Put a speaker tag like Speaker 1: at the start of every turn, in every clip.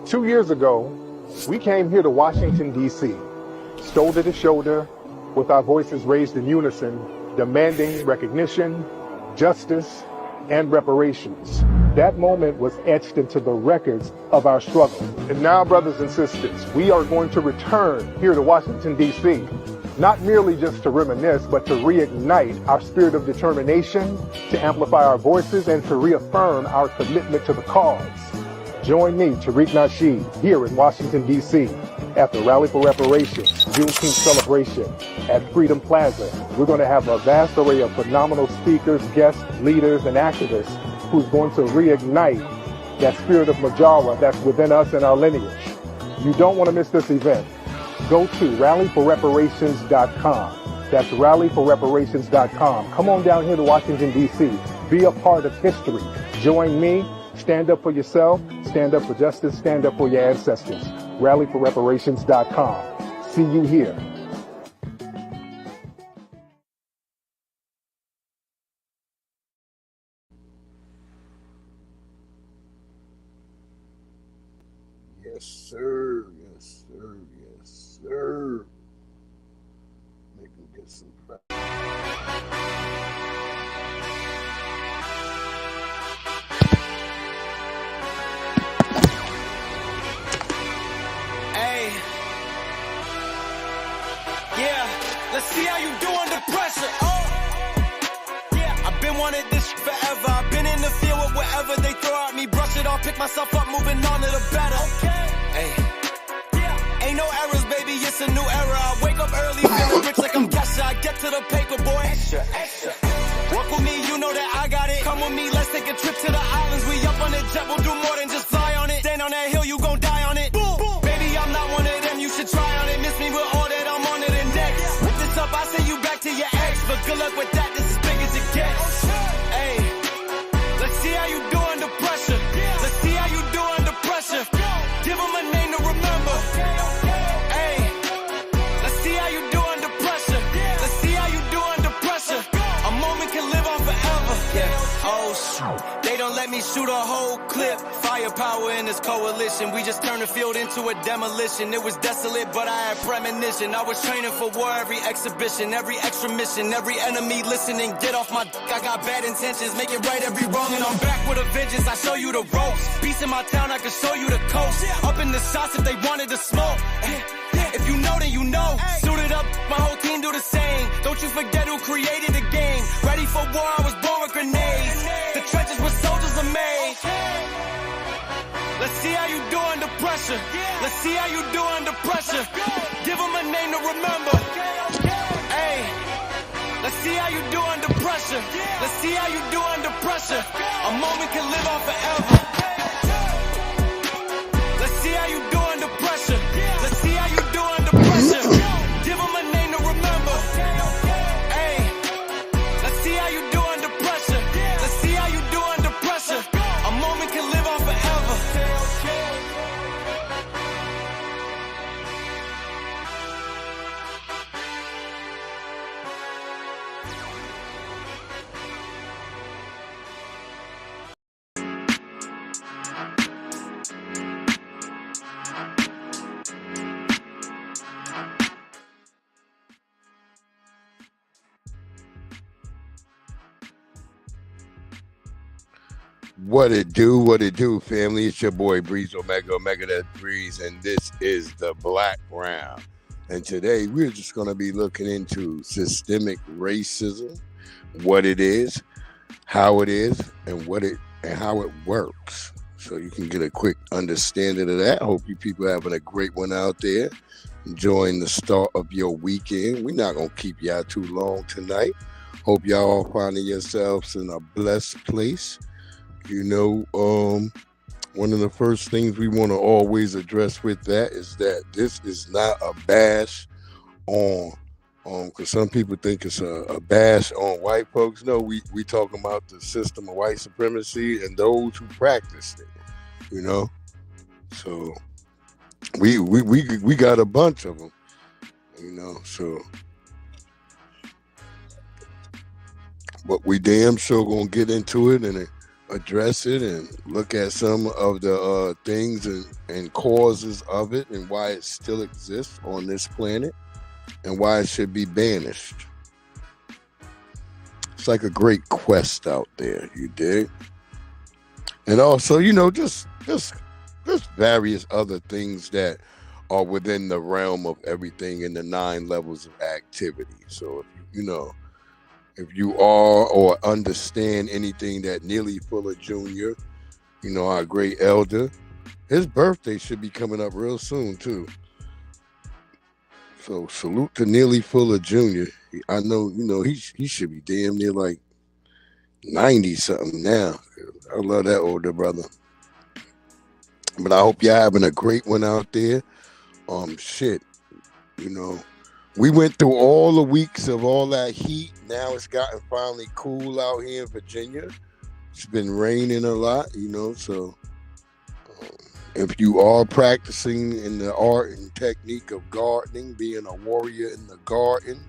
Speaker 1: 2 years ago, we came here to Washington, D.C., shoulder to shoulder, with our voices raised in unison, demanding recognition, justice, and reparations. That moment was etched into the records of our struggle. And now, brothers and sisters, we are going to return here to Washington, D.C., not merely just to reminisce, but to reignite our spirit of determination, to amplify our voices, and to reaffirm our commitment to the cause. Join me, Tariq Nasheed, here in Washington, D.C., at the Rally for Reparations Juneteenth celebration at Freedom Plaza. We're going to have a vast array of phenomenal speakers, guests, leaders, and activists who's going to reignite that spirit of Majara that's within us and our lineage. You don't want to miss this event. Go to rallyforreparations.com. That's rallyforreparations.com. Come on down here to Washington, D.C. Be a part of history. Join me. Stand up for yourself. Stand up for justice. Stand up for your ancestors. Rallyforreparations.com. See you here.
Speaker 2: Yes, sir. Yes, sir. Yes, sir. Make them get some practice.
Speaker 3: Hey. Yeah, let's see how you do under pressure. Oh. Yeah, I've been wanting this forever. I've been in the field with whatever they throw at me. Brush it off, pick myself up, moving on to the better. Okay. Hey. Yeah. Ain't no errors, baby, it's a new era. I wake up early, feeling rich like I'm Kesha. I get to the paper, boy. Extra, extra. Work with me, you know that I got it. Come with me, let's take a trip to the islands. We up on the jet, we'll do more than just fly on it. Stand on that hill, you gon' die on it. Boom, boom. Baby, I'm not one of them, you should try on it. Miss me with all that, I'm on it and next. Whip this up, I send you back to your ex. But good luck with that, this is big as it gets. Hey, let's see how you do under pressure. Let's see how you do under pressure. Give them a name to remember. Hey, let's see how you do under pressure. Let's see how you do under pressure. A moment can live on forever. Yeah. Oh shoot, they don't let me shoot a whole clip. Firepower in this coalition. We just turned the field into a demolition. It was desolate, but I had premonition. I was training for war, every exhibition, every extra mission, every enemy listening. Get off my I got bad intentions, make it right every wrong, and I'm back with a vengeance. I show you the ropes. Peace in my town, I can show you the coast. Up in the shots if they wanted to smoke. If you know, then you know. Suited up, my whole team do the same. Don't you forget who created the game. Ready for war, I was born with grenades. The trenches where soldiers are made. Let's see how you do under pressure. Let's see how you do under pressure. Give them a name to remember. Hey, let's see how you do under pressure. Let's see how you do under pressure. A moment can live on forever. Let's see how you do under pressure. Let's see how you do under pressure. Give them a name to remember. Hey, let's see how you do under pressure. Let's see how you do under pressure. A moment can live on forever.
Speaker 2: What it do, family? It's your boy Breeze Omega that Breeze, and this is the BlackRound. And today we're just going to be looking into systemic racism, what it is, how it is, and how it works. So you can get a quick understanding of that. I hope you people are having a great one out there, enjoying the start of your weekend. We're not going to keep y'all too long tonight. Hope y'all finding yourselves in a blessed place. You know, one of the first things we want to always address with that is that this is not a bash on, because some people think it's a bash on white folks. No, we talking about the system of white supremacy and those who practiced it, you know. So we got a bunch of them, you know, so. But we damn sure gonna get into it, and address it and look at some of the things and causes of it and why it still exists on this planet and why it should be banished. It's like a great quest out there, you dig? And also, just various other things that are within the realm of everything in the 9 levels of activity. So if you are or understand anything that Neely Fuller Jr., our great elder, his birthday should be coming up real soon too. So salute to Neely Fuller Jr. I know, he should be damn near like 90 something now. I love that older brother. But I hope you're having a great one out there. We went through all the weeks of all that heat. Now it's gotten finally cool out here in Virginia. It's been raining a lot, so if you are practicing in the art and technique of gardening, being a warrior in the garden,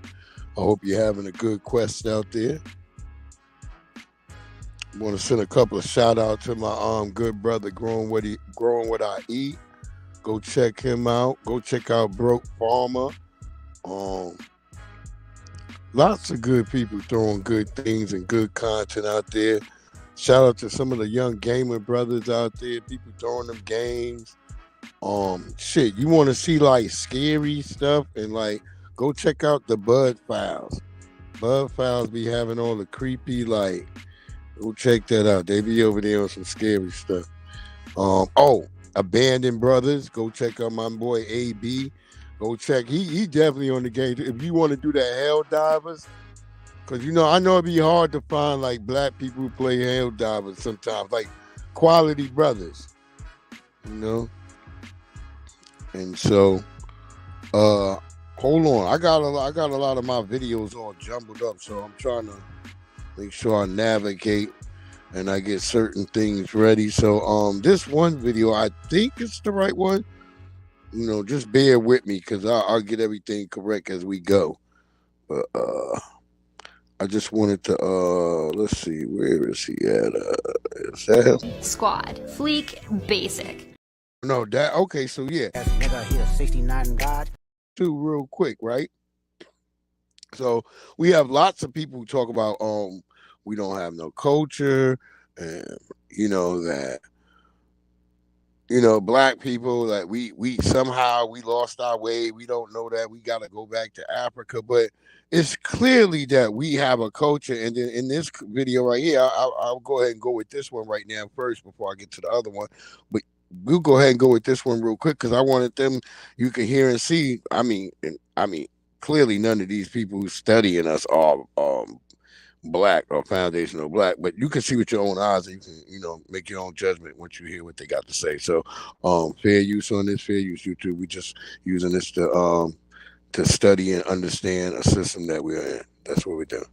Speaker 2: I hope you're having a good quest out there. I want to send a couple of shout out to my good brother Growing What I Eat. Go check him out. Go check out Broke Farmer. Lots of good people throwing good things and good content out there. Shout out to some of the young gamer brothers out there, people throwing them games. You want to see like scary stuff and like go check out the Bud Files. Bud Files be having all the creepy go check that out. They be over there on some scary stuff. Abandoned Brothers. Go check out my boy AB. Go check. He definitely on the game. If you want to do that Hell Divers, because I know it'd be hard to find like black people who play Hell Divers sometimes, like quality brothers, And so, hold on. I got a lot of my videos all jumbled up, so I'm trying to make sure I navigate and I get certain things ready. So this one video, I think it's the right one. Just bear with me because I'll get everything correct as we go. But I just wanted to let's see, where is he at? Is that him?
Speaker 4: Squad, Fleek, Basic.
Speaker 2: No, that okay, so yeah.
Speaker 5: Nigga here, 69 God.
Speaker 2: Two real quick, right? So we have lots of people who talk about we don't have no culture, and that black people, that we somehow we lost our way. We don't know that. We got to go back to Africa. But it's clearly that we have a culture. And then in this video right here, I'll go ahead and go with this one right now first before I get to the other one. But we'll go ahead and go with this one real quick because I wanted them, you can hear and see. I mean, clearly none of these people who studying us are black or foundational black, but you can see with your own eyes and you can, make your own judgment once you hear what they got to say. So fair use on this, fair use YouTube. We just using this to study and understand a system that we're in. That's what we're doing.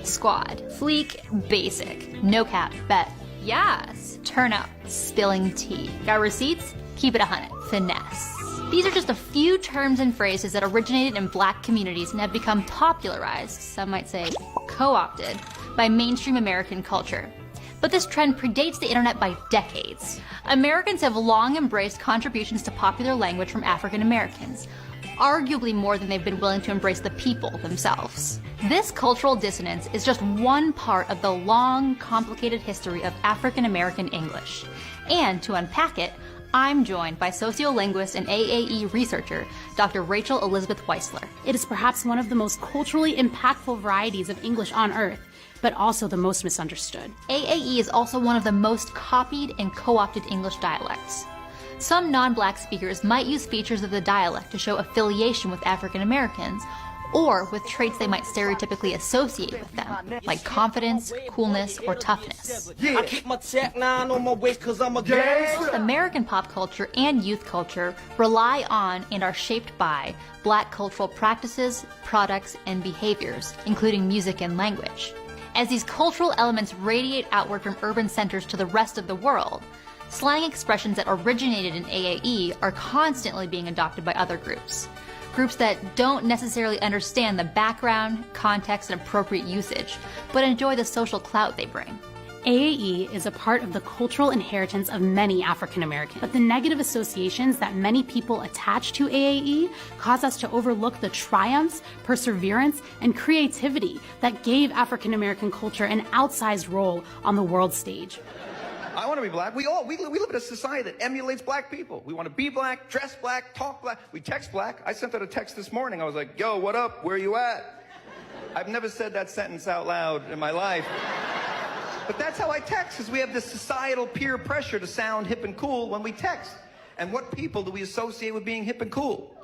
Speaker 4: Squad, Fleek, Basic, no cap, bet, yes, turn up, spilling tea. Got receipts? Keep it 100. Finesse. These are just a few terms and phrases that originated in black communities and have become popularized, some might say co-opted, by mainstream American culture. But this trend predates the internet by decades. Americans have long embraced contributions to popular language from African Americans, arguably more than they've been willing to embrace the people themselves. This cultural dissonance is just one part of the long, complicated history of African American English. And to unpack it, I'm joined by sociolinguist and AAE researcher, Dr. Rachel Elizabeth Weisler.
Speaker 6: It is perhaps one of the most culturally impactful varieties of English on earth, but also the most misunderstood.
Speaker 4: AAE is also one of the most copied and co-opted English dialects. Some non-black speakers might use features of the dialect to show affiliation with African Americans, or with traits they might stereotypically associate with them, like confidence, coolness, or toughness.
Speaker 3: I keep my Tech 9 on my waist cause I'm a gangster.
Speaker 4: Both American pop culture and youth culture rely on and are shaped by black cultural practices, products, and behaviors, including music and language. As these cultural elements radiate outward from urban centers to the rest of the world, slang expressions that originated in AAE are constantly being adopted by other groups that don't necessarily understand the background, context, and appropriate usage, but enjoy the social clout they bring.
Speaker 6: AAE is a part of the cultural inheritance of many African Americans, but the negative associations that many people attach to AAE cause us to overlook the triumphs, perseverance, and creativity that gave African American culture an outsized role on the world stage.
Speaker 7: I want to be black. We live in a society that emulates black people. We want to be black, dress black, talk black. We text black. I sent out a text this morning. I was like, yo, what up? Where you at? I've never said that sentence out loud in my life. But that's how I text, is we have this societal peer pressure to sound hip and cool when we text. And what people do we associate with being hip and cool?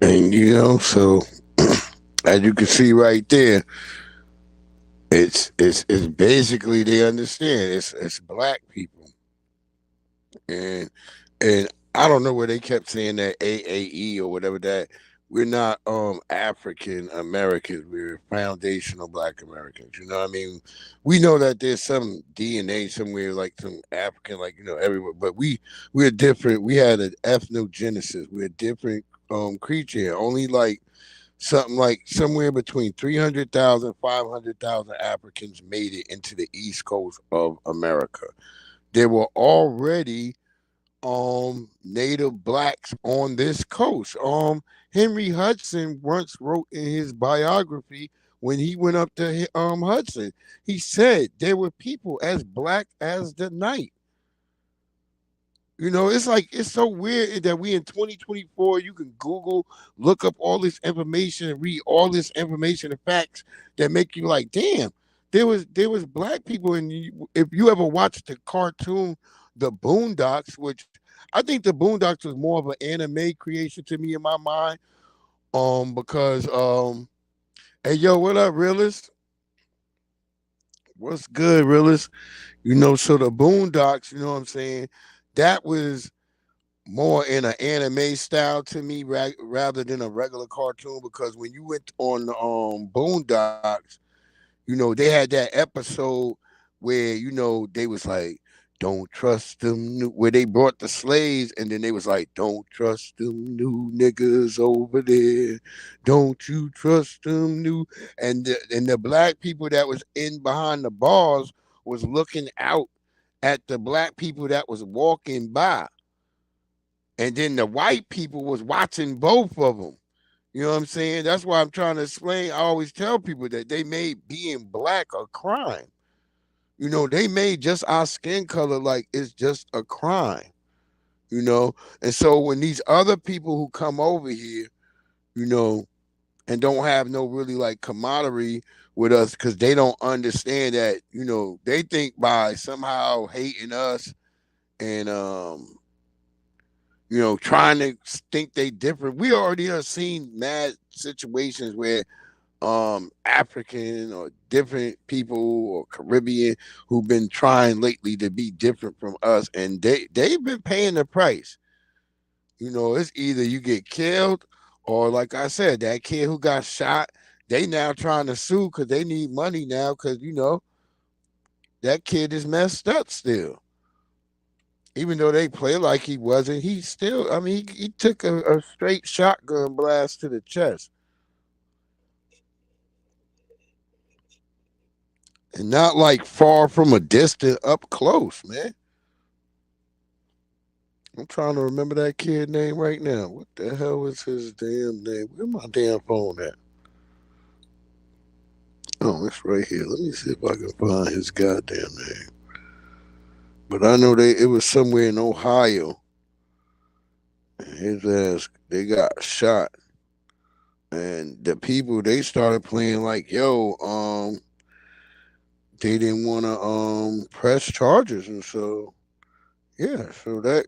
Speaker 2: And so as you can see right there, it's basically, they understand it's black people, and I don't know where they kept saying that AAE or whatever, that we're not African Americans, we're foundational Black Americans. You know what I mean? We know that there's some DNA somewhere, like some African, like, everywhere, but we're different. We had an ethnogenesis. We're a different creature. Only like something like somewhere between 300,000, 500,000 Africans made it into the East Coast of America. There were already native blacks on this coast. Henry Hudson once wrote in his biography, when he went up to Hudson, he said there were people as black as the night. It's so weird that we in 2024, you can Google, look up all this information, read all this information and facts that make you like, damn, there was black people. And if you ever watched the cartoon, The Boondocks, which I think The Boondocks was more of an anime creation to me in my mind, because hey, yo, what up, Realist? What's good, Realist? So the Boondocks, you know what I'm saying, that was more in an anime style to me rather than a regular cartoon, because when you went on the Boondocks, they had that episode where, they was like, don't trust them new, where they brought the slaves, and then they was like, don't trust them new niggas over there. Don't you trust them new. And the black people that was in behind the bars was looking out at the black people that was walking by. And then the white people was watching both of them. You know what I'm saying? That's why I'm trying to explain. I always tell people that they made being black a crime. They made just our skin color like it's just a crime, And so when these other people who come over here, and don't have no really like camaraderie with us, because they don't understand that, they think by somehow hating us and, trying to think they different. We already have seen mad situations where African or different people or Caribbean who've been trying lately to be different from us, and they've been paying the price. It's either you get killed, or like I said, that kid who got shot, they now trying to sue because they need money now, because that kid is messed up still. Even though they play like he wasn't, he still, he took a straight shotgun blast to the chest. And not like far from a distance, up close, man. I'm trying to remember that kid name right now. What the hell is his damn name? Where my damn phone at? Oh, it's right here. Let me see if I can find his goddamn name. But I know it was somewhere in Ohio. And his ass, they got shot. And the people, they started playing like, yo, they didn't want to press charges, and so yeah, so that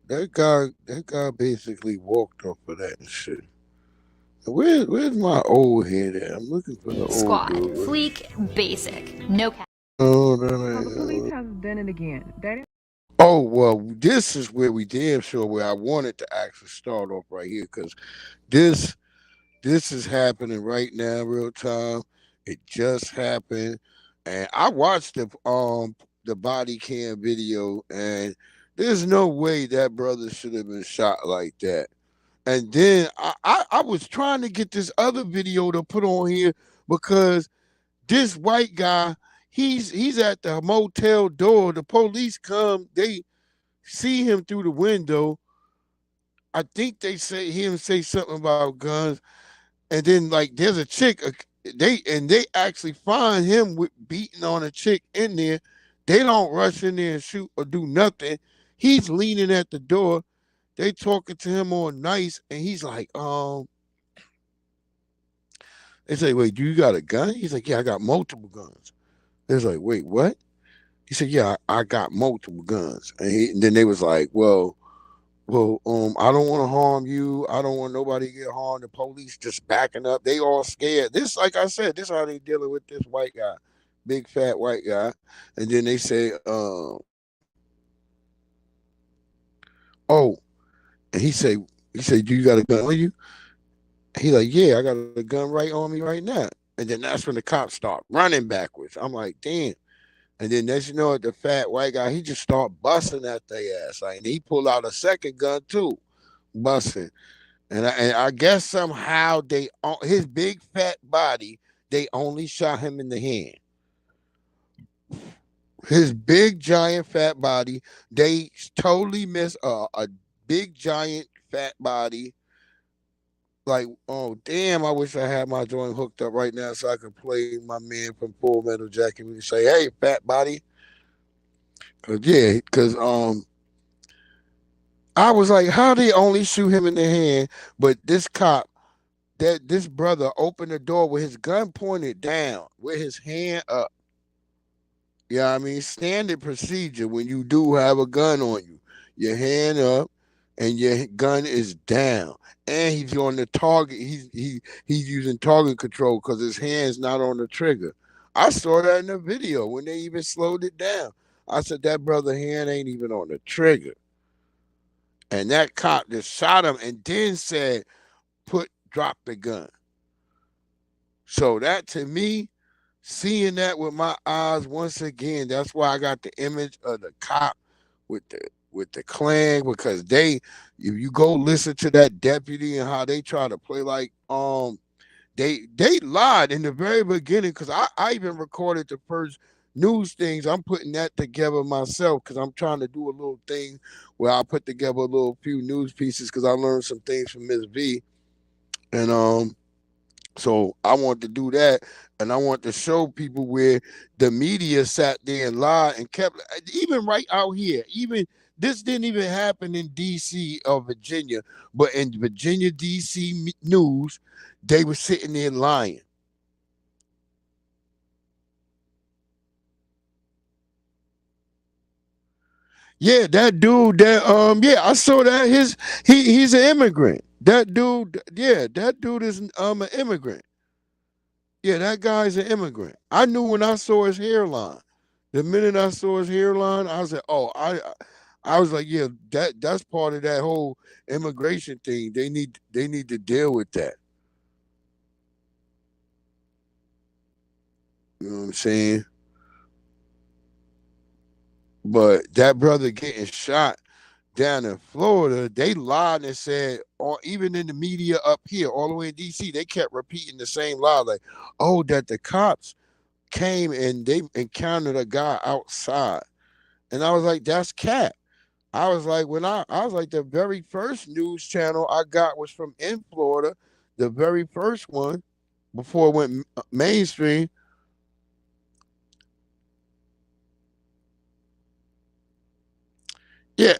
Speaker 2: guy basically walked off of that and shit. Where's my old head at? I'm looking for the
Speaker 4: Squad,
Speaker 2: old dude.
Speaker 4: fleek, basic, no cap.
Speaker 2: Oh,
Speaker 8: The police has done it again.
Speaker 2: oh well, this is where we damn sure where I wanted to actually start off right here, because this is happening right now, real time. It just happened. And I watched the body cam video, and there's no way that brother should have been shot like that. And then I was trying to get this other video to put on here, because This white guy, he's at the motel door. The police come, they see him through the window. I think they hear him say something about guns, and then like there's a chick. They actually find him with beating on a chick in there. They don't rush in there and shoot or do nothing. He's leaning at the door. They talking to him all nice, and he's like, they say, wait, do you got a gun? He's like, yeah, I got multiple guns. They was like, wait, what? He said, yeah, I got multiple guns. And then they was like, I don't want to harm you. I don't want nobody to get harmed. The police just backing up. They all scared. This, like I said, this how they dealing with this white guy, big fat white guy. And then they say, oh, and he said, do you got a gun on you? He like, yeah, I got a gun right on me right now. And then that's when the cops start running backwards. I'm like, damn. And then next you know it, the fat white guy, he just start busting at their ass. Like, and he pulled out a second gun too, busting. And I guess somehow his big fat body, they only shot him in the hand. His big giant fat body, they totally missed a big giant fat body. Like, oh damn, I wish I had my joint hooked up right now so I could play my man from Full Metal Jacket. We could say, hey, fat body. Cause I was like, how they only shoot him in the hand, but this cop, that this brother opened the door with his gun pointed down, with his hand up. Yeah, I mean, standard procedure when you do have a gun on you, your hand up and your gun is down, and he's on the target. He's using target control because his hand's not on the trigger. I saw that in the video when they even slowed it down. I said that brother hand ain't even on the trigger, and that cop just shot him and then said, drop the gun. So that to me, seeing that with my eyes once again, that's why I got the image of the cop with the clan, because if you go listen to that deputy and how they try to play like they lied in the very beginning, because I even recorded the first news things. I'm putting that together myself because I'm trying to do a little thing where I put together a little few news pieces because I learned some things from Miss V. And so I want to do that, and I want to show people where the media sat there and lied and kept, even right out here, even this didn't even happen in D.C. or Virginia, but in Virginia, D.C. news, they were sitting there lying. Yeah, that dude, I saw that he's an immigrant. That dude, yeah, that dude is an immigrant. Yeah, that guy's an immigrant. I knew when I saw his hairline. The minute I saw his hairline, I was like, oh, I was like, yeah, that's part of that whole immigration thing. They need to deal with that. You know what I'm saying? But that brother getting shot down in Florida, they lied and said, or even in the media up here, all the way in DC, they kept repeating the same lie, like, oh, that the cops came and they encountered a guy outside. And I was like, that's cat. I was like, I was like, the very first news channel I got was from in Florida, the very first one before it went mainstream. Yeah,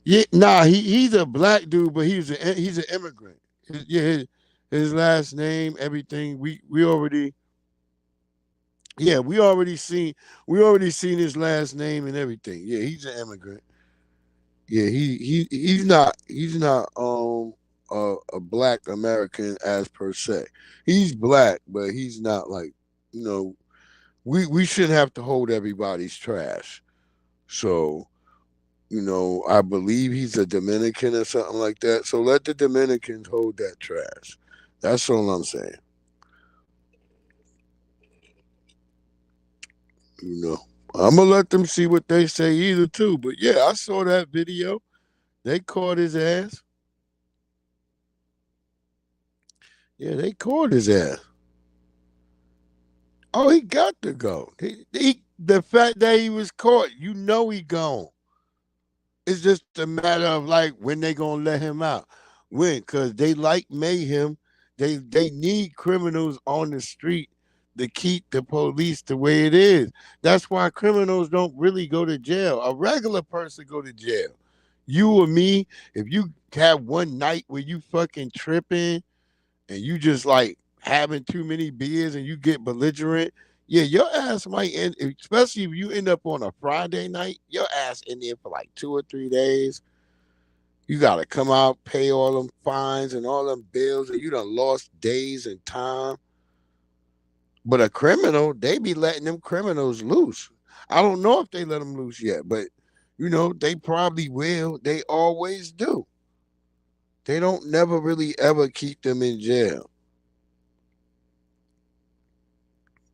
Speaker 2: yeah, nah, he's a black dude, but he's an immigrant. His last name, everything. We already, yeah, we already seen his last name and everything. Yeah, he's an immigrant. Yeah, he's not a black American as per se. He's black, but he's not like, you know, we shouldn't have to hold everybody's trash. So, I believe he's a Dominican or something like that. So let the Dominicans hold that trash. That's all I'm saying. You know. I'm gonna let them see what they say either too. But yeah, I saw that video. They caught his ass. Yeah, they caught his ass. Oh, he got to go. The fact that he was caught, he gone. It's just a matter of like when they gonna let him out. When? Because they like mayhem. They need criminals on the street to keep the police the way it is. That's why criminals don't really go to jail. A regular person go to jail. You or me, if you have one night where you fucking tripping and you just like having too many beers and you get belligerent, yeah, your ass might end, especially if you end up on a Friday night, your ass in there for like 2 or 3 days. You gotta come out, pay all them fines and all them bills, and you done lost days and time. But a criminal, they be letting them criminals loose. I don't know if they let them loose yet, but they probably will. They always do. They don't never really ever keep them in jail.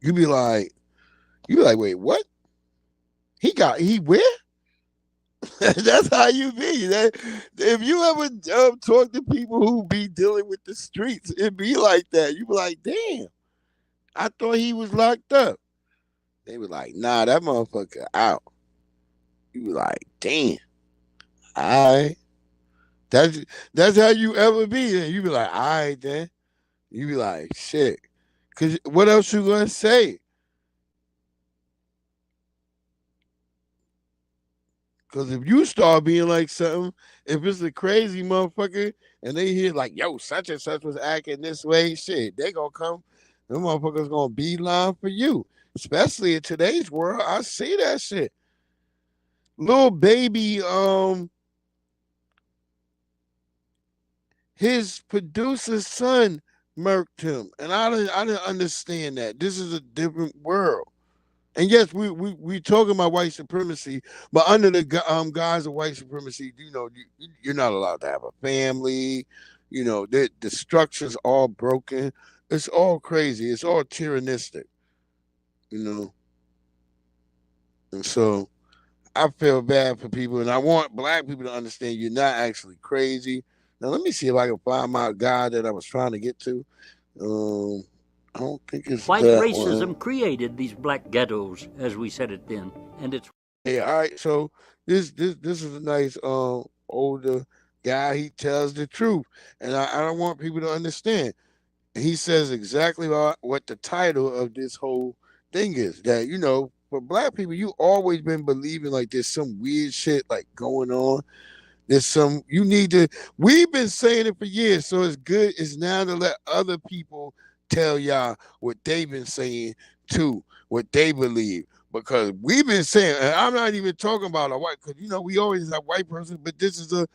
Speaker 2: You be like, wait, what? He where? That's how you be. If you ever talk to people who be dealing with the streets, it be like that. You be like, damn, I thought he was locked up. They be like, nah, that motherfucker out. You be like, damn, all right. That's that's how you ever be. And you be like, all right, then. You be like, shit. Cause what else you gonna say? Cause if you start being like something, if it's a crazy motherfucker and they hear like, yo, such and such was acting this way, shit, they gonna come, them motherfuckers gonna beeline for you. Especially in today's world, I see that shit. Little baby, his producer's son murked him, and I didn't understand that. This is a different world. And yes, we talking about white supremacy, but under the guise of white supremacy, you're not allowed to have a family. The structure's all broken. It's all crazy. It's all tyrannistic. You know, and so I feel bad for people, and I want black people to understand you're not actually crazy. Now let me see if I can find my guy that I was trying to get to. Um, I don't think it's
Speaker 9: White
Speaker 2: that
Speaker 9: racism
Speaker 2: one.
Speaker 9: created these black ghettos, as we said it then, and it's
Speaker 2: Yeah, all right. So this is a nice older guy. He tells the truth, and I don't want people to understand. He says exactly what the title of this whole thing is. That for black people, you always been believing like there's some weird shit like going on. There's some you need to. We've been saying it for years, so it's good. It's now to let other people tell y'all what they've been saying too, what they believe. Because we've been saying, and I'm not even talking about a white, because we always have white person, but this is a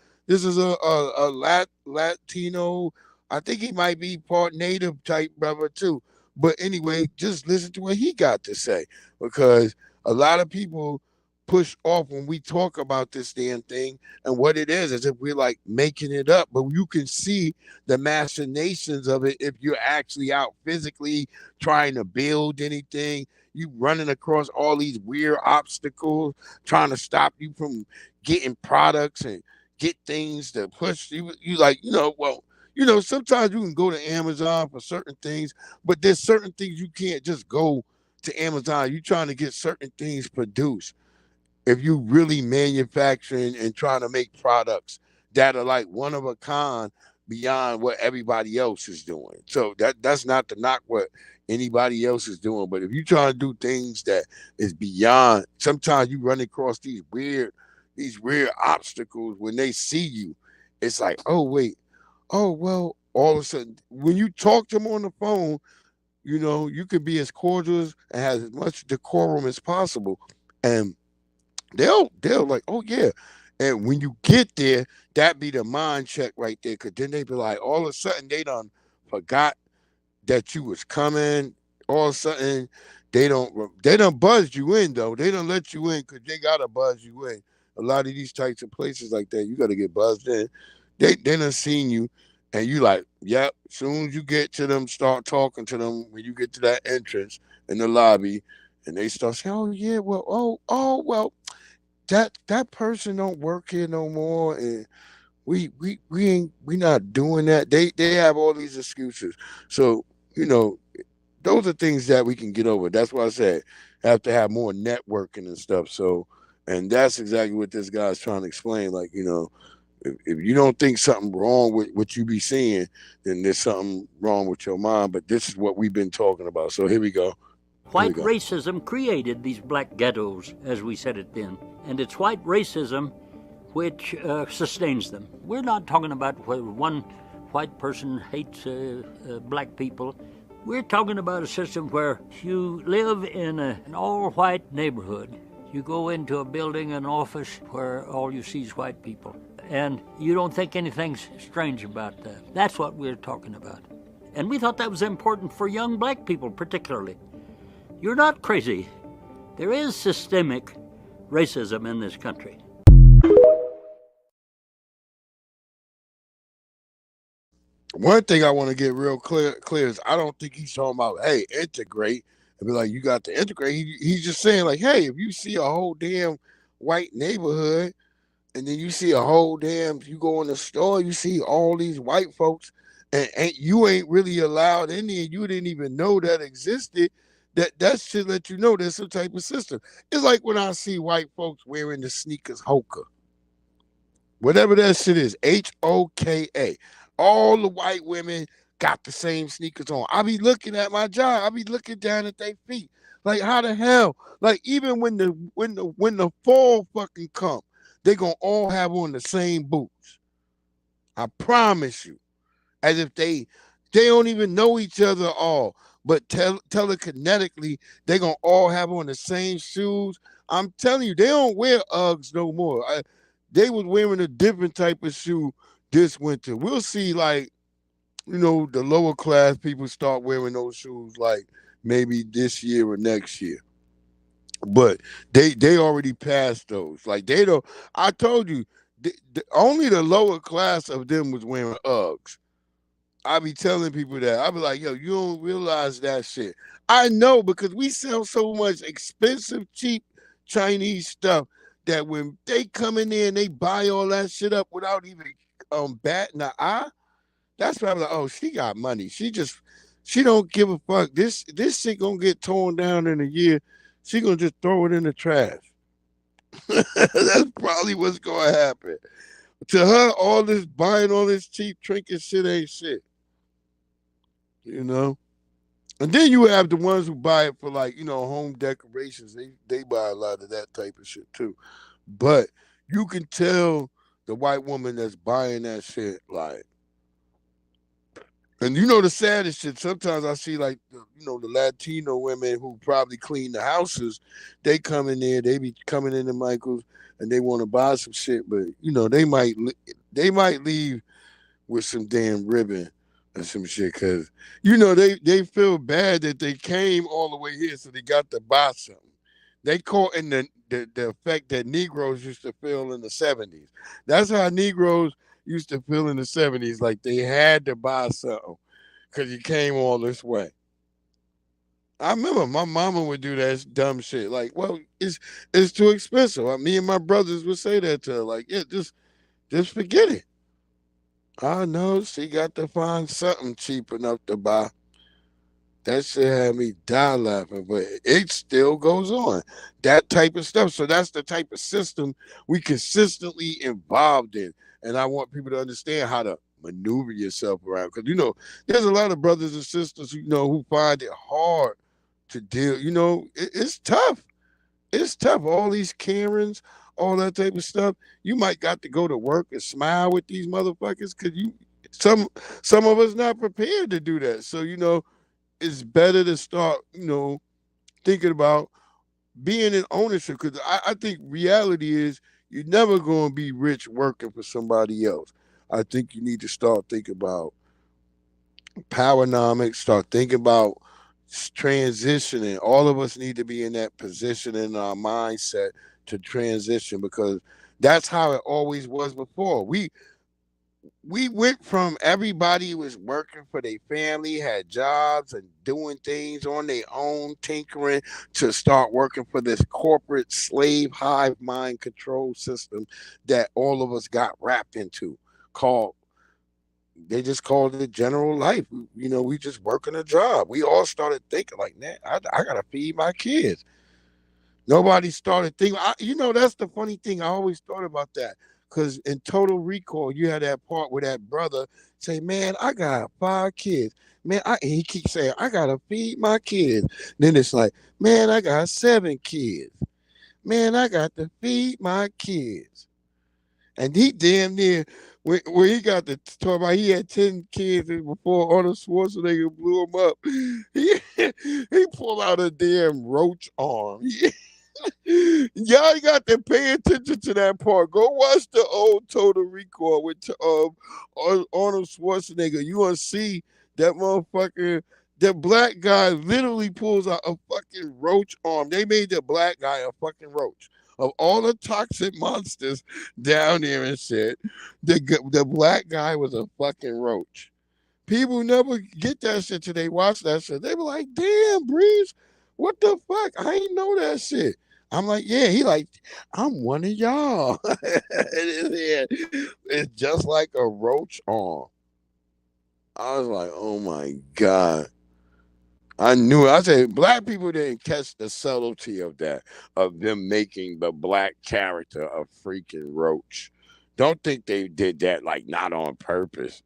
Speaker 2: Latino. I think he might be part native type brother too. But anyway, just listen to what he got to say, because a lot of people push off when we talk about this damn thing and what it is, as if we're like making it up. But you can see the machinations of it if you're actually out physically trying to build anything. You running across all these weird obstacles, trying to stop you from getting products and get things to push you. You like, sometimes you can go to Amazon for certain things, but there's certain things you can't just go to Amazon. You're trying to get certain things produced if you really manufacturing and trying to make products that are like one of a kind beyond what everybody else is doing. So that's not to knock what anybody else is doing, but if you trying to do things that is beyond, sometimes you run across these weird obstacles when they see you. It's like, oh wait, oh well, all of a sudden when you talk to them on the phone, you could be as cordial and have as much decorum as possible. And they'll like, oh yeah. And when you get there, that be the mind check right there. Cause then they be like, all of a sudden they done forgot that you was coming. All of a sudden they done buzzed you in though. They don't let you in because they gotta buzz you in. A lot of these types of places like that, you gotta get buzzed in. They done seen you and you like, yep, soon as you get to them, start talking to them when you get to that entrance in the lobby, and they start saying, oh yeah, well, oh well, that person don't work here no more, and we not doing that. They have all these excuses. So you know those are things that we can get over. That's why I said have to have more networking and stuff. So, and that's exactly what this guy's trying to explain. Like, if you don't think something wrong with what you be seeing, then there's something wrong with your mind. But this is what we've been talking about. So here we go.
Speaker 9: White racism created these black ghettos, as we said it then. And it's white racism which sustains them. We're not talking about whether one white person hates black people. We're talking about a system where you live in an all-white neighborhood. You go into a building, an office, where all you see is white people. And you don't think anything's strange about that. That's what we're talking about. And we thought that was important for young black people particularly. You're not crazy. There is systemic racism in this country.
Speaker 2: One thing I want to get real clear is I don't think he's talking about, hey, integrate and be like, you got to integrate. He's just saying like, hey, if you see a whole damn white neighborhood and then you see a whole damn, you go in the store, you see all these white folks and you ain't really allowed in there, you didn't even know that existed, that should let you know there's some type of system. It's like when I see white folks wearing the sneakers Hoka. Whatever that shit is, Hoka. All the white women got the same sneakers on. I be looking at my job. I be looking down at their feet. Like, how the hell? Like, even when the fall fucking come, they gonna all have on the same boots. I promise you. As if they don't even know each other all, but telekinetically, they gonna all have on the same shoes. I'm telling you, they don't wear Uggs no more. They was wearing a different type of shoe this winter. We'll see, like, the lower class people start wearing those shoes like maybe this year or next year. But they already passed those. Like, they don't. I told you, only the lower class of them was wearing Uggs. I be telling people that. I be like, yo, you don't realize that shit. I know, because we sell so much expensive, cheap Chinese stuff that when they come in there and they buy all that shit up without even batting an eye, that's why I'm like, oh, she got money. She don't give a fuck. This shit gonna get torn down in a year. She gonna just throw it in the trash. That's probably what's gonna happen. To her, buying all this cheap trinket shit ain't shit. And then you have the ones who buy it for, like, home decorations. They buy a lot of that type of shit too. But you can tell the white woman that's buying that shit, like, and the saddest shit, sometimes I see, like, the Latino women who probably clean the houses, they come in there, they be coming into Michael's and they want to buy some shit, but they might leave with some damn ribbon or some shit, because they feel bad that they came all the way here, so they got to buy something. They caught in the effect that Negroes used to feel in the 70s. That's how Negroes used to feel in the 70s, like they had to buy something because you came all this way. I remember my mama would do that dumb shit. Like, well, it's too expensive. Me and my brothers would say that to her, like, yeah, just forget it. I know she got to find something cheap enough to buy. That shit had me die laughing, but it still goes on. That type of stuff. So that's the type of system we consistently involved in. And I want people to understand how to maneuver yourself around. Because, there's a lot of brothers and sisters, who find it hard to deal. It's tough. It's tough. All these Karens, all that type of stuff. You might got to go to work and smile with these motherfuckers because some of us not prepared to do that. So, it's better to start, thinking about being in ownership, because I think reality is you're never going to be rich working for somebody else. I think you need to start thinking about powernomics, start thinking about transitioning. All of us need to be in that position in our mindset to transition, because that's how it always was before. We went from everybody was working for their family, had jobs and doing things on their own, tinkering, to start working for this corporate slave hive mind control system that all of us got wrapped into, called they just called it general life. We just working a job. We all started thinking like, man, I gotta feed my kids. Nobody started thinking. That's the funny thing. I always thought about that because in Total Recall, you had that part where that brother say, "Man, I got 5 kids. Man, he keeps saying I gotta feed my kids." Then it's like, "Man, I got 7 kids. Man, I got to feed my kids." And he damn near when he got to talk about he had 10 kids before Arnold Schwarzenegger blew him up. He pulled out a damn roach arm. Y'all got to pay attention to that part. Go watch the old Total Recall with Arnold Schwarzenegger. You want to see that motherfucker. The black guy literally pulls out a fucking roach arm. They made the black guy a fucking roach. Of all the toxic monsters down there and shit, the black guy was a fucking roach. People never get that shit till they watch that shit. They be like, "Damn, Breeze, what the fuck? I ain't know that shit." I'm like, "Yeah." He like, "I'm one of y'all." It's just like a roach arm. I was like, "Oh my god." I knew it. I said black people didn't catch the subtlety of that, of them making the black character a freaking roach. Don't think they did that like not on purpose.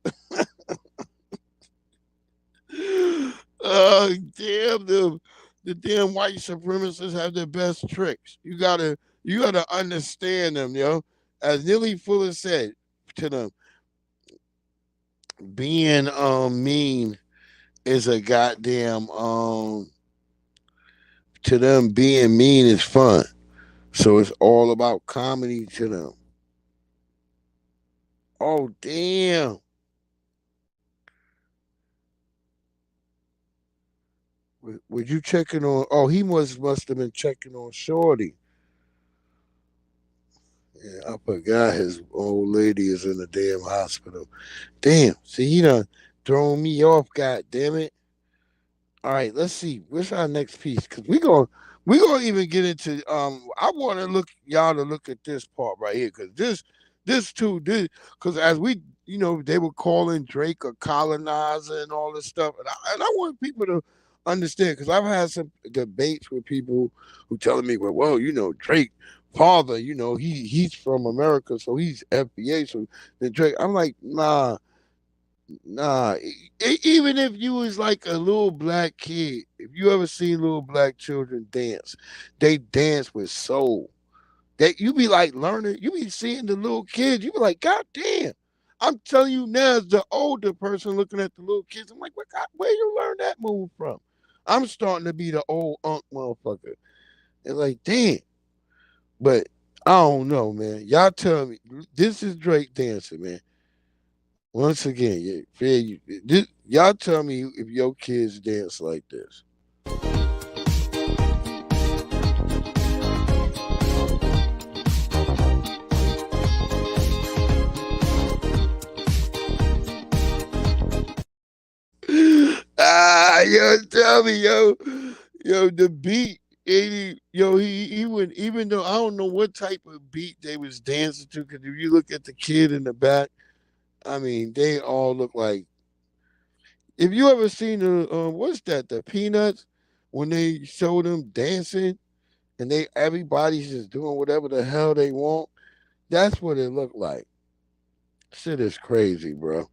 Speaker 2: Damn them. The damn white supremacists have the best tricks. You gotta understand them, yo. As Neely Fuller said to them, being mean is a goddamn to them being mean is fun. So it's all about comedy to them. Oh damn. Was you checking on? Oh, he must have been checking on Shorty. Yeah, I forgot his old lady is in the damn hospital. Damn. See, he done thrown me off. God damn it. All right, let's see. What's our next piece? Cause we gonna even get into. I want to look y'all to look at this part right here. Cause this because as we they were calling Drake a colonizer and all this stuff, and I want people to understand because I've had some debates with people who telling me, well, Drake father, he's from America, so he's FBA, so then Drake. I'm like, nah. Even if you was like a little black kid, if you ever seen little black children dance, they dance with soul. That you be like learning, you be seeing the little kids, you be like, God damn. I'm telling you now, as the older person looking at the little kids, I'm like, where you learn that move from? I'm starting to be the old motherfucker. And like, damn. But I don't know, man. Y'all tell me, this is Drake dancing, man. Once again, y'all tell me if your kids dance like this. Yo, tell me, yo, the beat, he would, even though I don't know what type of beat they was dancing to, because if you look at the kid in the back, I mean, they all look like. If you ever seen what's that? The Peanuts when they show them dancing and everybody's just doing whatever the hell they want. That's what it looked like. Shit is crazy, bro.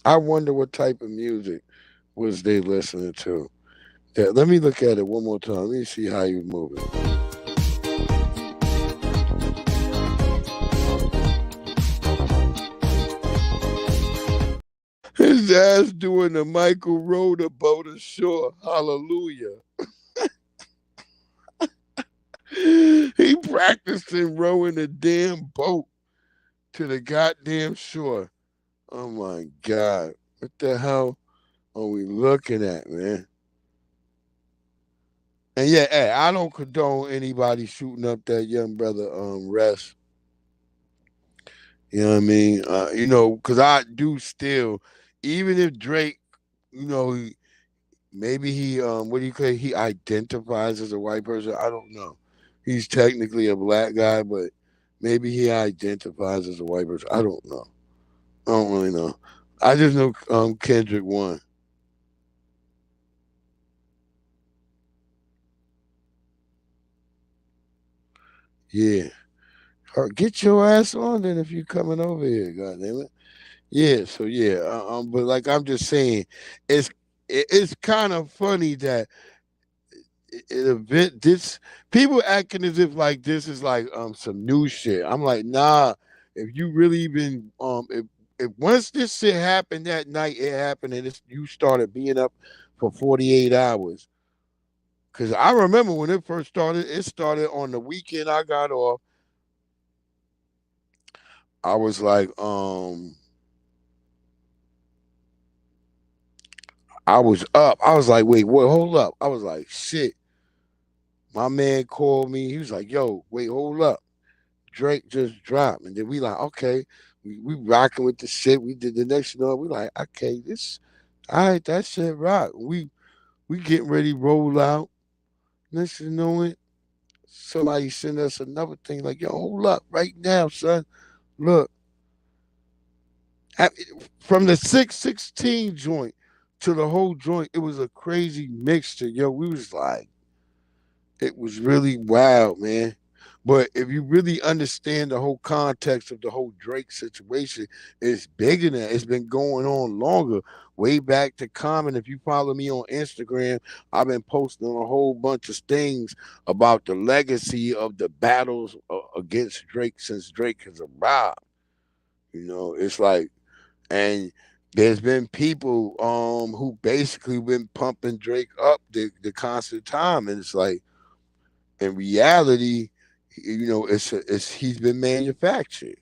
Speaker 2: I wonder what type of music was they listening to. Yeah, let me look at it one more time. Let me see how you moving. His ass doing the Michael Rhoda boat ashore. Hallelujah. He practicing rowing a damn boat to the goddamn shore. Oh my God. What the hell are we looking at, man? And yeah, hey, I don't condone anybody shooting up that young brother rest. You know what I mean? Because I do still, even if Drake, maybe he what do you say? He identifies as a white person. I don't know. He's technically a black guy, but maybe he identifies as a white person. I don't know. I don't really know. I just know Kendrick won. Yeah. Get your ass on then if you coming over here, goddamn it. Yeah, so yeah, but like I'm just saying, it's it's kind of funny that in a bit this people acting as if like this is like some new shit. I'm like, nah. If you really been if once this shit happened that night, it happened and you started being up for 48 hours. Cause I remember when it first started, it started on the weekend I got off. I was like, I was up. I was like, wait, what? Hold up. I was like, shit. My man called me. He was like, yo, wait, hold up. Drake just dropped. And then we like, okay, we rocking with the shit. We did the next one. We like, okay, this, all right, that shit rock. We getting ready to roll out. Next thing you know it, somebody sent us another thing like, yo, hold up right now, son. Look, I- from the 616 joint to the whole joint, it was a crazy mixture. Yo, we was like, it was really wild, man. But if you really understand the whole context of the whole Drake situation, it's bigger than that. It's been going on longer. Way back to Common. If you follow me on Instagram, I've been posting a whole bunch of things about the legacy of the battles against Drake since Drake has arrived. It's like, and there's been people who basically been pumping Drake up the constant time, and it's like in reality, it's he's been manufactured,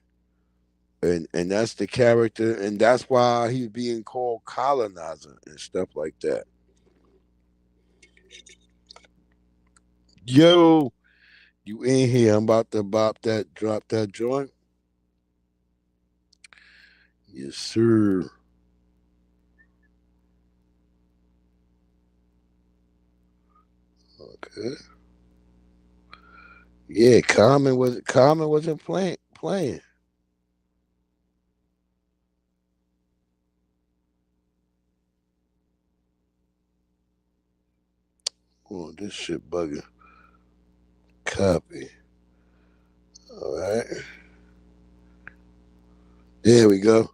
Speaker 2: and that's the character, and that's why he's being called colonizer and stuff like that. Yo, you in here? I'm about to drop that joint. Yes, sir. Okay. Yeah, Common wasn't playing. Oh, this shit bugging. Copy. All right. There we go.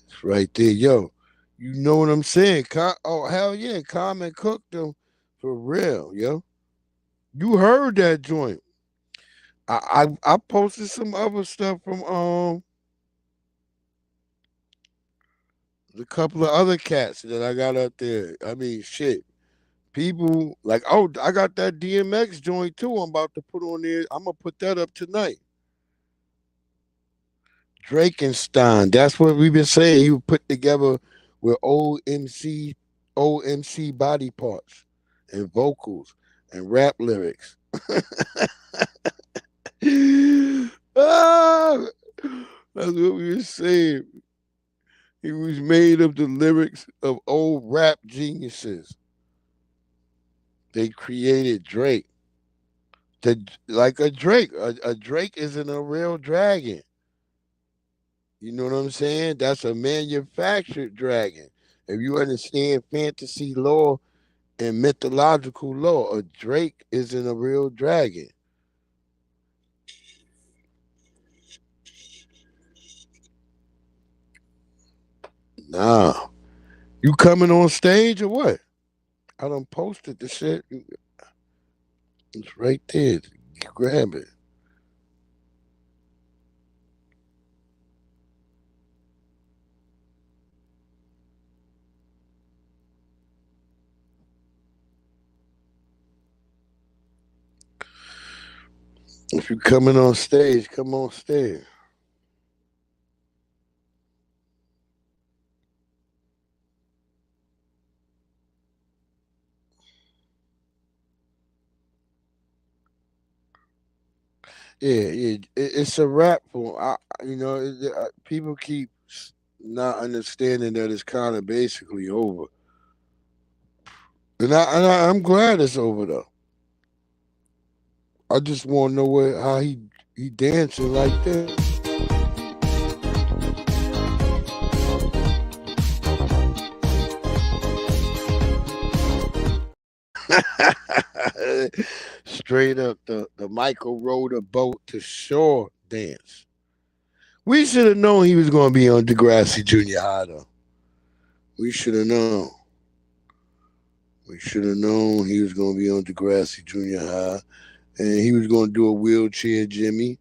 Speaker 2: It's right there. Yo, you know what I'm saying? Oh, hell yeah. Common cooked them for real, yo. You heard that joint. I posted some other stuff from a couple of other cats that I got up there. I mean, shit. People like, oh, I got that DMX joint too. I'm about to put on there. I'm gonna put that up tonight. Drakenstein. That's what we've been saying. He was put together with old MC body parts and vocals and rap lyrics. Ah, that's what we were saying. He was made of the lyrics of old rap geniuses. They created Drake. Like a Drake. A Drake isn't a real dragon. You know what I'm saying? That's a manufactured dragon. If you understand fantasy lore and mythological lore, a Drake isn't a real dragon. Nah. You coming on stage or what? I done posted the shit. It's right there. Grab it. If you coming on stage, come on stage. Yeah. It's a rap form. People keep not understanding that it's kind of basically over, I'm glad it's over though. I just want to know how he dancing like that. Straight up, the Michael rowed a boat to shore dance. We should have known he was going to be on Degrassi Junior High, though. We should have known. We should have known he was going to be on Degrassi Junior High, and he was going to do a wheelchair Jimmy.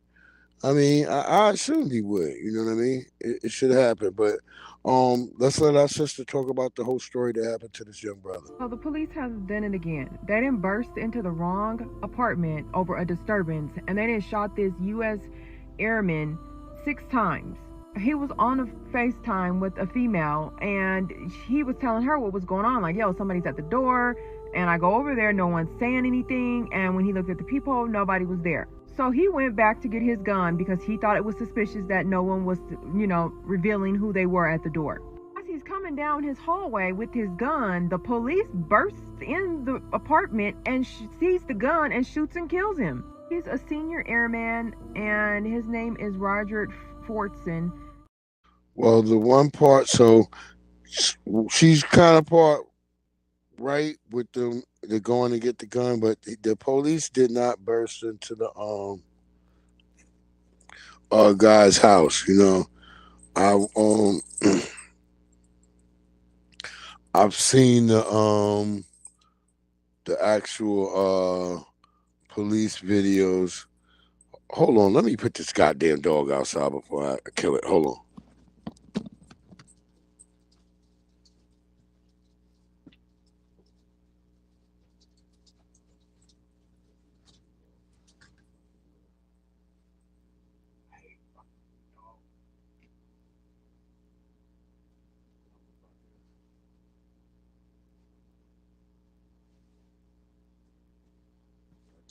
Speaker 2: I mean, I assumed he would. You know what I mean? It should happen. But let's let our sister talk about the whole story that happened to this young brother.
Speaker 8: So the police has done it again. They didn't burst into the wrong apartment over a disturbance, and they didn't shot this U.S. airman 6 times. He was on a FaceTime with a female, and he was telling her what was going on. Like, yo, somebody's at the door, and I go over there, no one's saying anything. And when he looked at the peephole, nobody was there. So he went back to get his gun because he thought it was suspicious that no one was, revealing who they were at the door. As he's coming down his hallway with his gun, the police bursts in the apartment and sees the gun and shoots and kills him. He's a senior airman, and his name is Roger Fortson.
Speaker 2: Well, the one part, so she's kind of part right with them. They're going to get the gun, but the police did not burst into the guy's house. I I've seen the actual police videos. Hold on, let me put this goddamn dog outside before I kill it. Hold on.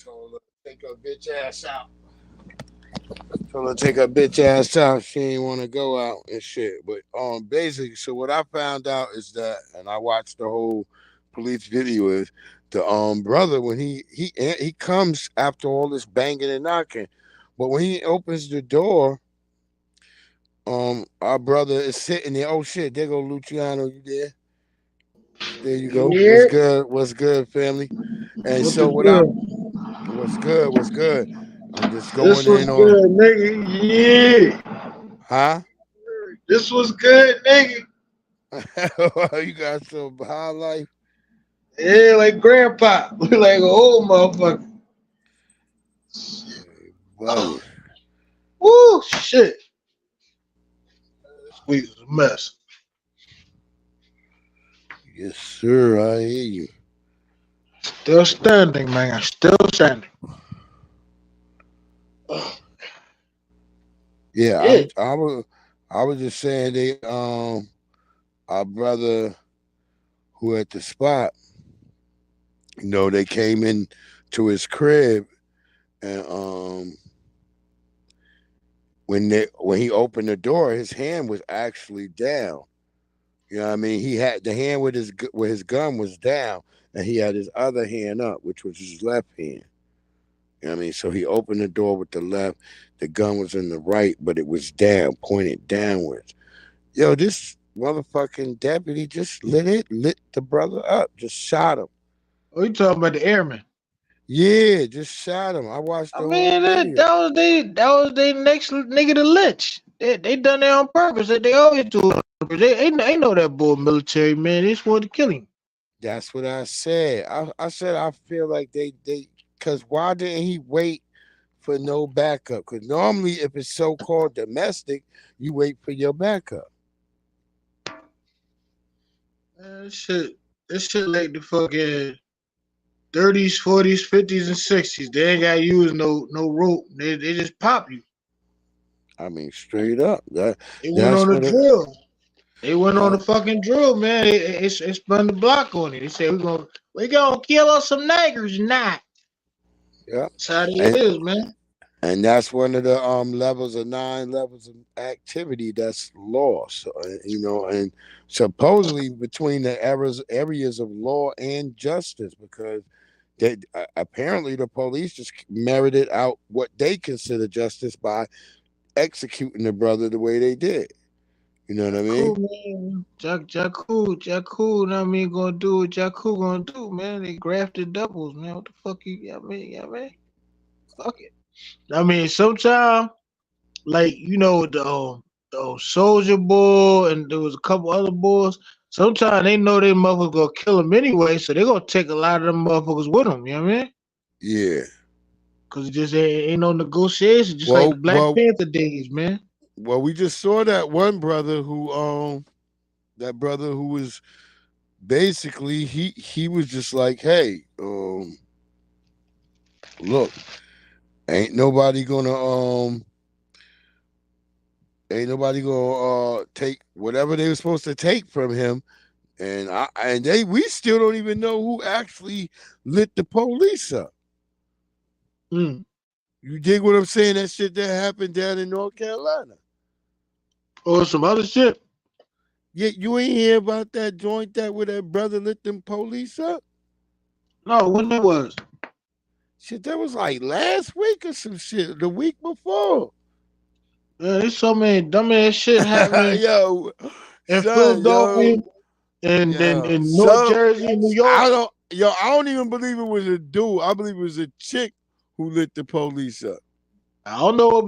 Speaker 2: Told her to take her bitch ass out. Told her to take her bitch ass out. She ain't want to go out and shit. But basically, so what I found out is that, and I watched the whole police video, is the brother, when he comes after all this banging and knocking, but when he opens the door, our brother is sitting there. Oh shit, there go Luciano. You there? There you go.
Speaker 10: Yeah.
Speaker 2: What's good? What's good, family? And
Speaker 10: What's
Speaker 2: so
Speaker 10: good?
Speaker 2: what's good? What's good? I'm just going
Speaker 10: This was
Speaker 2: in on.
Speaker 10: good, nigga. Yeah.
Speaker 2: Huh?
Speaker 10: This was good, nigga.
Speaker 2: You got some high life.
Speaker 10: Yeah, like grandpa. We like an old motherfucker.
Speaker 2: Buddy.
Speaker 10: Woo, shit. This week was a mess.
Speaker 2: Yes, sir. I hear you.
Speaker 10: Still standing, man. Still standing.
Speaker 2: Yeah. I was just saying our brother who at the spot, they came in to his crib, and when he opened the door, his hand was actually down. You know what I mean? He had the hand where his gun was down, and he had his other hand up, which was his left hand. You know what I mean? So he opened the door with the left. The gun was in the right, but it was down, pointed downwards. Yo, this motherfucking deputy just lit the brother up, just shot him.
Speaker 10: Oh, you talking about the airman?
Speaker 2: Yeah, just shot him. I watched the whole video.
Speaker 10: that was they next nigga to lynch. They done that on purpose. They always do it. They know that boy military, man. They just wanted to kill him.
Speaker 2: That's what I said. I said I feel like they because why didn't he wait for no backup? Because normally if it's so-called domestic, you wait for your backup.
Speaker 10: This shit like the fucking 30s, 40s, 50s, and 60s. They ain't gotta use no rope. They just pop you.
Speaker 2: I mean, straight up.
Speaker 10: They went on a drill. They went on the fucking drill, man. It spun the block on it. They said we gonna kill us some niggers now.
Speaker 2: Yeah,
Speaker 10: that's how it is, man.
Speaker 2: And that's one of the 9 levels of activity that's lost. And supposedly between the areas of law and justice, because apparently the police just merited out what they consider justice by executing the brother the way they did. You know what I
Speaker 10: Cool,
Speaker 2: mean?
Speaker 10: man. Jakku, know what I mean, gonna do what Jakku gonna do, man. They grafted doubles, man. What the fuck you, fuck it. I mean, sometimes, like, the Soldier Boy, and there was a couple other boys. Sometimes they know they motherfuckers gonna kill them anyway, so they gonna take a lot of them motherfuckers with them. You know what I mean?
Speaker 2: Yeah.
Speaker 10: Cause it just ain't no negotiation, just like the
Speaker 2: Well,
Speaker 10: Black
Speaker 2: well,
Speaker 10: Panther days, man.
Speaker 2: well. We just saw that one brother who was basically he was just like, hey, look, ain't nobody gonna take whatever they were supposed to take from him. And we still don't even know who actually lit the police up.
Speaker 10: Mm.
Speaker 2: You dig what I'm saying? That shit that happened down in North Carolina.
Speaker 10: Or some other shit.
Speaker 2: Yeah, you ain't hear about that joint that where that brother lit them police up?
Speaker 10: No, when it was.
Speaker 2: Shit, that was like last week or some shit. The week before.
Speaker 10: Yeah, there's so many dumbass shit happening
Speaker 2: Yo,
Speaker 10: in
Speaker 2: son,
Speaker 10: Philadelphia and in North Jersey and New York.
Speaker 2: I don't even believe it was a dude. I believe it was a chick who lit the police up.
Speaker 10: I don't know what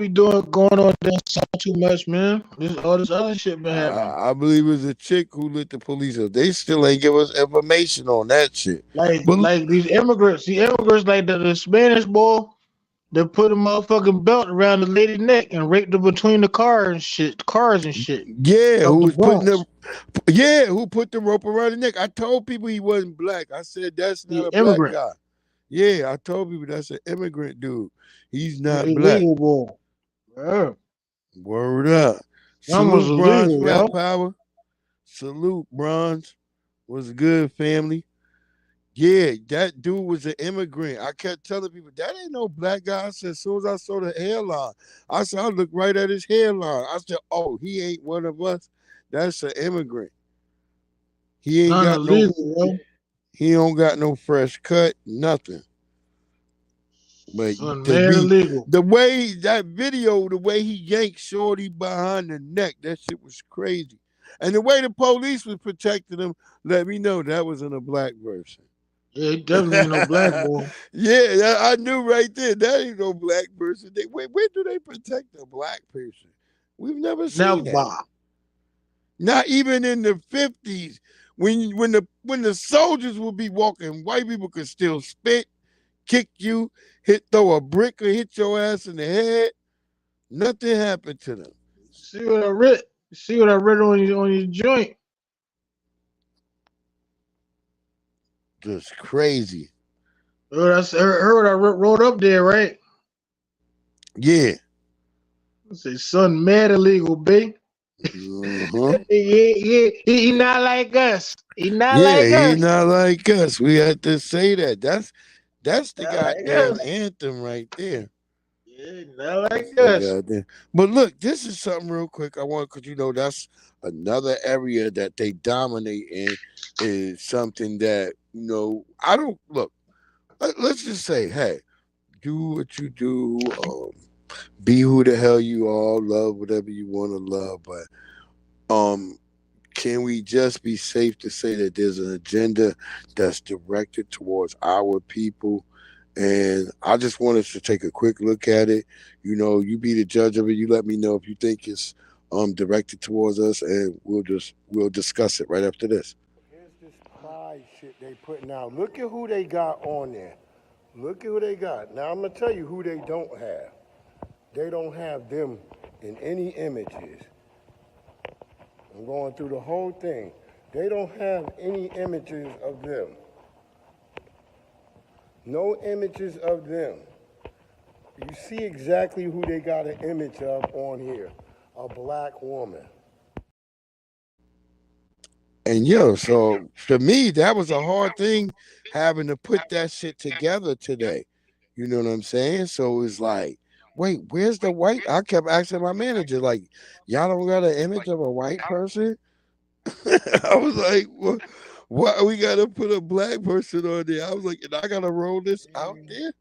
Speaker 10: going on there too much, man. All this other shit been happening.
Speaker 2: I believe it was a chick who lit the police up. They still ain't give us information on that shit.
Speaker 10: Like these immigrants, like the Spanish boy that put a motherfucking belt around the lady neck and raped her between the cars and shit.
Speaker 2: Yeah,
Speaker 10: Of
Speaker 2: who
Speaker 10: the
Speaker 2: was putting
Speaker 10: Bronx.
Speaker 2: who put the rope around the neck? I told people he wasn't black. I said that's not
Speaker 10: The
Speaker 2: a black
Speaker 10: immigrant.
Speaker 2: guy. Yeah, I told people that's an immigrant dude. He's not black.
Speaker 10: Illegal boy. Yeah.
Speaker 2: Word up.
Speaker 10: That was
Speaker 2: Salute, Bronze
Speaker 10: illegal,
Speaker 2: Rap
Speaker 10: yo.
Speaker 2: Power. Salute, Bronze. Was good, family. Yeah, that dude was an immigrant. I kept telling people that ain't no black guy. I said, as soon as I saw the hairline, I said, I looked right at his hairline. I said, oh, he ain't one of us. That's an immigrant. He ain't got
Speaker 10: illegal, yo.
Speaker 2: he don't got no fresh cut, nothing. But
Speaker 10: illegal.
Speaker 2: the way that video, the way he yanked Shorty behind the neck, that shit was crazy. And the way the police was protecting him, let me know that wasn't a black person.
Speaker 10: Yeah, he definitely ain't no black boy.
Speaker 2: Yeah, I knew right there. That ain't no black person. Where do they protect a black person? We've never seen that. Not even in the 50s, when the soldiers would be walking, white people could still spit, kick you, throw a brick or hit your ass in the head. Nothing happened to them.
Speaker 10: See what I read? See what I read on your joint?
Speaker 2: Just crazy.
Speaker 10: Heard what I wrote up there, right?
Speaker 2: Yeah.
Speaker 10: I say, son, mad illegal, B.
Speaker 2: Mm-hmm.
Speaker 10: He not like us. He not
Speaker 2: like us. We had to say that. That's the goddamn anthem right there.
Speaker 10: Yeah, not like us.
Speaker 2: But look, this is something real quick. I want, because that's another area that they dominate in, is something that I don't look. Let's just say, hey, do what you do. Be who the hell you are. Love whatever you want to love. But can we just be safe to say that there's an agenda that's directed towards our people? And I just want us to take a quick look at it. You be the judge of it. You let me know if you think it's directed towards us, and we'll discuss it right after this. Here's this pride shit they putting out. Look at who they got on there. Look at who they got. Now I'm gonna tell you who they don't have. They don't have them in any images. I'm going through the whole thing. They don't have any images of them. No images of them. You see exactly who they got an image of on here. A black woman. And so for me, that was a hard thing having to put that shit together today. You know what I'm saying? So it's like, wait, where's the white? I kept asking my manager, like, y'all don't got an image of a white person? I was like, why we got to put a black person on there? I was like, and I got to roll this out there?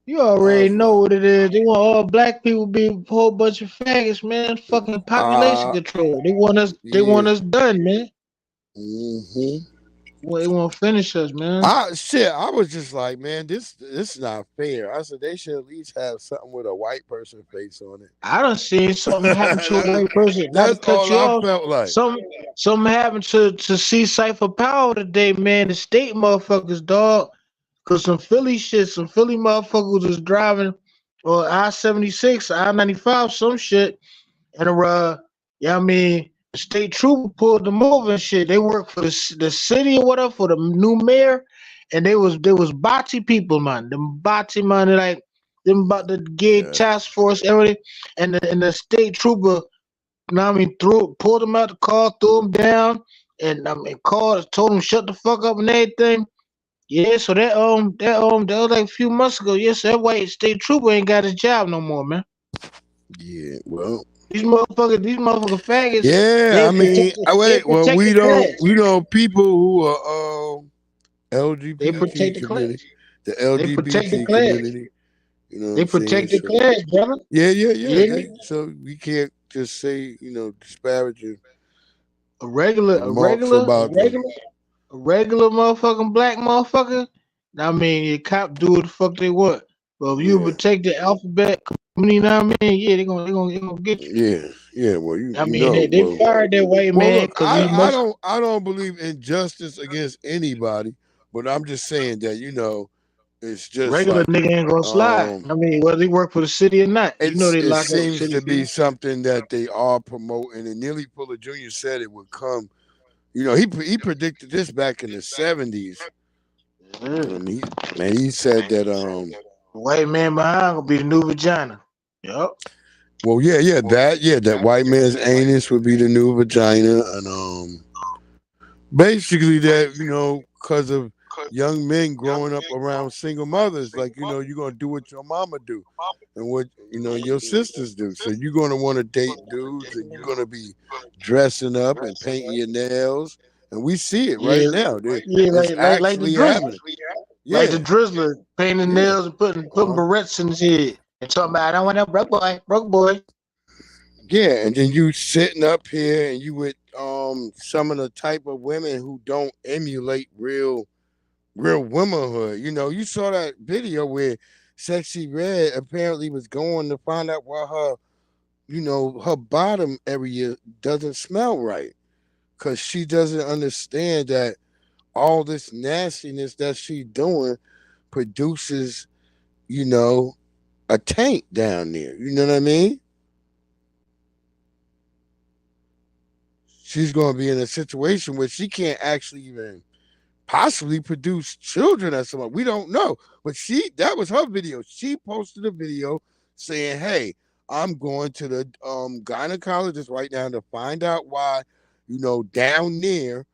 Speaker 10: You already know what it is. They want all black people to be a whole bunch of faggots, man. Fucking population control. They want us. They
Speaker 2: Yeah.
Speaker 10: want us done, man.
Speaker 2: Mm-hmm.
Speaker 10: Well, they want to finish us, man.
Speaker 2: I was just like, man, this is not fair. I said they should at least have something with a white person face on it.
Speaker 10: I done seen something happen to a white person. Not to
Speaker 2: That's
Speaker 10: cut
Speaker 2: all
Speaker 10: you
Speaker 2: I
Speaker 10: off.
Speaker 2: felt like.
Speaker 10: Something happened to see Cypher Power today, man. The state motherfuckers, dog. Cause some Philly motherfuckers was driving on I-76, I-95, some shit, and yeah, I mean, the state trooper pulled them over and shit. They work for the city or whatever for the new mayor, and they was Bati people, man. Them Bati man, they like them about the gay task force, everything, and the state trooper, you know what I mean, pulled them out the car, threw them down, and I mean, told them shut the fuck up and everything. Yeah, so that was like a few months ago. Yes, that white state trooper ain't got his job no more, man.
Speaker 2: Yeah, well,
Speaker 10: These motherfuckers faggots.
Speaker 2: yeah, I mean,
Speaker 10: They
Speaker 2: well,
Speaker 10: protect the class.
Speaker 2: people who are
Speaker 10: They
Speaker 2: LGBT
Speaker 10: protect the class.
Speaker 2: community, the
Speaker 10: They protect the
Speaker 2: LGBT
Speaker 10: class.
Speaker 2: community. You know what
Speaker 10: They
Speaker 2: I'm saying?
Speaker 10: protect the
Speaker 2: So,
Speaker 10: class, brother.
Speaker 2: yeah. So we can't just say, disparaging
Speaker 10: A regular,
Speaker 2: remarks about them.
Speaker 10: a regular motherfucking black motherfucker. I mean, your cop do what the fuck they want. But if you
Speaker 2: Yeah,
Speaker 10: protect the alphabet community, you know what I mean? Yeah, they gonna get you.
Speaker 2: yeah. Well,
Speaker 10: I mean, they fired that white
Speaker 2: well,
Speaker 10: man
Speaker 2: look,
Speaker 10: because he must.
Speaker 2: I don't believe in justice against anybody, but I'm just saying that it's just
Speaker 10: Regular
Speaker 2: like
Speaker 10: nigga ain't gonna slide. I mean, whether he work for the city or not, you know they
Speaker 2: it
Speaker 10: lock up
Speaker 2: seems
Speaker 10: city
Speaker 2: to be
Speaker 10: people.
Speaker 2: something that they are promoting. And Neely Fuller Jr. said it would come. He predicted this back in the 70s. And he said that
Speaker 10: The white man behind gonna be the new vagina. Yup.
Speaker 2: well, that white man's anus would be the new vagina, and basically that because of young men growing up around single mothers, like you're gonna do what your mama do, and what your sisters do. So you're gonna want to date dudes, and you're gonna be dressing up and painting your nails, and we see it right
Speaker 10: Yeah,
Speaker 2: now.
Speaker 10: yeah,
Speaker 2: It's
Speaker 10: like the
Speaker 2: actually
Speaker 10: drizzler,
Speaker 2: happening.
Speaker 10: like
Speaker 2: Yeah,
Speaker 10: the drizzler, painting
Speaker 2: yeah.
Speaker 10: nails and putting barrettes in his head and talking about I don't want no broke boy.
Speaker 2: Yeah, and then you sitting up here and you with some of the type of women who don't emulate real womanhood. You saw that video where Sexy Red apparently was going to find out why her bottom area doesn't smell right. Cause she doesn't understand that all this nastiness that she doing produces, a taint down there. You know what I mean? She's going to be in a situation where she can't actually even possibly produce children or something. We don't know. But that was her video. She posted a video saying, hey, I'm going to the gynecologist right now to find out why, down there,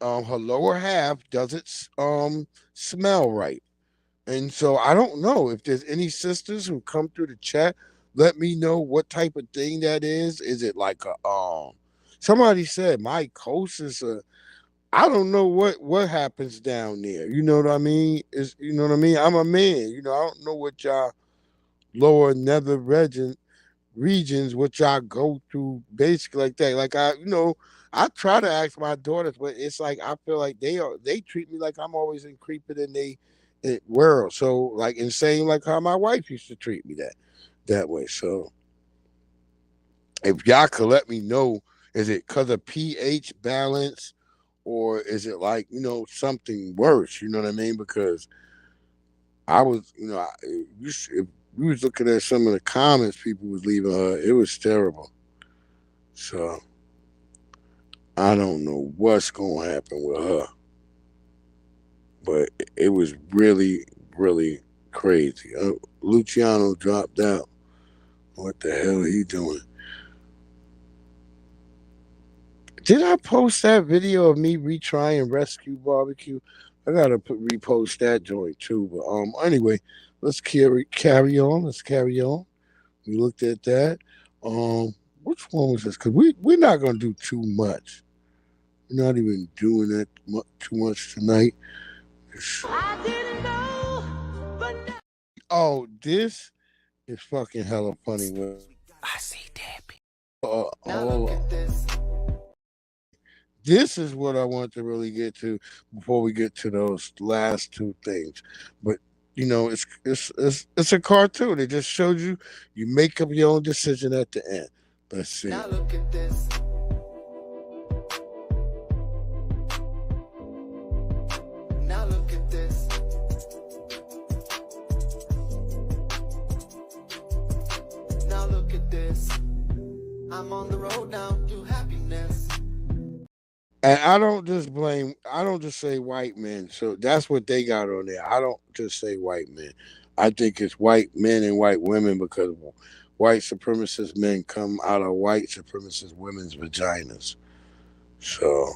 Speaker 2: her lower half doesn't smell right. And so I don't know if there's any sisters who come through the chat. Let me know what type of thing that is. Is it like a somebody said mycosis, or I don't know what happens down there. You know what I mean? I'm a man. I don't know what y'all lower nether regions what y'all go through basically like that. Like I try to ask my daughters, but it's like I feel like they treat me like I'm always in creeping in they world. So like insane like how my wife used to treat me that way. So if y'all could let me know, is it because of pH balance, or is it like something worse? You know what I mean? Because I was, if we was looking at some of the comments people was leaving her, it was terrible. So I don't know what's going to happen with her, but it was really, really crazy. Luciano dropped out. What the hell are he doing? Did I post that video of me retrying Rescue Barbecue? I gotta repost that joint too. But anyway, let's carry on. Let's carry on. We looked at that. Which one was this? Because we're not gonna do too much. We're not even doing that too much tonight. Oh, this is fucking hella funny.
Speaker 3: I see Debbie.
Speaker 2: Hold on. This is what I want to really get to before we get to those last two things. But you know, it's a cartoon. It just shows you you make up your own decision at the end. Let's see.
Speaker 3: Now look at this. Now look at this. Now look at this. I'm on the road now to happiness.
Speaker 2: And I don't just say white men. So that's what they got on there. I don't just say white men. I think it's white men and white women because white supremacist men come out of white supremacist women's vaginas. So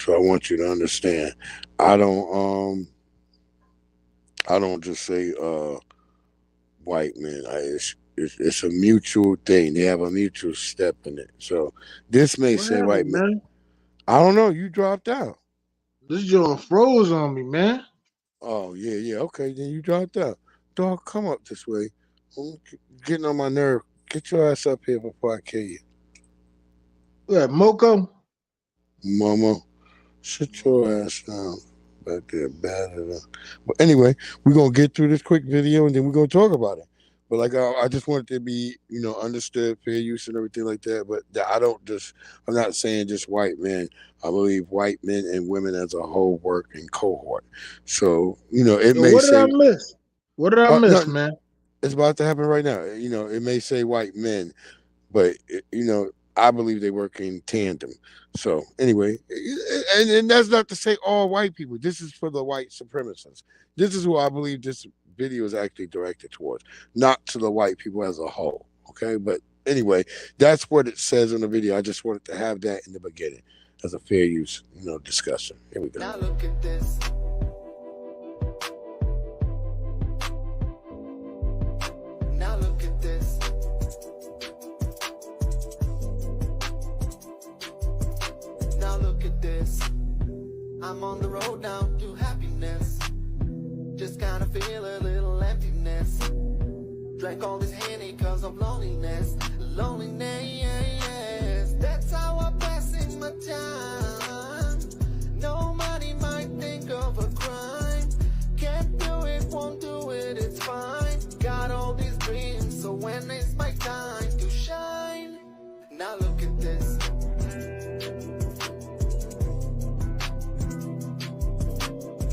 Speaker 2: I want you to understand. I don't just say white men. It's a mutual thing. They have a mutual step in it. So this may
Speaker 10: What
Speaker 2: say white
Speaker 10: happened,
Speaker 2: men.
Speaker 10: man?
Speaker 2: I don't know. You dropped out.
Speaker 10: This joint froze on me, man.
Speaker 2: Oh yeah. Okay, then you dropped out. Dog, come up this way. I'm getting on my nerve. Get your ass up here before I kill you,
Speaker 10: What, Moco?
Speaker 2: Mama. Sit your ass down back there, bad enough. But anyway, we're gonna get through this quick video and then we're gonna talk about it. But like I just want it to be, understood, fair use and everything like that. But I'm not saying just white men. I believe white men and women as a whole work in cohort. So, it
Speaker 10: Yo,
Speaker 2: may
Speaker 10: what did I
Speaker 2: say,
Speaker 10: miss? What did I miss,
Speaker 2: no,
Speaker 10: man?
Speaker 2: it's about to happen right now. It may say white men, but I believe they work in tandem. So anyway, and that's not to say all white people. This is for the white supremacists. This is who I believe this video is actually directed towards, not to the white people as a whole. Okay, but anyway, that's what it says in the video. I just wanted to have that in the beginning as a fair use, discussion. Here we go.
Speaker 3: Now look at this. Now look at this. Now look at this. I'm on the road now to happiness. Just kinda feel a little emptiness. Drank all this Henny cause of loneliness. Loneliness. That's how I'm passing my time. No money might think of a crime. Can't do it, won't do it, it's fine. Got all these dreams, so when is my time to shine? Now look at this.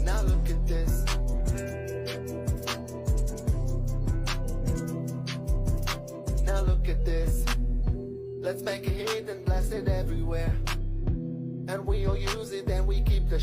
Speaker 3: Now look at this. Now look at this. Let's make a hit and blast it everywhere. And we all use it and we keep the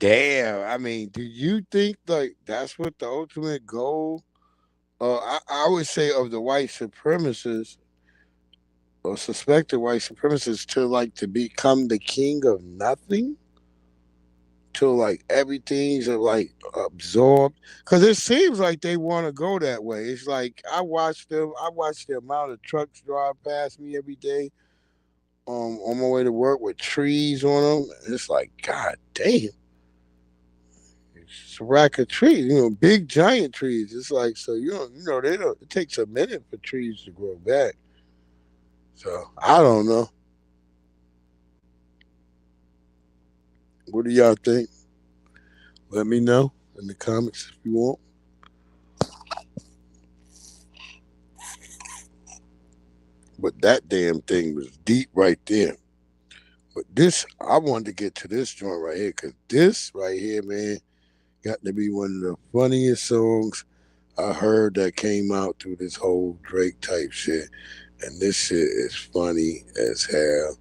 Speaker 2: Damn. I mean, do you think like that's what the ultimate goal? I would say of the white supremacists or suspected white supremacists to like to become the king of nothing, to like everything's like absorbed, because it seems like they want to go that way. It's like I watch the amount of trucks drive past me every day on my way to work with trees on them. It's like, god damn, it's a rack of trees, big giant trees. It's like, so they don't, it takes a minute for trees to grow back. So I don't know. What do y'all think? Let me know in the comments if you want. But that damn thing was deep right there. But this, I wanted to get to this joint right here, because this right here, man, got to be one of the funniest songs I heard that came out through this whole Drake type shit. And this shit is funny as hell.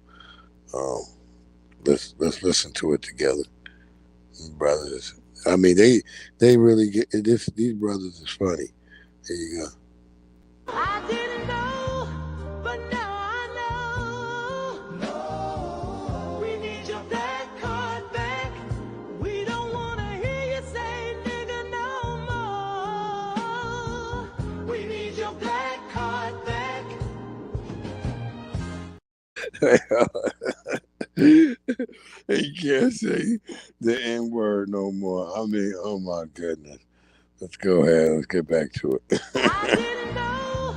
Speaker 2: Um, let's listen to it together, brothers. I mean, they really get this. These brothers is funny. Here you go.
Speaker 3: I didn't know, but now I know. No, we need your black card back. We don't wanna hear you say nigga no more. We need your black card back.
Speaker 2: He can't say the N word no more. I mean, oh my goodness. Let's go ahead. Let's get back to it.
Speaker 3: I didn't know,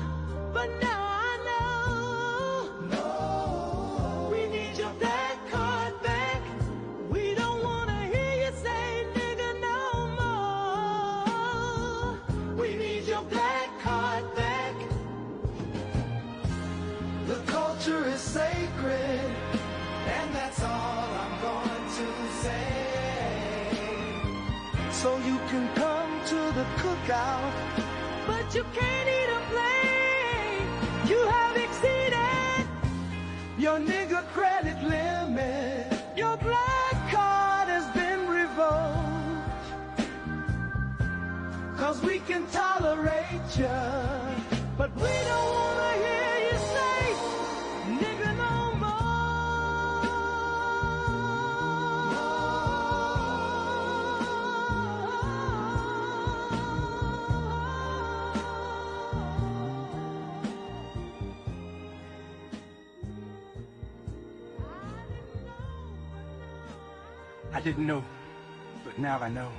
Speaker 3: but now I know. No, we need your black card back. We don't wanna hear you say nigga no more. We need your black card back. The culture is sacred, and that's all I'm going to say. So you can come to the cookout, but you can't eat a plate. You have exceeded your nigga credit limit. Your black card has been revoked. 'Cause we can tolerate you, but we don't wanna hear you say nigga no more. I didn't know, but now I know.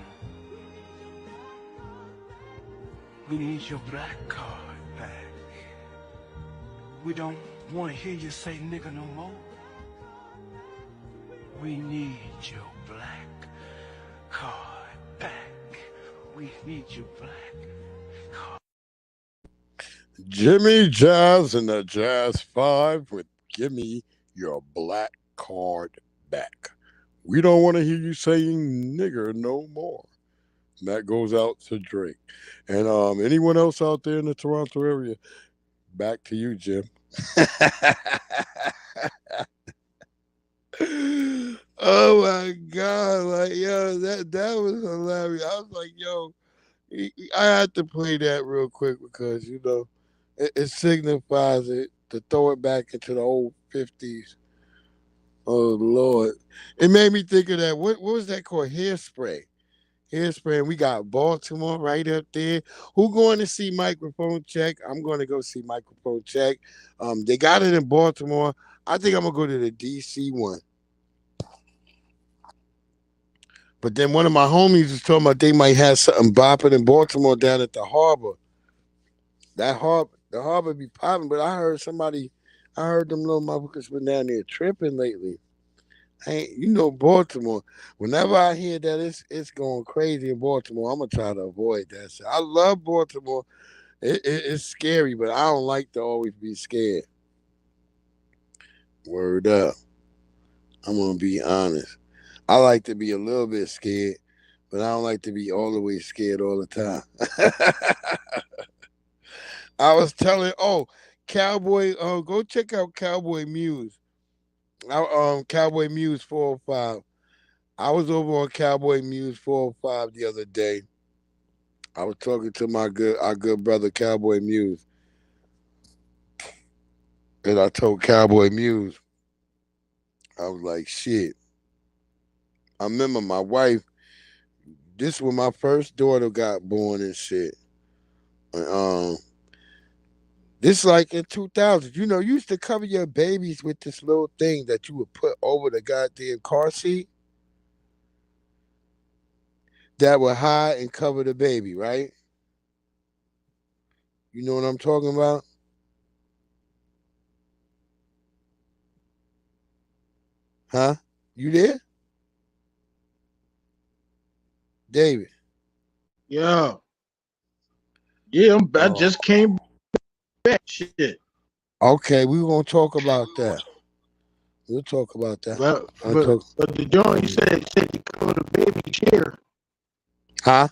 Speaker 3: We need your black card back. We don't want to hear you say nigga no more. We need your black card back. We need your black card.
Speaker 2: Jimmy Jazz and the Jazz 5 with Give Me Your Black Card Back. We don't want to hear you saying nigger no more. And that goes out to Drake. And anyone else out there in the Toronto area, back to you, Jim. Oh my God. Like, yo, that was hilarious. I was like, yo, I had to play that real quick because, it signifies it to throw it back into the old 50s. Oh Lord. It made me think of that. What was that called? Hairspray. Hairspray. And we got Baltimore right up there. Who going to see Microphone Check? I'm going to go see Microphone Check. They got it in Baltimore. I think I'm gonna go to the DC one. But then one of my homies was talking about they might have something bopping in Baltimore down at the harbor. The harbor be popping, but I heard them little motherfuckers been down there tripping lately. Baltimore. Whenever I hear that it's going crazy in Baltimore, I'm gonna try to avoid that shit. I love Baltimore. It's scary, but I don't like to always be scared. Word up. I'm gonna be honest. I like to be a little bit scared, but I don't like to be all the way scared all the time. I was telling, Cowboy, go check out Cowboy Muse. Cowboy Muse 405. I was over on Cowboy Muse 405 the other day. I was talking to our good brother Cowboy Muse, and I told Cowboy Muse, I was like, shit. I remember my wife. This when my first daughter got born and shit. And, this like in 2000. You used to cover your babies with this little thing that you would put over the goddamn car seat that would hide and cover the baby, right? You know what I'm talking about? Huh? You there? David.
Speaker 10: Yeah. Yeah, I
Speaker 2: Oh,
Speaker 10: just came back. Shit.
Speaker 2: okay, we gonna talk about that. We'll talk about that.
Speaker 10: But
Speaker 2: I'll
Speaker 10: but
Speaker 2: talk.
Speaker 10: but the joint you said you covered the baby chair.
Speaker 2: Huh?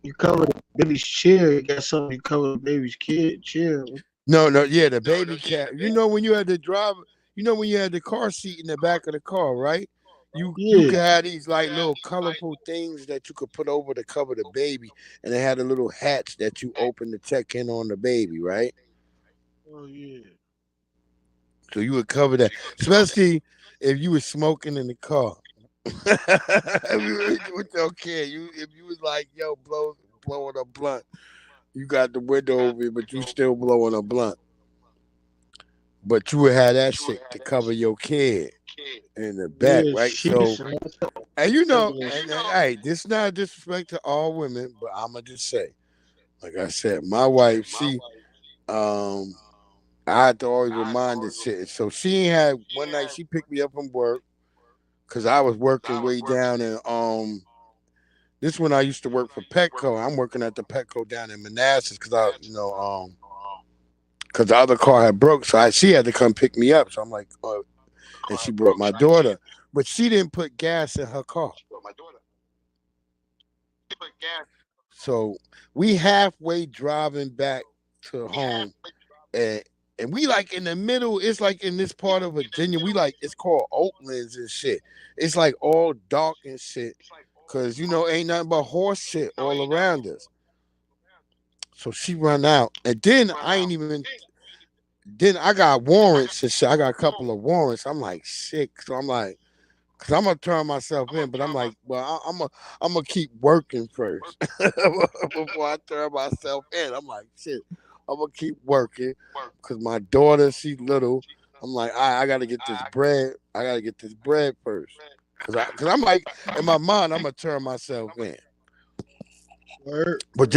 Speaker 10: You covered the baby's chair. You got something you cover the baby's kid chair.
Speaker 2: No, no, yeah, the baby cat. You know when you had the driver, when you had the car seat in the back of the car, right? You
Speaker 10: Yeah.
Speaker 2: could have these like little colorful things that you could put over to cover the baby, and it had a little hatch that you open to check in on the baby, right?
Speaker 10: Oh yeah.
Speaker 2: So you would cover that, especially if you were smoking in the car. With your kid, if you was like, yo, blowing a blunt, you got the window open, but you still blowing a blunt. But you would have that shit to cover your kid in the back,
Speaker 10: Yeah,
Speaker 2: right?
Speaker 10: sheets
Speaker 2: So,
Speaker 10: and
Speaker 2: and
Speaker 10: all
Speaker 2: hey, this not a disrespect to all women, but I'ma just say, like I said, my wife, um, I had to always remind this shit. So she ain't had one night. She picked me up from work because I was working way down in This when I used to work for Petco. I'm working at the Petco down in Manassas because because the other car had broke, so she had to come pick me up. So I'm like, and she brought my daughter, but she didn't put gas in her car. So we halfway driving back to home, and we like in the middle. It's like in this part of Virginia. We like it's called Oaklands and shit. It's like all dark and shit, cause ain't nothing but horse shit all around us. So she run out, and then I ain't even. Then I got warrants and shit. I got a couple of warrants. I'm like sick, so I'm like, cause I'm gonna turn myself in, but I'm like, well, I'm gonna keep working first before I turn myself in. I'm like, shit, I'm gonna keep working, cause my daughter, she's little. I'm like, I gotta get this bread. I gotta get this bread first, cause I'm like, in my mind, I'm gonna turn myself in,
Speaker 10: Word.
Speaker 2: but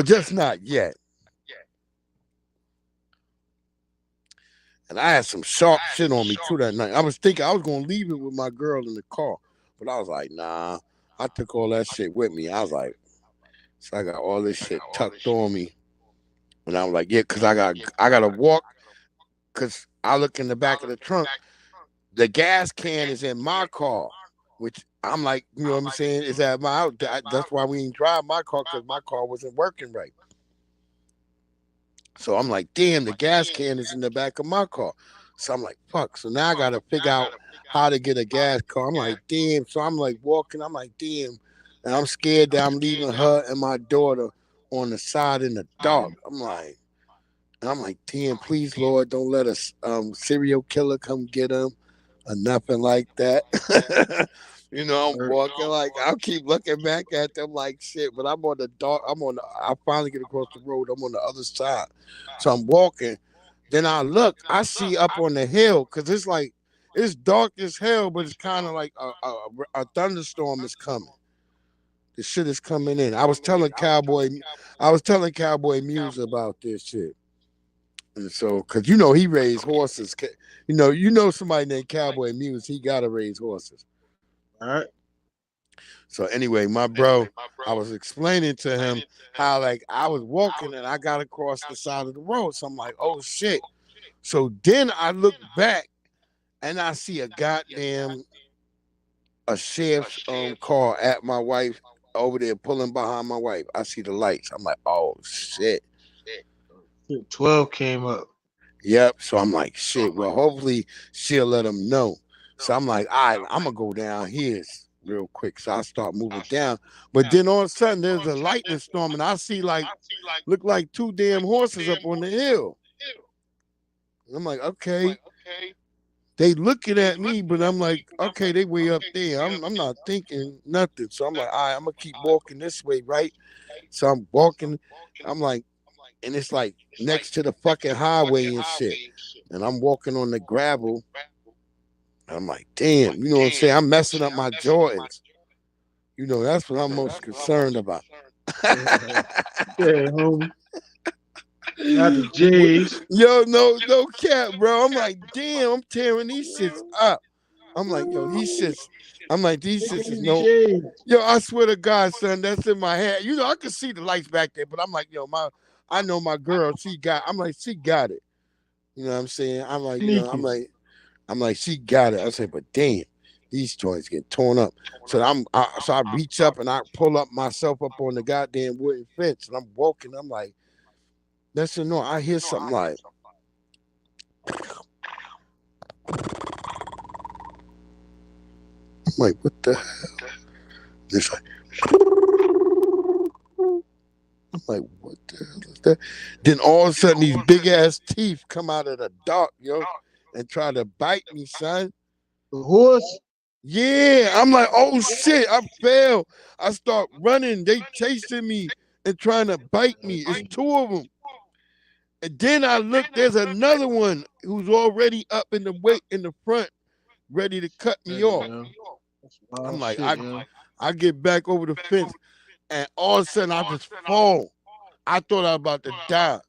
Speaker 2: just not yet. And I had some sharp shit on me too that night. I was thinking I was gonna leave it with my girl in the car, but I was like, nah. I took all that shit with me. I was like, so I got all this shit tucked on me, and I was like, yeah, cause I gotta walk, cause I look in the back of the trunk. The gas can is in my car, which I'm like, you know what I'm saying? Is at my house. That's why we didn't drive my car, cause my car wasn't working right. So I'm like, damn, the gas can is in the back of my car. So I'm like, fuck. So now I gotta figure out how to get a gas car. I'm like, damn. So I'm like walking. I'm like, damn. And I'm scared that I'm leaving her and my daughter on the side in the dark. I'm like, damn, please, Lord, don't let a serial killer come get him or nothing like that. I'm
Speaker 10: Word.
Speaker 2: walking like I'll keep looking back at them like shit, but I'm on the dark. I finally get across the road. I'm on the other side, so I'm walking. Then I look. I see up on the hill because it's dark as hell, but it's kind of like a thunderstorm is coming. The shit is coming in. I was telling Cowboy Muse about this shit. And so, cause he raised horses. Somebody named Cowboy Muse. He gotta raise horses.
Speaker 10: All right.
Speaker 2: So anyway, my bro, I was explaining to him how like I was walking and I got across the side of the road. So I'm like, oh shit. So then I look back and I see a sheriff's car at my wife over there pulling behind my wife. I see the lights. I'm like, oh shit.
Speaker 10: 12 came up.
Speaker 2: Yep. So I'm like, shit. Well, hopefully she'll let him know. So I'm like, all right, I'm gonna go down here real quick. So I start moving down. But then all of a sudden there's a lightning storm and I see look like two damn horses up on the hill. And I'm like, okay. They looking at me, but I'm like, okay, they way up there. I'm not thinking nothing. So I'm like, all right, I'm gonna keep walking this way, right? So I'm walking, I'm like, and it's like next to the fucking highway and shit. And I'm walking on the gravel. I'm like, damn, you know what I'm saying? I'm messing up my Jordans. You know, that's what I'm most concerned about.
Speaker 10: Yeah, homie. Not the J's.
Speaker 2: Yo, no cap, bro. I'm like, damn, I'm tearing these shits up. I'm like, yo, these shits is no. Yo, I swear to God, son, that's in my head. You know, I can see the lights back there, but I'm like, yo, I know my girl. She got it. You know what I'm saying? I'm like, you know, I'm like, she got it. I say, but damn, these joints get torn up. So I reach up and I pull up myself up on the goddamn wooden fence, and I'm walking. I'm like, that's no. I hear something like. I'm like, what the hell? It's like, I'm like, what the hell is that? Then all of a sudden, these big ass teeth come out of the dark, yo, and try to bite me, son.
Speaker 10: The horse?
Speaker 2: Yeah, I'm like, oh shit, I fell. I start running. They chasing me and trying to bite me. It's two of them. And then I look, there's another one who's already up in the front, ready to cut me off. I'm like, I get back over the fence, and all of a sudden I just fall. I thought I was about to die.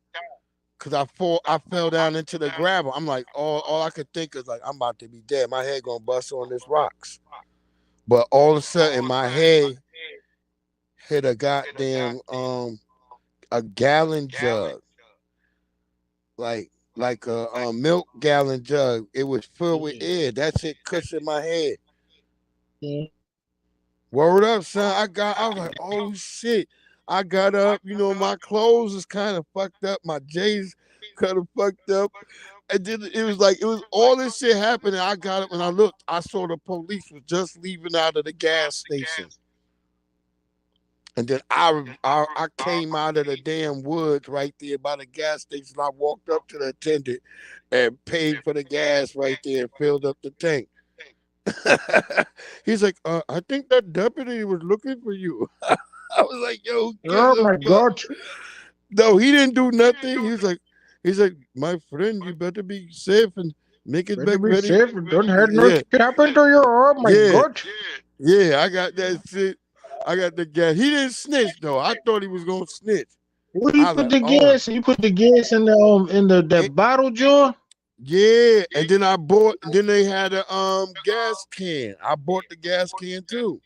Speaker 2: Cause I fell down into the gravel. I'm like, all I could think is like, I'm about to be dead. My head gonna bust on this rocks. But all of a sudden my head hit a goddamn a gallon jug. Like a milk gallon jug. It was filled with air. That shit cushioned my head. Word up, son. I was like, oh shit. I got up, you know, my clothes is kind of fucked up. My J's kind of fucked up. And then it was all this shit happening. I got up and I looked. I saw the police was just leaving out of the gas station. And then I came out of the damn woods right there by the gas station. I walked up to the attendant and paid for the gas right there and filled up the tank. He's like, I think that deputy was looking for you. I was like, yo,
Speaker 10: oh my God.
Speaker 2: No, he didn't do nothing. He's like, my friend, you better be safe and make it back ready.
Speaker 10: Safe. Don't have nothing happen to you. Oh my God.
Speaker 2: Yeah, I got that shit. I got the gas. He didn't snitch though. I thought he was gonna snitch.
Speaker 10: What you put the gas? You put the gas in the bottle jar?
Speaker 2: Yeah, and then then they had a gas can. I bought the gas can too.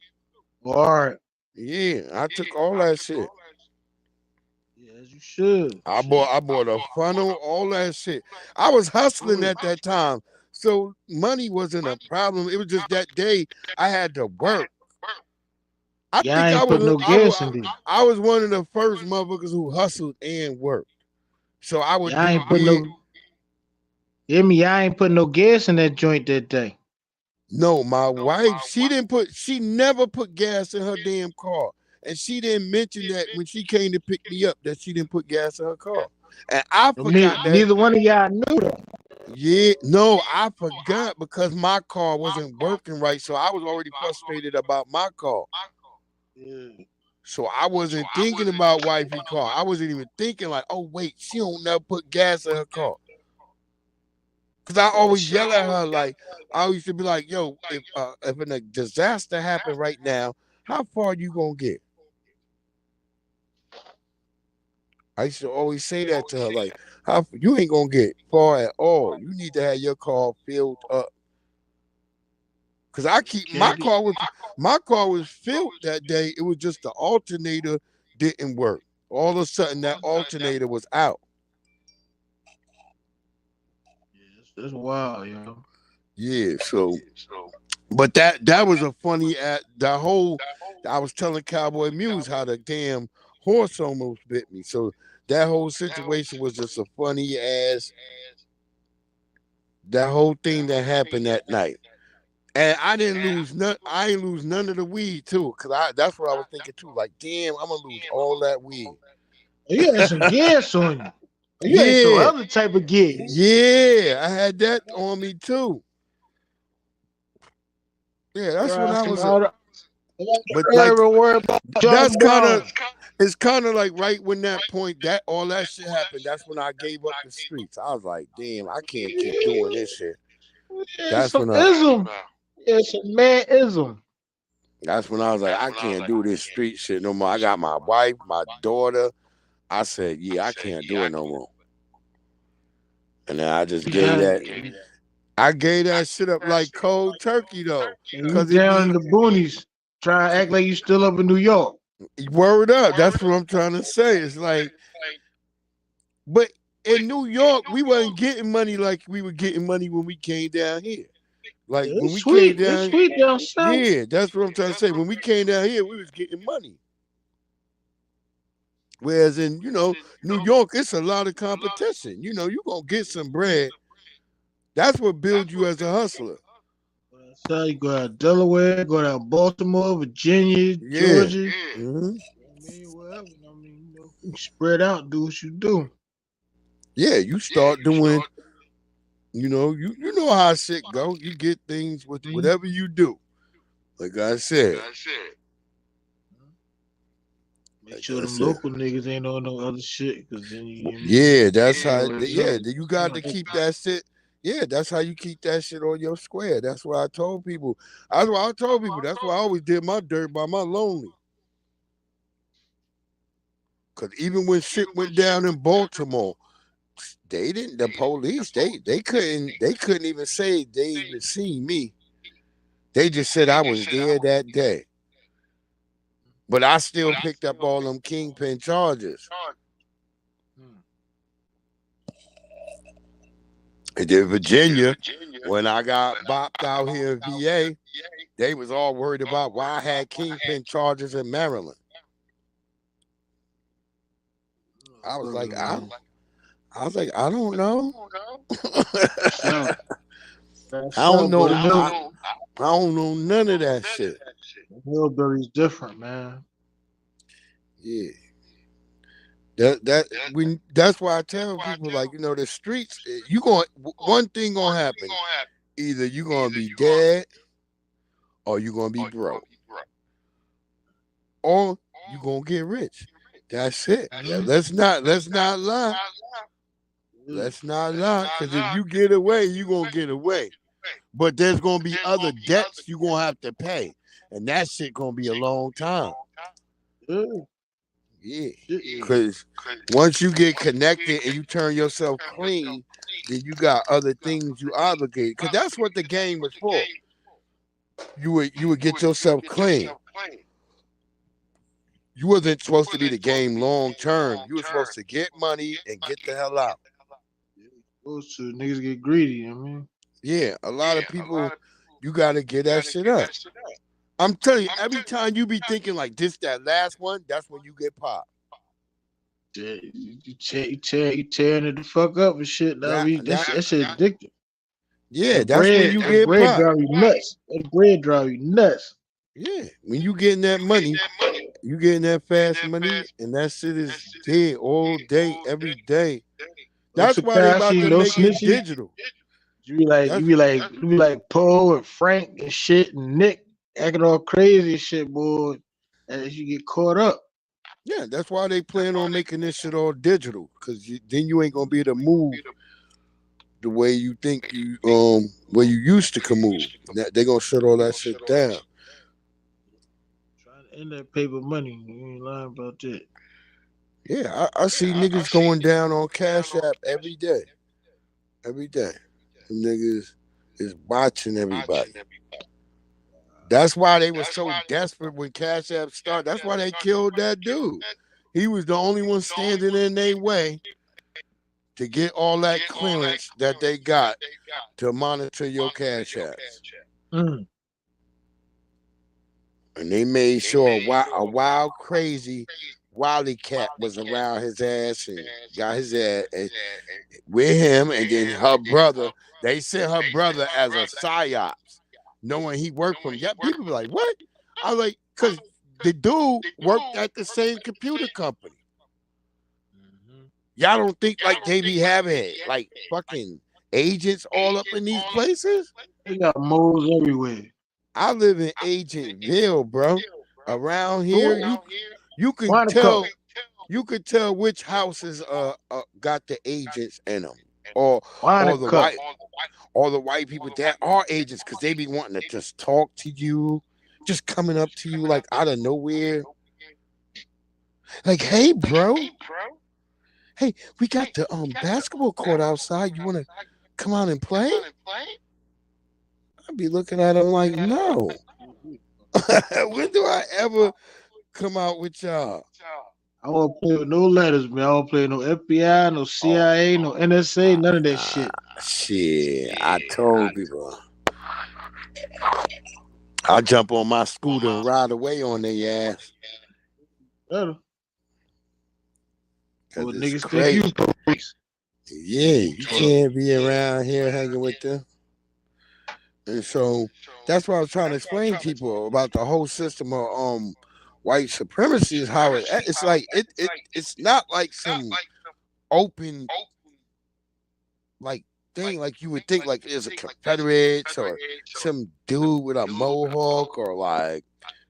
Speaker 10: All right.
Speaker 2: Yeah, I took all that shit.
Speaker 10: Yeah, as you should.
Speaker 2: I bought a funnel, all that shit. I was hustling at that time, so money wasn't a problem. It was just that day I had to work. I was one of the first motherfuckers who hustled and worked. So I would.
Speaker 10: Hear me? I ain't put no gas in that joint that day.
Speaker 2: No, my wife, she never put gas in her damn car. And she didn't mention that when she came to pick me up that she didn't put gas in her car. And I forgot that.
Speaker 10: Neither one of y'all knew that.
Speaker 2: Yeah, no, I forgot because my car wasn't working right. So I was already frustrated about my car. So I wasn't thinking about wifey car. I wasn't even thinking like, oh wait, she don't never put gas in her car. Cause I always yell at her like, I used to be like, yo, if a disaster happened right now, how far you gonna get? I used to always say that to her, like, you ain't gonna get far at all. You need to have your car filled up. Cause my car was filled that day. It was just the alternator didn't work. All of a sudden that alternator was out.
Speaker 10: That's wild, yo.
Speaker 2: Yeah, so but that was a funny I was telling Cowboy Muse how the damn horse almost bit me. So that whole situation was just a funny ass, that whole thing that happened that night. And I didn't lose none. I ain't lose none of the weed too, cause that's what I was thinking too. Like, damn, I'm gonna lose all that weed.
Speaker 10: You had some gas on you. You had some
Speaker 2: Yeah,
Speaker 10: other type of gas.
Speaker 2: yeah, I had that on me too. Yeah, that's when I was. But like, that's kind of. It's kind of like right when that point that all that shit happened. That's when I gave up the streets. I was like, damn, I can't keep doing this shit. That's when I.
Speaker 10: It's a manism.
Speaker 2: That's when I was like, I can't do this street shit no more. I got my wife, my daughter. I said, yeah, I can't do it no more. And then I just gave that. I gave that shit up like cold turkey though.
Speaker 10: You down in the boonies, trying to act like you still up in New York.
Speaker 2: Word up. That's what I'm trying to say. It's like, but in New York, we wasn't getting money like we were getting money when we came down here. Like when we came down, yeah, that's what I'm trying to say. When we came down here, we was getting money. Whereas in, New York, it's a lot of competition. You're gonna get some bread. That's what builds you as a hustler.
Speaker 10: So you go out Delaware, go out Baltimore, Virginia, Georgia.
Speaker 2: Mm-hmm.
Speaker 10: Wherever. You spread out, do what you do.
Speaker 2: Yeah, you start doing. You know how shit go. You get things with whatever you do. Like I said.
Speaker 10: Make sure them local niggas ain't on no other shit. Cause then
Speaker 2: that's how. Yeah, you got to keep that shit. Yeah, that's how you keep that shit on your square. That's what I told people. That's why I always did my dirt by my lonely. Cause even when shit went down in Baltimore, the police, they couldn't even say they even seen me. They just said I was there that day. But I still picked up all them kingpin charges. And then Virginia, when I got bopped out here in VA, they was all worried about why I had kingpin charges in Maryland. I was like, I don't know. I don't know. I don't know none of that shit.
Speaker 10: Hillbilly's different, man.
Speaker 2: Yeah. That's why I tell people, like, the streets, one thing gonna happen. Either you gonna be dead or you gonna be broke. Or you gonna get rich. That's it. Let's not lie. Let's not lie. Because if you get away, you gonna get away. But there's gonna be other debts you gonna have to pay. And that shit gonna be a long time. Yeah, because once you get connected and you turn yourself clean, then you got other things you obligate. Because that's what the game was for. You would get yourself clean. You wasn't supposed to be the game long term. You were supposed to get money and get the hell out.
Speaker 10: Supposed to niggas get greedy. I mean,
Speaker 2: yeah, a lot of people, you got to get that shit up. I'm telling you, every time you be thinking like this, that last one, that's when you get popped.
Speaker 10: You tearing it the fuck up and shit. That shit addictive.
Speaker 2: Yeah, that's when you get popped.
Speaker 10: Drive you nuts. That bread drive you nuts.
Speaker 2: Yeah, when you getting that money, you getting that fast money, and that shit is dead all day, every day. That's why they about to make it digital.
Speaker 10: You be like Poe and Frank and shit and Nick acting all crazy and shit, boy, as you get caught up.
Speaker 2: Yeah, that's why they plan on making this shit all digital, because then you ain't gonna be able to move the way you think where you used to move. They gonna shut all that shit down.
Speaker 10: Trying to end that paper money. You ain't lying about that.
Speaker 2: Yeah, I see niggas going down on Cash App every day. Every day. Them niggas is watching everybody. That's why they were so desperate when Cash App started. That's why they killed that dude. He was the only one standing in their way to get all that clearance that they got to monitor your Cash Apps.
Speaker 10: Mm.
Speaker 2: And they made sure a wild, crazy Wily Cat was around his ass and got his ass with him, and then her brother. They sent her brother as a psyops knowing he worked from. Yeah, people be like, what? I was like, because the dude worked at the same computer company. Y'all don't think like they be having like fucking agents all up in these places?
Speaker 10: They got moles everywhere.
Speaker 2: I live in Agentville, bro. Around here, you can
Speaker 10: Quantico.
Speaker 2: tell which houses got the agents in them, or
Speaker 10: Quantico.
Speaker 2: the white people that are agents, because they be wanting to just talk to you, just coming up to you like out of nowhere, like, hey, bro, hey, we got the basketball court outside. You want to come out and play? I'd be looking at him like, no. When do I ever come out with y'all?
Speaker 10: I won't play with no letters, man. I won't play no FBI, no CIA, no NSA, none of that shit.
Speaker 2: Shit, I told people. I'll jump on my scooter and ride away on their ass.
Speaker 10: Well,
Speaker 2: It's
Speaker 10: niggas
Speaker 2: crazy.
Speaker 10: think you police.
Speaker 2: Yeah, you can't be around here hanging with them. And so that's what I was trying to explain to people about the whole system of white supremacy, is how it's like it's not like some open like thing like you would think, like there's a Confederates or some dude with a mohawk or like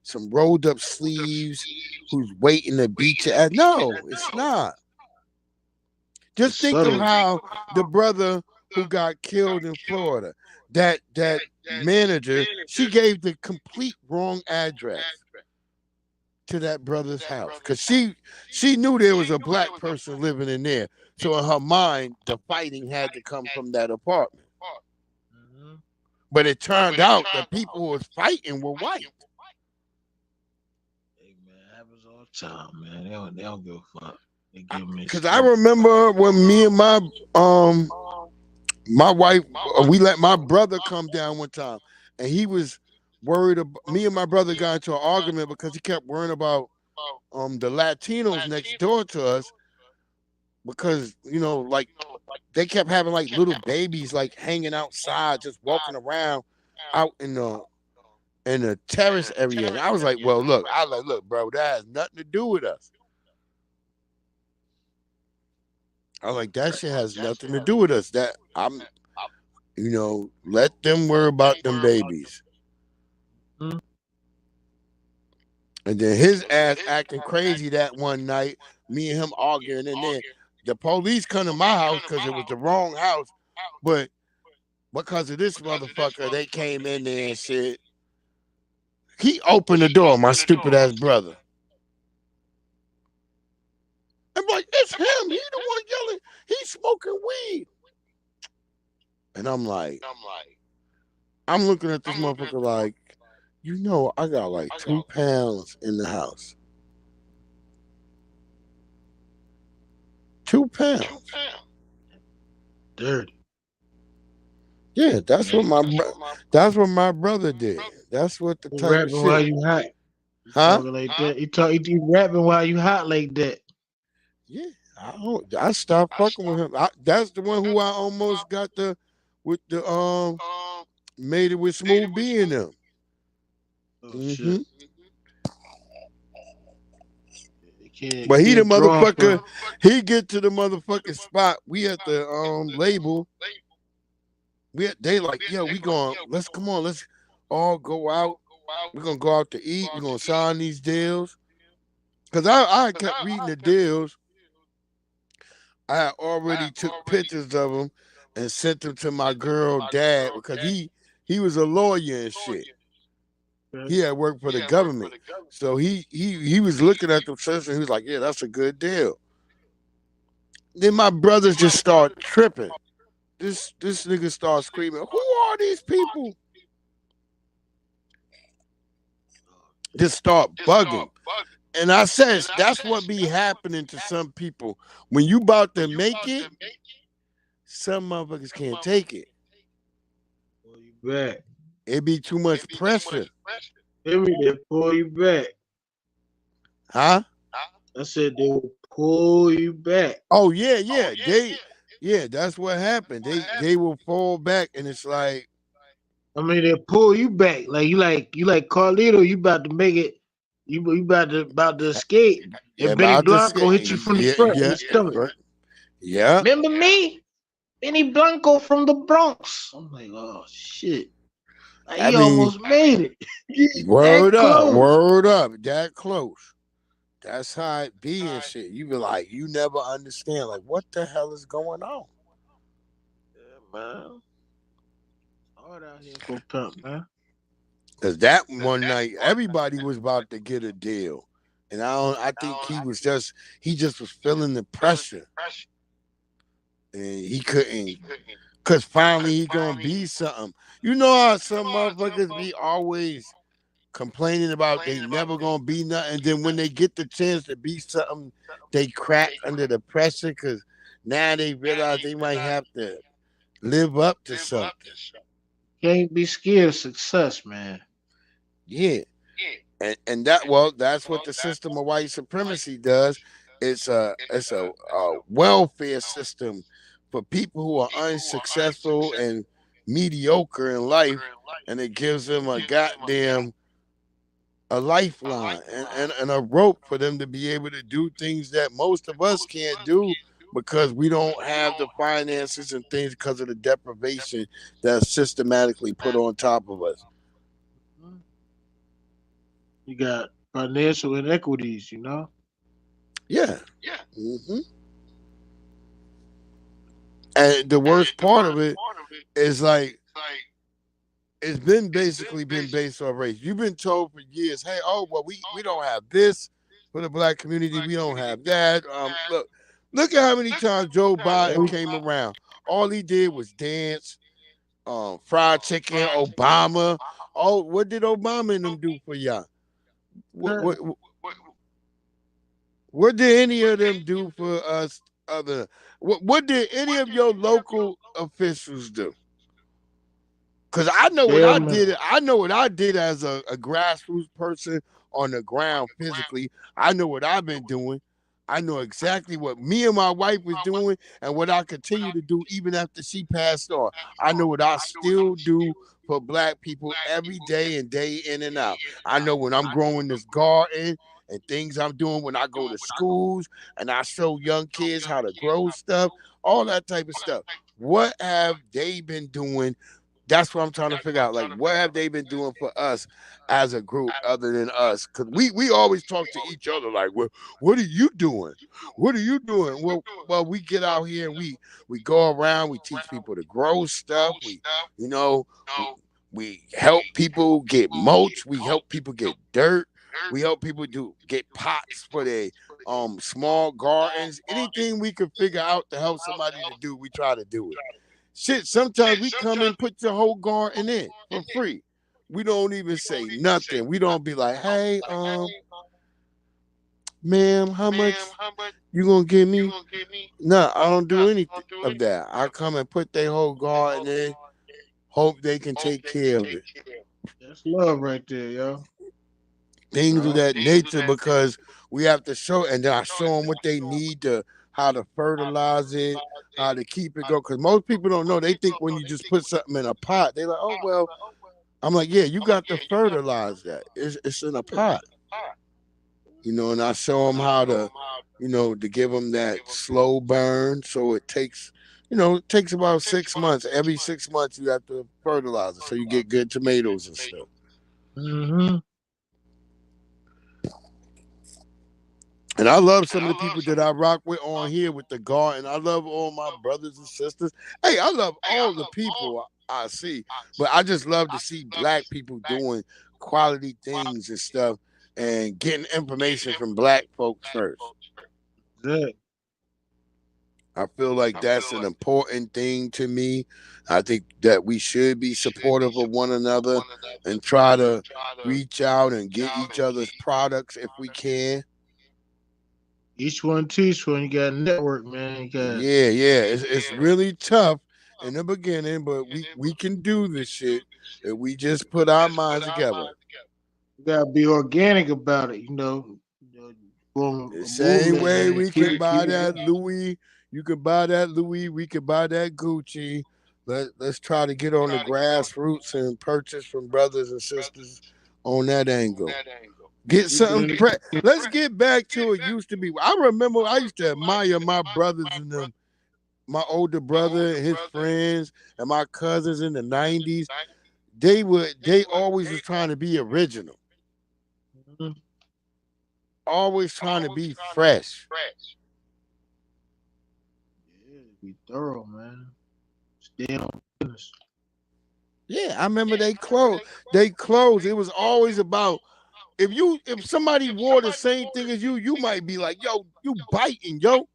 Speaker 2: some rolled up sleeves who's waiting to beat you. No, it's not. Just think of how the brother who got killed in Florida, that manager, she gave the complete wrong address to that brother's house because she knew there was a black person living in there. So in her mind, the fighting had to come from that apartment. But it turned out the people who was fighting were white.
Speaker 10: Hey, man, it happens all the time, man. They don't give a fuck.
Speaker 2: Because I remember when me and my wife, we let my brother come down one time, and he was worried about, me and my brother got into an argument because he kept worrying about the Latinos next door to us, because like they kept having like little babies like hanging outside, just walking around out in the terrace area. And I was like, well, look, bro, that has nothing to do with us. I was like, that shit has nothing to do with us. That let them worry about them babies. And then his ass acting crazy that one night, me and him arguing, and then the police come to my house because it was the wrong house, but because of this motherfucker, they came in there and said, he opened the door, my stupid ass brother. I'm like, it's him. He the one yelling. He's smoking weed. And I'm looking at this motherfucker like, I got like 2 pounds in the house. 2 pounds.
Speaker 10: Dirty.
Speaker 2: Yeah, that's what my brother did. That's what the type
Speaker 10: rapping
Speaker 2: of shit.
Speaker 10: While you hot.
Speaker 2: Huh?
Speaker 10: Like that. He rapping while you hot like that.
Speaker 2: Yeah, I stopped fucking with him. That's the one who I almost got made it with Smooth B in them.
Speaker 10: Shit.
Speaker 2: But he the motherfucker. He get to the motherfucking spot. We at the label. They like, yo, let's all go out. We're gonna go out to eat. We're gonna sign these deals. Cause I kept reading the deals. I had already took pictures of them and sent them to my girl dad because he was a lawyer and shit. He had worked for the government. So he was looking at the pictures and he was like, yeah, that's a good deal. Then my brothers just start tripping. This nigga starts screaming, who are these people? Just start bugging. And I says, that's what be happening to some people. When you about to make it, some motherfuckers can't take it.
Speaker 10: Pull you back.
Speaker 2: It be too much pressure.
Speaker 10: They pull you back.
Speaker 2: Huh?
Speaker 10: I said they will pull you back.
Speaker 2: Oh, yeah. That's what happened. They will fall back, and it's like,
Speaker 10: I mean, they pull you back. Like you like Carlito, you about to make it. You about to escape.
Speaker 2: Yeah,
Speaker 10: And Benny
Speaker 2: about to
Speaker 10: Blanco
Speaker 2: say,
Speaker 10: hit you from the
Speaker 2: yeah,
Speaker 10: front in
Speaker 2: yeah,
Speaker 10: the stomach.
Speaker 2: right. Yeah.
Speaker 10: Remember me? Benny Blanco from the Bronx. I'm like, oh shit. Like,
Speaker 2: I
Speaker 10: he
Speaker 2: mean,
Speaker 10: almost made it.
Speaker 2: word
Speaker 10: That
Speaker 2: up,
Speaker 10: close.
Speaker 2: word up, that close. That's how it be and shit. You be like, you never understand, like, what the hell is going on?
Speaker 10: Yeah, man. Hard out here for pimp, man.
Speaker 2: Because that one night, everybody was about to get a deal. And I think he just was feeling the pressure. And he couldn't, because finally he gonna be something. You know how some motherfuckers be always complaining about they never gonna be nothing. And then when they get the chance to be something, they crack under the pressure because now they realize they might have to live up to something.
Speaker 10: Can't be scared of success, man.
Speaker 2: Yeah. And that's what the system of white supremacy does. It's a welfare system for people who are unsuccessful and mediocre in life, and it gives them a lifeline and a rope for them to be able to do things that most of us can't do because we don't have the finances and things because of the deprivation that's systematically put on top of us.
Speaker 10: You got financial inequities, you know?
Speaker 2: Yeah. Hmm. And the worst part of it is like it's been basically been based on race. You've been told for years, hey, oh well, we don't have this for the black community, we don't have that. Look at how many times Joe Biden came around. All he did was dance, fried chicken, Obama. Oh, what did Obama and them do for y'all? What did any of them do for us? What did any of your local officials do? Because I know what I did. I know what I did as a grassroots person on the ground physically. I know what I've been doing. I know exactly what me and my wife was doing and what I continue to do even after she passed on. I know what I still do for black people every day and day in and out. I know when I'm growing this garden and things I'm doing when I go to schools and I show young kids how to grow stuff, all that type of stuff. What have they been doing? That's what I'm trying to figure out. Like, what have they been doing for us as a group other than us? Because we always talk to each other like, well, what are you doing? What are you doing? Well, we get out here and we go around, we teach people to grow stuff. You know, we help people get mulch, we help people get dirt, we help people get pots for their small gardens. Anything we can figure out to help somebody to do, we try to do it. Shit, sometimes we come and put your whole garden in for free. We don't even say nothing. We don't be like, hey, ma'am, how much you gonna give me? No, I don't do anything of that. I come and put their whole garden in, hope they can take care of it.
Speaker 10: That's love right there, yo.
Speaker 2: Things of that nature, because we have to show, and then I show them what they need to, how to fertilize it, how to keep it going. Because most people don't know. They think when you just put something in a pot, they're like, oh, well, I'm like, yeah, you got to fertilize that. It's in a pot. You know, and I show them how to, to give them that slow burn. So it takes, it takes about 6 months. Every 6 months you have to fertilize it so you get good tomatoes and stuff.
Speaker 10: Mm-hmm.
Speaker 2: And I love some of the people that I rock with on here with the garden. I love all my brothers and sisters. Hey, I love all the people I see. But I just love to see black people doing quality things and stuff and getting information from black folks first.
Speaker 10: Good.
Speaker 2: I feel like that's an important thing to me. I think that we should be supportive of one another and try to reach out and get each other's products if we can.
Speaker 10: Each one teach one. You got a network, man. You got
Speaker 2: Yeah. It's really tough in the beginning, but we can do this shit if we just put our minds together.
Speaker 10: You gotta be organic about it, you know.
Speaker 2: The same way we can buy that Louis, you can buy that Louis, we can buy that Gucci. Let's try to get on the grassroots and purchase from brothers and sisters on that angle. Get something. Let's get back to it used to be. I remember I used to admire my brothers and them, my older brother and his friends and my cousins in the 90s. They always was trying to be original. Always trying to be fresh.
Speaker 10: Yeah, be thorough, man. Stay on business.
Speaker 2: Yeah, I remember they clothes. They clothes. It was always about if somebody wore the same thing as you, you might be like, yo, you biting, yo.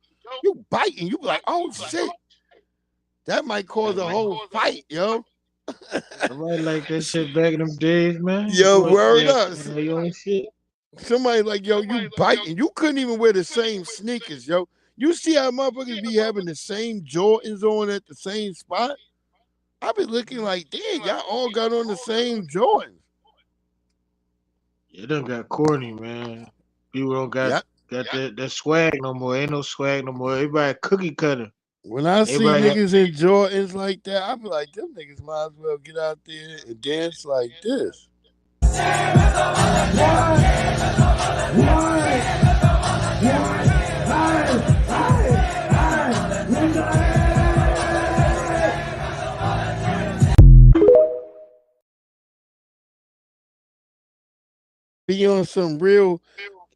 Speaker 2: You biting. You be like, oh shit. That might cause a whole fight, yo.
Speaker 10: Somebody like that shit back in them days, man.
Speaker 2: Yo, word
Speaker 10: Yeah,
Speaker 2: up.
Speaker 10: your own shit.
Speaker 2: Somebody like, yo, you biting. You couldn't even wear the same sneakers, yo. You see how motherfuckers be having the same Jordans on at the same spot? I be looking like, damn, y'all all got on the same Jordans.
Speaker 10: It done got corny, man. People don't got that swag no more. Ain't no swag no more. Everybody cookie cutter.
Speaker 2: When I see niggas in Jordans like that, I be like, them niggas might as well get out there and dance like this. Be on some real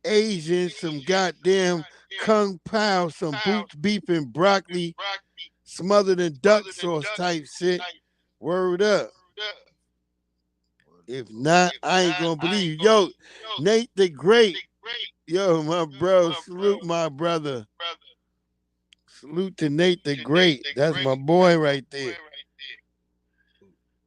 Speaker 2: Asian, some goddamn kung pao, some boots beefing broccoli smothered in duck sauce type shit. Word up. If not, I ain't gonna believe you. Yo, Nate the Great. Yo, my bro, salute my brother. Salute to Nate the Great. That's my boy right there.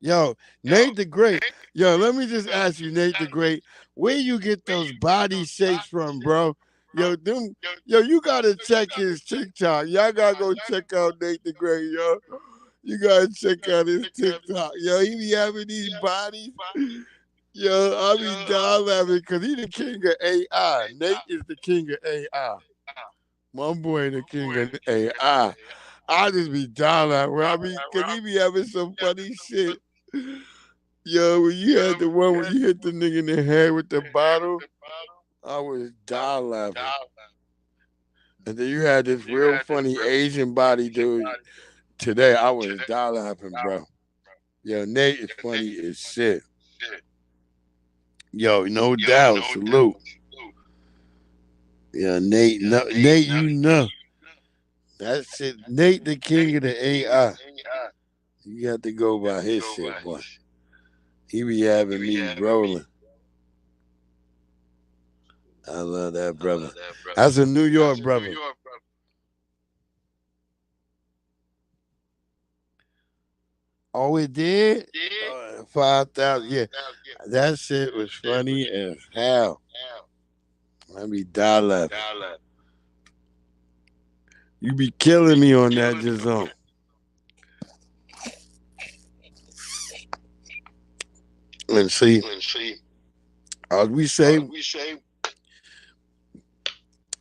Speaker 2: Yo, Nate the Great. Yo, let me just ask you, Nate the Great, where you get those body shapes from, bro? Yo, you gotta check his TikTok. Y'all gotta go check out Nate the Great, yo. You gotta check out his TikTok. Yo, he be having these bodies. Yo, I be dying laughing because he the king of AI. Nate is the king of AI. My boy the king of AI. I just be dying laughing. I mean, because he be having some funny shit. Yo, when you had the one where you hit the nigga in the head with the bottle, I was dying laughing. And then you had this real funny Asian body dude. Today, I was dying laughing, bro. Yo, Nate is funny as shit. Yo, no doubt, salute. Yeah, Nate, Nate, you know. That's it. Nate, the king of the AI. You got to go by his shit, boy. He be having me rolling. I love that brother. That's a New York brother. Oh, it did? 5,000. Yeah. That shit was funny as hell. Let me die laughing. You be killing me on that just on. And see, as we say,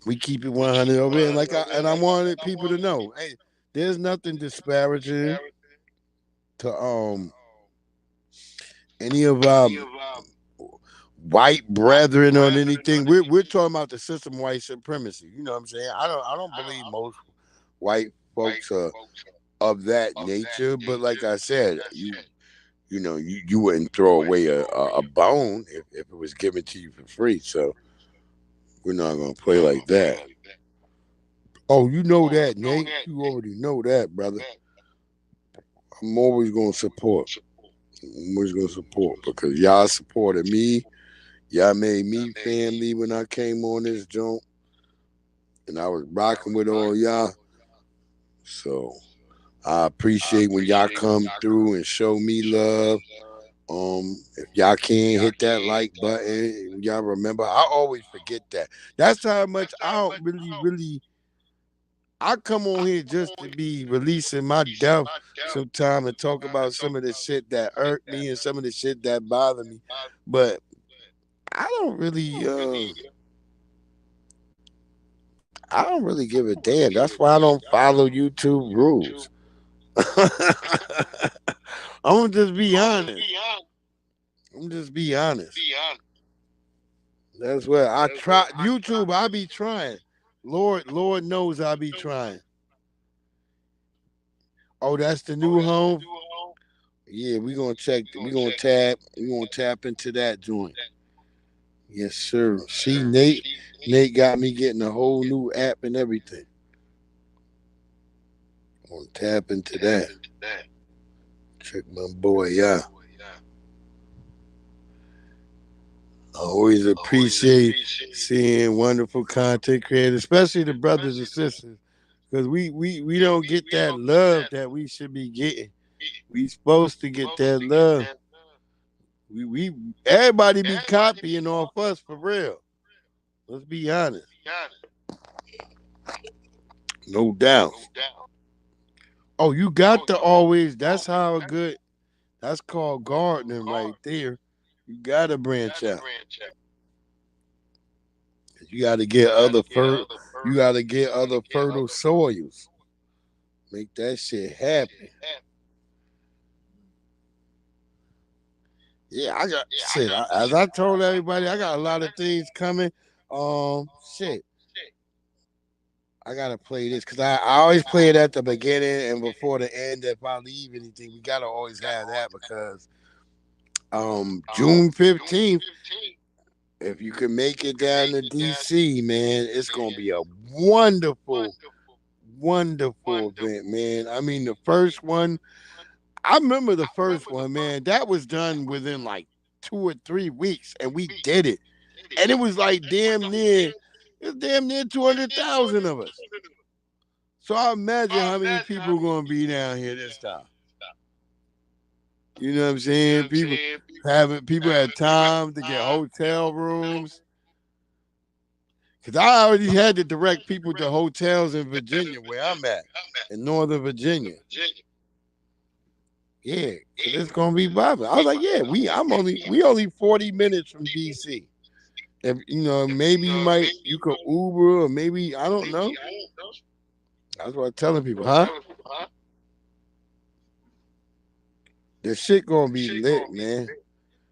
Speaker 2: we keep it 100 over here. And I wanted people to know, hey, there's nothing disparaging to any of our white brethren or anything. We're talking about the system of white supremacy. You know what I'm saying? I don't believe most white folks are of that nature, but like I said, you know, you wouldn't throw away a bone if it was given to you for free. So we're not gonna play like that. Oh, you know that, Nate. You already know that, brother. I'm always gonna support. I'm always gonna support because y'all supported me. Y'all made me family when I came on this joint, and I was rocking with all y'all. So I appreciate when y'all come through and show me love. If y'all can't hit that like button, y'all remember, I always forget that. That's how much I don't really. I come on here just to be releasing my doubt sometime and talk about some of the shit that hurt me and some of the shit that bother me. But I don't really give a damn. That's why I don't follow YouTube rules. I'm gonna just be honest. I'm just be honest. That's what I try. YouTube, I be trying. Lord knows I be trying. Oh, that's the new home. Yeah, we gonna check. We gonna tap into that joint. Yes, sir. See, Nate got me getting a whole new app and everything. I'm gonna tap into that. Check my boy out. I always appreciate seeing wonderful content creators, especially the brothers and sisters, because we don't get that love that we should be getting. We supposed to get that love. We everybody be copying off us for real. Let's be honest. No doubt. Oh, you got to always. That's how a good. That's called gardening right there. You got to branch out. You got to get other fertile. You got to get other fertile soils. Make that shit happen. Yeah, I got shit. As I told everybody, I got a lot of things coming. Shit. I gotta play this because I always play it at the beginning and before the end. If I leave anything, we gotta always have that because June 15th, if you can make it down to DC, man, it's gonna be a wonderful event, man. I mean, the first one, I remember the first one, man. That was done within like 2 or 3 weeks, and we did it, and it was like damn near 200,000 of us. So I imagine how many people are going to be down here this time. You know what I'm saying? People had time to get hotel rooms. Because I already had to direct people to hotels in Virginia, where I'm at, in Northern Virginia. Yeah, it's gonna be bobbing. I was like, yeah, we only 40 minutes from DC. If maybe you could Uber or maybe I don't know. That's what I'm telling people, huh? The shit gonna be lit, man.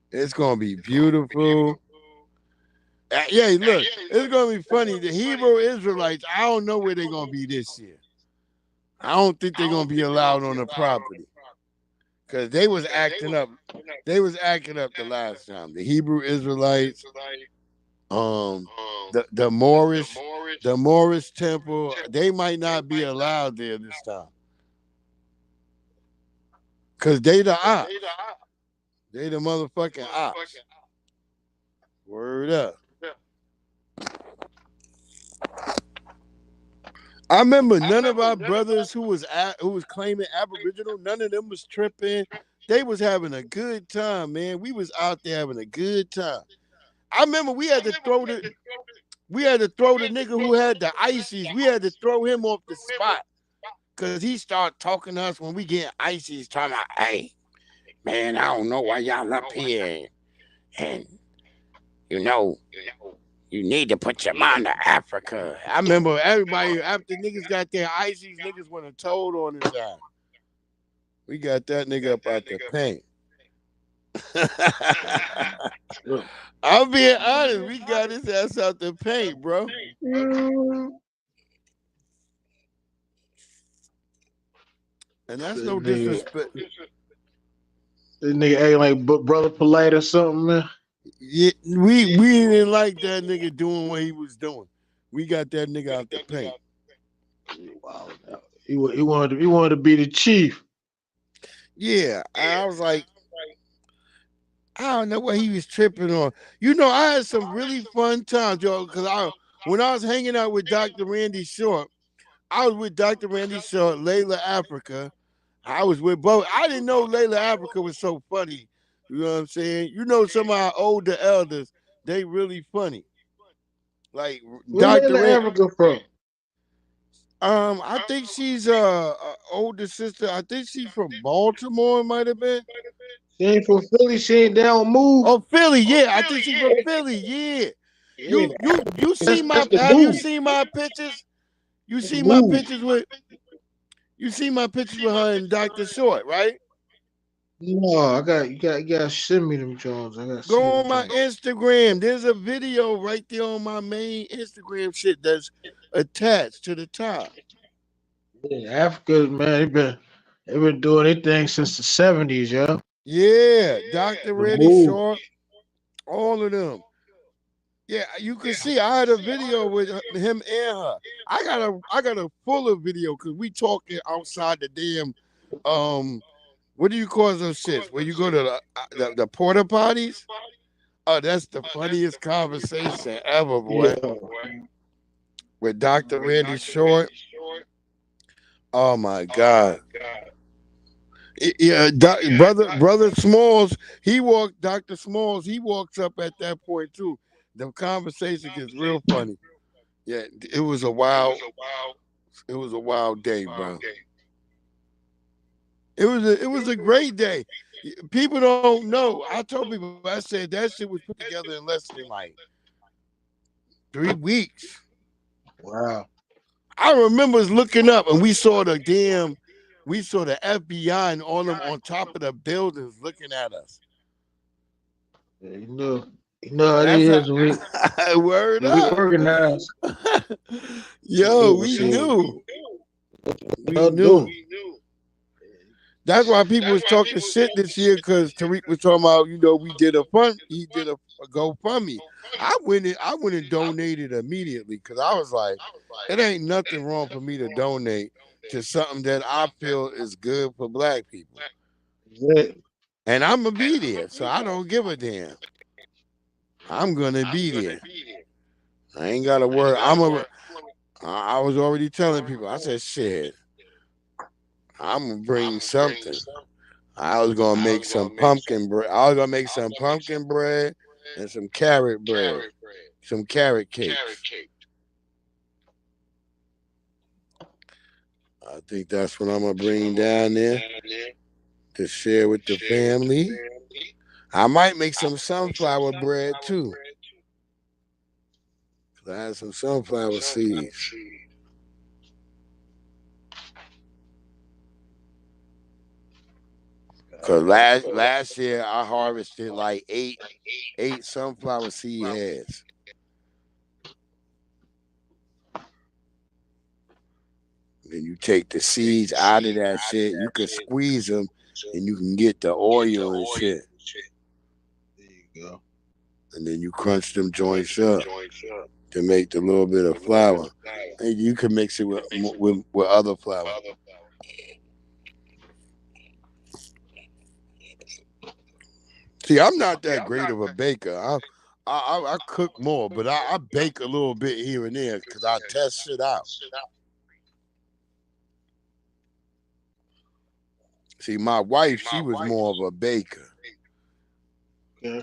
Speaker 2: It's gonna be beautiful. Yeah, look, it's gonna be funny. The Hebrew Israelites, I don't know where they're gonna be this year. I don't think they're gonna be allowed on the property. Cause they was acting up. They was acting up the last time. The Hebrew Israelites, the Moorish temple, they might not be allowed there this time. Cause they the ops. They the motherfucking ops. Word up. I remember none of our brothers who was claiming Aboriginal, none of them was tripping. They was having a good time, man. We was out there having a good time. I remember we had to throw the nigga who had the ices. We had to throw him off the spot because he started talking to us when we get ices, talking about, hey, man, I don't know why y'all up here, and you need to put your mind to Africa. I remember everybody, after niggas got their ices, niggas went and told on his ass. We got that nigga up out the paint. I'm being honest, we got his ass out the paint, bro. And that's no disrespect.
Speaker 10: This nigga acting like Brother Polite or something, man.
Speaker 2: Yeah, we didn't like that nigga doing what he was doing. We got that nigga out the paint.
Speaker 10: Wow, he wanted to be the chief.
Speaker 2: Yeah, I was like, I don't know what he was tripping on. I had some really fun times, yo, because when I was hanging out with Dr. Randy Short, I was with Dr. Randy Short, Layla Africa. I was with both. I didn't know Layla Africa was so funny. You know what I'm saying? Some of our older elders, they really funny. Like
Speaker 10: Where Layla Africa from?
Speaker 2: I think she's a older sister. I think she's from Baltimore, it might have been.
Speaker 10: She ain't from Philly. She ain't down move.
Speaker 2: Oh, Philly, yeah. I think she's from Philly, yeah. You see my have you seen my pictures? You see my pictures with You see my pictures with her and Dr. Short, right?
Speaker 10: No, you gotta send me them Jones. I gotta see
Speaker 2: Go
Speaker 10: them
Speaker 2: on my
Speaker 10: Jones.
Speaker 2: Instagram. There's a video right there on my main Instagram shit that's attached to the top.
Speaker 10: Yeah, Africa, man, they been doing anything since the 70s, yo.
Speaker 2: Yeah, Dr.
Speaker 10: The
Speaker 2: Reddy
Speaker 10: move.
Speaker 2: Short, all of them. Yeah, you can see I had a video with him and her. I got a fuller video because we talking outside the damn what do you call those shits? Where you go to the porta potties? Oh, that's the funniest conversation ever, boy.
Speaker 10: Yeah.
Speaker 2: With Dr. Randy Short. Oh my God. Yeah, brother Smalls, Dr. Smalls, he walks up at that point too. The conversation gets real funny. Yeah, it was a wild day, bro. It was a great day. People don't know. I told people, I said that shit was put together in less than like 3 weeks.
Speaker 10: Wow.
Speaker 2: I remember looking up and we saw the FBI and all them on top of the buildings looking at us.
Speaker 10: Yeah, you know how it
Speaker 2: That's
Speaker 10: is.
Speaker 2: word
Speaker 10: We
Speaker 2: up.
Speaker 10: organized.
Speaker 2: Yo, we knew. We knew. That's why people was talking shit this year because Tariq was talking about, he did a GoFundMe. I went and donated immediately because I was like, it ain't nothing wrong for me to donate to something that I feel is good for black people.
Speaker 10: Yeah.
Speaker 2: And I'm gonna be there, so I don't give a damn. I'm gonna be there. I ain't gotta worry. I was already telling people, I said, shit, I'm gonna bring something. I was gonna make some pumpkin bread. I was gonna make some pumpkin bread and some carrot bread, some carrot cakes. I think that's what I'm gonna bring down there to share with the family. I might make some sunflower bread too. I had some sunflower seeds. Cause last year I harvested like eight sunflower seed heads. Then you take the seeds out of that shit. You can squeeze them, and you can get the oil and shit.
Speaker 10: There you go.
Speaker 2: And then you crunch them joints up to make the little bit of flour. And you can mix it with other flour. See, I'm not that great of a baker. I cook more, but I bake a little bit here and there because I test shit out. See, my wife, she was more of a baker.
Speaker 10: Yeah.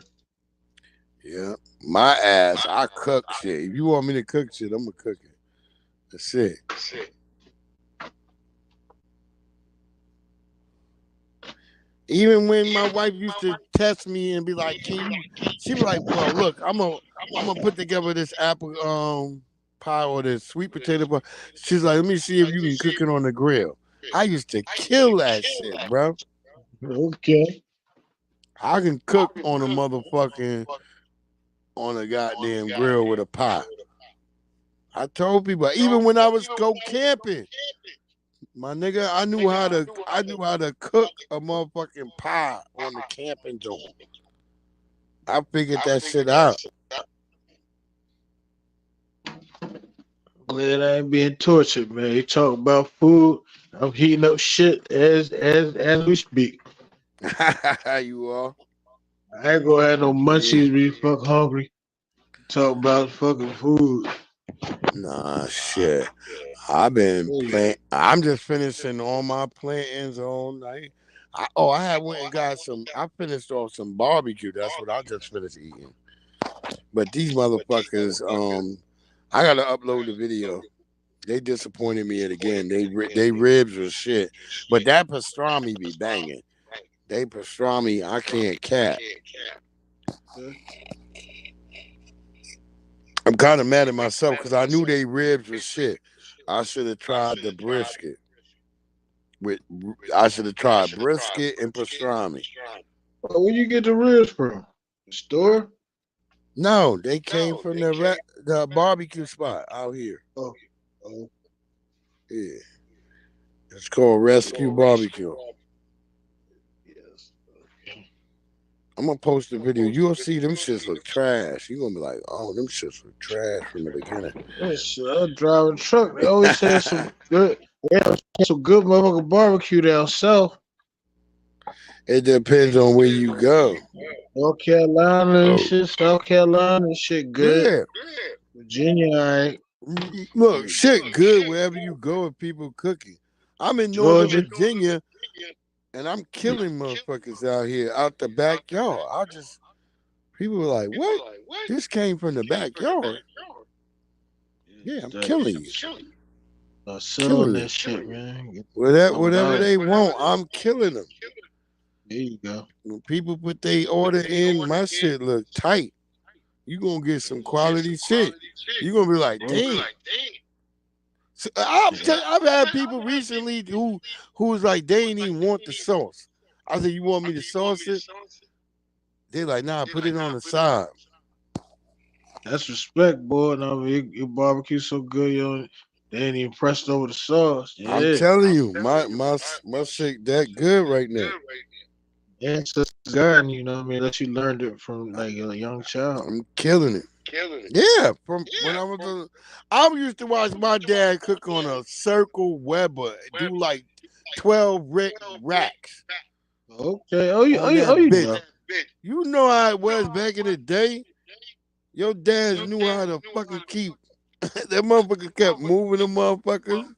Speaker 2: Yeah. My ass, I cook shit. If you want me to cook shit, I'm going to cook it. That's it. Even when my wife used to test me and be like, she was like, well, look, I'm gonna put together this apple pie or this sweet potato pie. She's like, let me see if you can cook it on the grill. I used to kill that shit, bro.
Speaker 10: Okay.
Speaker 2: I can cook on a goddamn grill with a pie. I told people, even when I was go camping, my nigga, I knew how to cook a motherfucking pie on the camping joint. I figured that shit out.
Speaker 10: Glad I ain't being tortured, man. You talk about food. I'm heating up shit as we speak.
Speaker 2: You are.
Speaker 10: I ain't gonna have no munchies be fuck hungry. Talk about fucking food.
Speaker 2: Nah, shit. I've been playing. I'm just finishing all my plantings all night. I had went and got some. I finished off some barbecue. That's what I just finished eating. But these motherfuckers, I gotta upload the video. They disappointed me yet again. They ribs was shit. But that pastrami be banging. They pastrami, I can't cap. I'm kind of mad at myself because I knew they ribs was shit. I should have tried the brisket. with I should have tried brisket and pastrami.
Speaker 10: Oh, where you get the ribs from? The store?
Speaker 2: No, they came from the barbecue spot out here.
Speaker 10: Oh, oh.
Speaker 2: Yeah, it's called Rescue Barbecue.
Speaker 10: Yes. Okay.
Speaker 2: I'm gonna post the video. You'll see them shits look trash. You're gonna be like, oh, them shits look trash from the beginning.
Speaker 10: That shit, I drive a truck. They always had some good, some good motherfucking barbecue down south.
Speaker 2: It depends on where you go.
Speaker 10: North Carolina and shit, South Carolina and shit good.
Speaker 2: Yeah.
Speaker 10: Virginia, all right.
Speaker 2: Look, shit good wherever you go if people cooking. I'm in Northern Virginia and I'm killing motherfuckers out here out the backyard. People were like, what? This came from the backyard. Yeah, I'm killing you.
Speaker 10: Selling that shit, man.
Speaker 2: Whatever they want, I'm killing them.
Speaker 10: There you go.
Speaker 2: When people put their order in, my shit look tight. You gonna get some quality shit. You gonna be like, dang. So I've had people recently who was like, they ain't even want the sauce. I said, you want me to sauce it? They're like, nah, put it on the side.
Speaker 10: That's respect, boy. No, your barbecue so good, they ain't even pressed over the sauce. Yeah.
Speaker 2: I'm telling you, my shit that good right now.
Speaker 10: Ancestors garden, you know what I mean? That you learned it from like a young child.
Speaker 2: I'm killing it. Yeah, from when I used to watch my dad cook on a circle Weber, do like 12 racks.
Speaker 10: Okay. Oh, you know.
Speaker 2: You know how it was back in the day. Your dads knew how to fucking keep. That motherfucker kept moving them motherfuckers.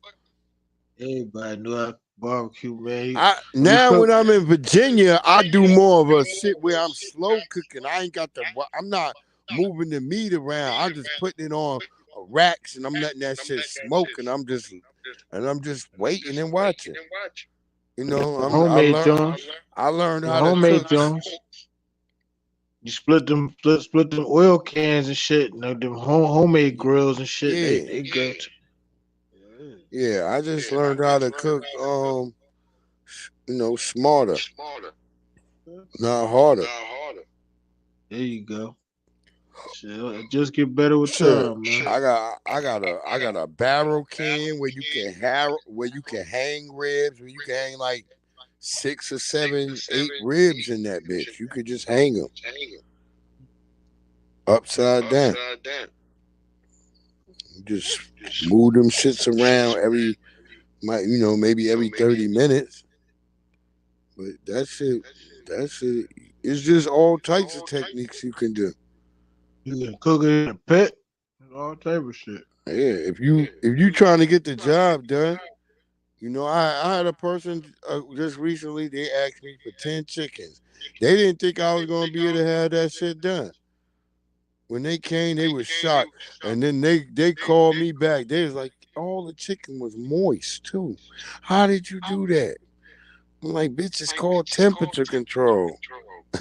Speaker 10: Everybody knew how to barbecue, man.
Speaker 2: When I'm in Virginia, I do more of a shit where I'm slow cooking. I'm not moving the meat around. I'm just putting it on racks and I'm letting that shit smoke and I'm just waiting and watching. You know, I learned how
Speaker 10: homemade
Speaker 2: to cook.
Speaker 10: Jones. You split them oil cans and shit, them homemade grills and shit.
Speaker 2: Yeah.
Speaker 10: They good.
Speaker 2: Yeah, I just learned how to cook smarter. Not harder.
Speaker 10: There you go. Shit, just get better with time, man.
Speaker 2: I got a barrel can where you can hang ribs, where you can hang like 6 or 7, 8 ribs in that bitch. You could just hang them upside down. Just move them shits around maybe every 30 minutes. But that shit, it's just all types of techniques you can do.
Speaker 10: You can cook it in a pit, all type of shit.
Speaker 2: Yeah, if you trying to get the job done, I had a person just recently. They asked me for 10 chickens. They didn't think I was gonna be able to have that shit done. When they came, they were shocked, and then they called me back. They was like, all the chicken was moist too. How did you do that? I'm like, bitch, it's called temperature control.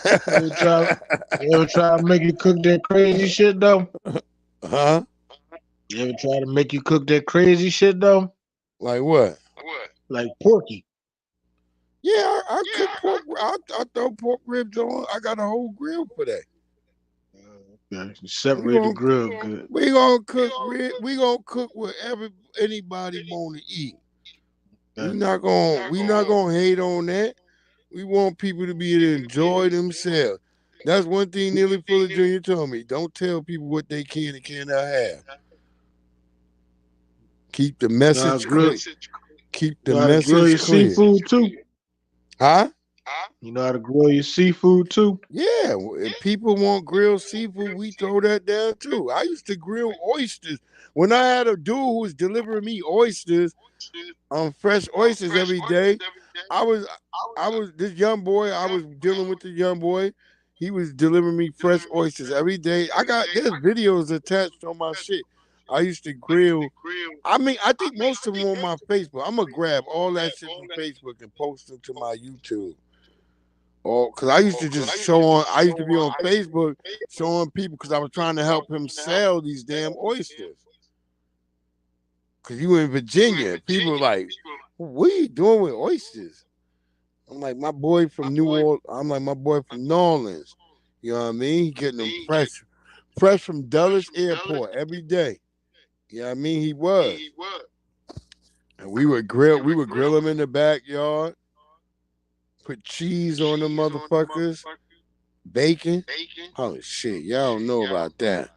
Speaker 10: You ever try to make you cook that crazy shit though?
Speaker 2: Huh?
Speaker 10: You ever try to make you cook that crazy shit though?
Speaker 2: Like what?
Speaker 10: Like porky.
Speaker 2: Yeah, I cook pork. I throw pork ribs on. I got a whole grill for that.
Speaker 10: Okay. Separate the grill good.
Speaker 2: We gonna cook we gonna cook whatever anybody want to eat. We not gonna hate on that. We want people to be able to enjoy themselves. That's one thing Neely Fuller Jr. told me. Don't tell people what they can and cannot have. Keep the message clear. Keep the message
Speaker 10: grill your
Speaker 2: clear.
Speaker 10: Seafood too.
Speaker 2: Huh?
Speaker 10: You know how to grill your seafood too?
Speaker 2: Yeah. If people want grilled seafood, we throw that down too. I used to grill oysters. When I had a dude who was delivering me oysters, fresh oysters every day, I was this young boy. I was dealing with the young boy. He was delivering me fresh oysters every day. There's videos attached on my shit. I used to grill. I think most of them on my Facebook. I'm gonna grab all that shit from Facebook and post them to my YouTube. Because I used to just I used to be on Facebook showing people because I was trying to help him sell these damn oysters. Because you in Virginia, people like, what are you doing with oysters? I'm like, my boy from New Orleans. I'm like, my boy from New Orleans. You know what I mean? He getting them fresh from Dulles Airport every day. You know what I mean? He was. And we would grill him in the backyard, put cheese on them motherfuckers, bacon. Holy shit, y'all don't know about that.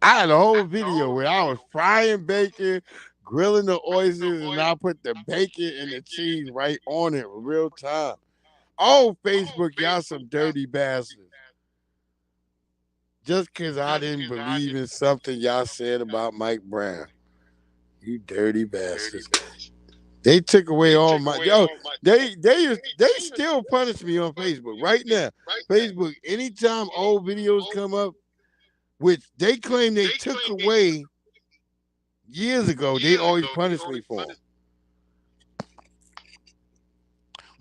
Speaker 2: I had a whole video where I was frying bacon, grilling the oysters, and I put the bacon and the cheese right on it real time. Oh, Facebook, y'all some dirty bastards. Just because I didn't believe in something y'all said about Mike Brown. You dirty bastards. They took away all my they still punish me on Facebook right now. Facebook, anytime old videos come up, which they claim they took away years ago, they always punish me for them.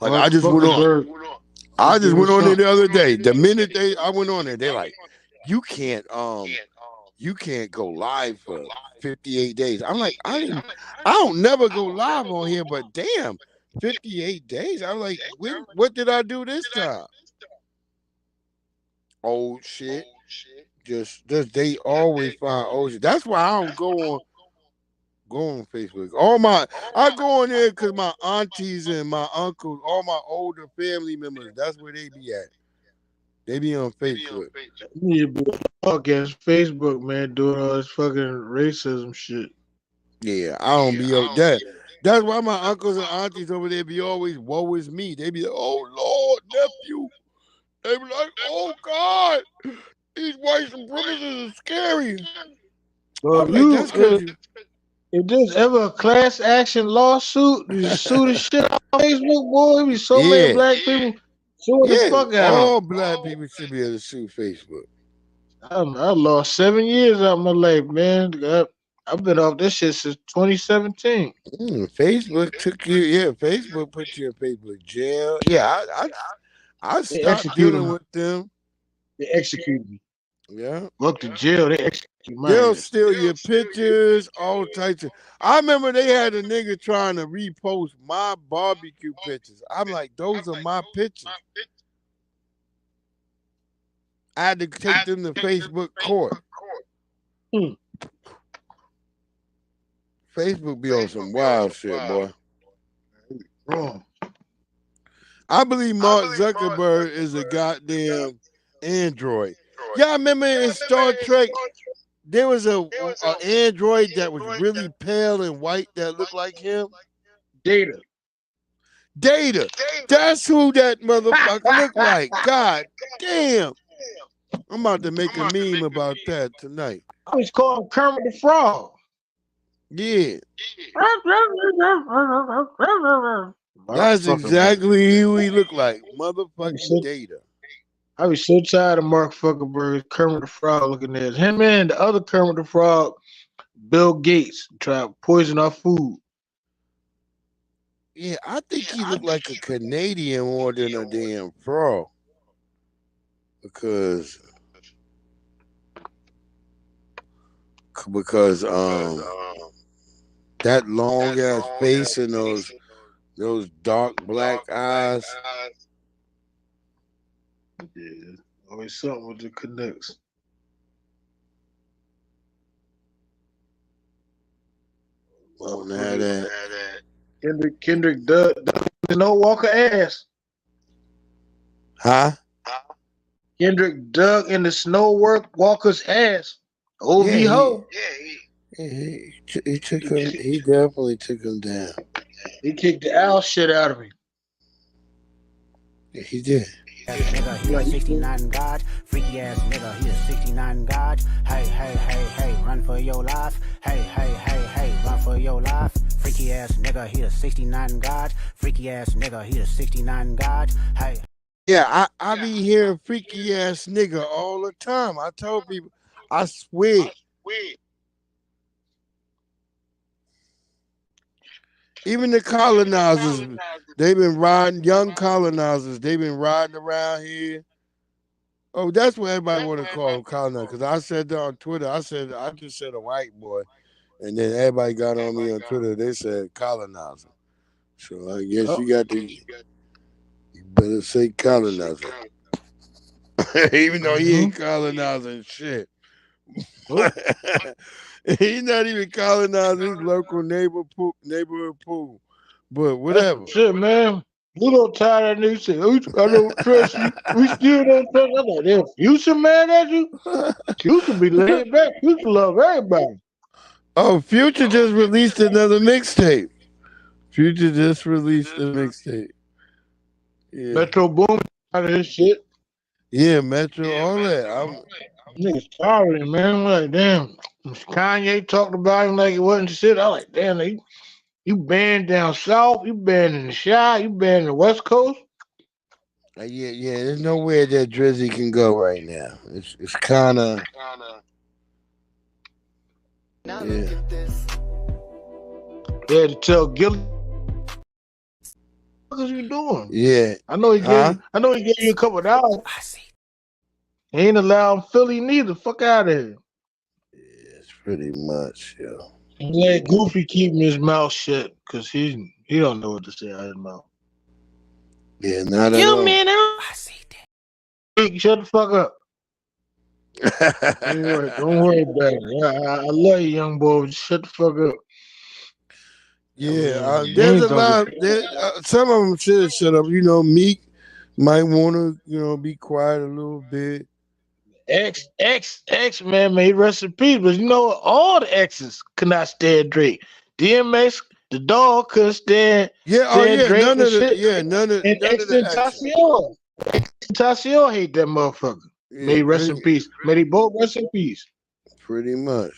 Speaker 2: Like I just went on there the other day. The minute I went on there, they're like, you can't go live for 58 days. I'm like, I don't never go live on here, but damn, 58 days. I'm like, what did I do this time? Old shit. Just they always find old shit. That's why I don't go on Facebook. I go on there because my aunties and my uncles, all my older family members, that's where they be at. They be on Facebook.
Speaker 10: You need to be against Facebook, man, doing all this fucking racism shit.
Speaker 2: Yeah, I don't be on that. That's why my uncles and aunties over there be always, woe is me. They be like, oh Lord, nephew. They be like, oh God, these white supremacists are scary.
Speaker 10: Well, if there's ever a class action lawsuit, you sue the shit out of Facebook, boy. There be so many black people suing the fuck out of
Speaker 2: all black people should be able to sue Facebook.
Speaker 10: I lost 7 years out of my life, man. I've been off this shit since 2017.
Speaker 2: Facebook took you, Facebook put you in Facebook jail. Yeah, I stopped dealing with them.
Speaker 10: They executed me.
Speaker 2: Yeah.
Speaker 10: Look to jail, they execute my
Speaker 2: They'll
Speaker 10: ass.
Speaker 2: steal your pictures, all types of. I remember they had a nigga trying to repost my barbecue pictures. I'm like, those are my pictures. I had to take them to Facebook court. Facebook be on some wild shit, boy.
Speaker 10: Wrong.
Speaker 2: I believe Mark Zuckerberg is a goddamn android. Y'all remember in Star Trek, there was a android that was really pale and white that looked like him?
Speaker 10: Data.
Speaker 2: That's who that motherfucker looked like. God damn. I'm about to make a meme about that tonight.
Speaker 10: I was called Kermit the Frog.
Speaker 2: Yeah. That's exactly who he looked like. Motherfucking Data.
Speaker 10: I was so tired of Mark Zuckerberg, Kermit the Frog looking at him and the other Kermit the Frog, Bill Gates, try to poison our food.
Speaker 2: Yeah, I think he looked like a Canadian more than a damn frog. Because that long ass face and those dark black eyes.
Speaker 10: Yeah, always something with the connects.
Speaker 2: Well, now that
Speaker 10: Kendrick Doug no Walker ass.
Speaker 2: Huh?
Speaker 10: Kendrick dug in the snow Walker's ass. OV ho.
Speaker 2: He took him. He definitely took him down.
Speaker 10: He kicked the owl shit out of me.
Speaker 2: Yeah, he did.
Speaker 5: Nigga, he a 69 God, freaky ass nigga, he a 69 God. Hey, hey, hey, hey, run for your life. Hey, hey, hey, hey, run for your life. Freaky ass nigga, he a 69 God. Freaky ass nigga, he a 69 God. Hey.
Speaker 2: Yeah, I be hearing freaky ass nigga all the time. I told people, I swear. Even the colonizers, they've been riding, young colonizers, they've been riding around here. Oh, that's what everybody want to call them, colonizers. Because I said that on Twitter, I just said a white boy. And then everybody got on me on Twitter, they said colonizer. So I guess you got to. You better say colonizer, even though he ain't colonizing shit. He's not even colonizing his local neighborhood pool. But whatever.
Speaker 10: Shit, man. Pluto tired of that nigga said, I don't trust you. We still don't trust you. I'm like, damn, Future mad at you? Future be laid back. Future love everybody.
Speaker 2: Oh, Future just released another mixtape. Future just released a mixtape. Yeah.
Speaker 10: Metro Boom out of his shit.
Speaker 2: Yeah, Metro, all that.
Speaker 10: Niggas tired, man. I'm like, damn. Kanye talked about him like it wasn't shit. I like, damn, you banned down south, you banned in the Chi, you banned in the West Coast.
Speaker 2: Yeah. There's nowhere that Drizzy can go right now. It's kind of. Yeah.
Speaker 10: They had to tell Gilly, what are you doing?
Speaker 2: Yeah.
Speaker 10: I know he gave you a couple of dollars. He ain't allowed Philly neither. Fuck out of here.
Speaker 2: Yeah, it's pretty much, yo.
Speaker 10: Let Goofy keep his mouth shut because he don't know what to say out of his mouth.
Speaker 2: Yeah, not at all.
Speaker 10: Man, I see that. Shut the fuck up. Don't worry about it. I love you, young boy. Just shut the fuck up.
Speaker 2: Yeah, there's a lot. Some of them should shut up. You know, Meek might want to, be quiet a little bit.
Speaker 10: X, man, may rest in peace. But you know what? All the X's could not stand Drake. DMX, the dog couldn't stand. Drake
Speaker 2: none of the
Speaker 10: shit.
Speaker 2: none of
Speaker 10: Tentacion. Tentacion hate that motherfucker.
Speaker 2: Yeah,
Speaker 10: may he rest in peace. May they both rest in peace.
Speaker 2: Pretty much.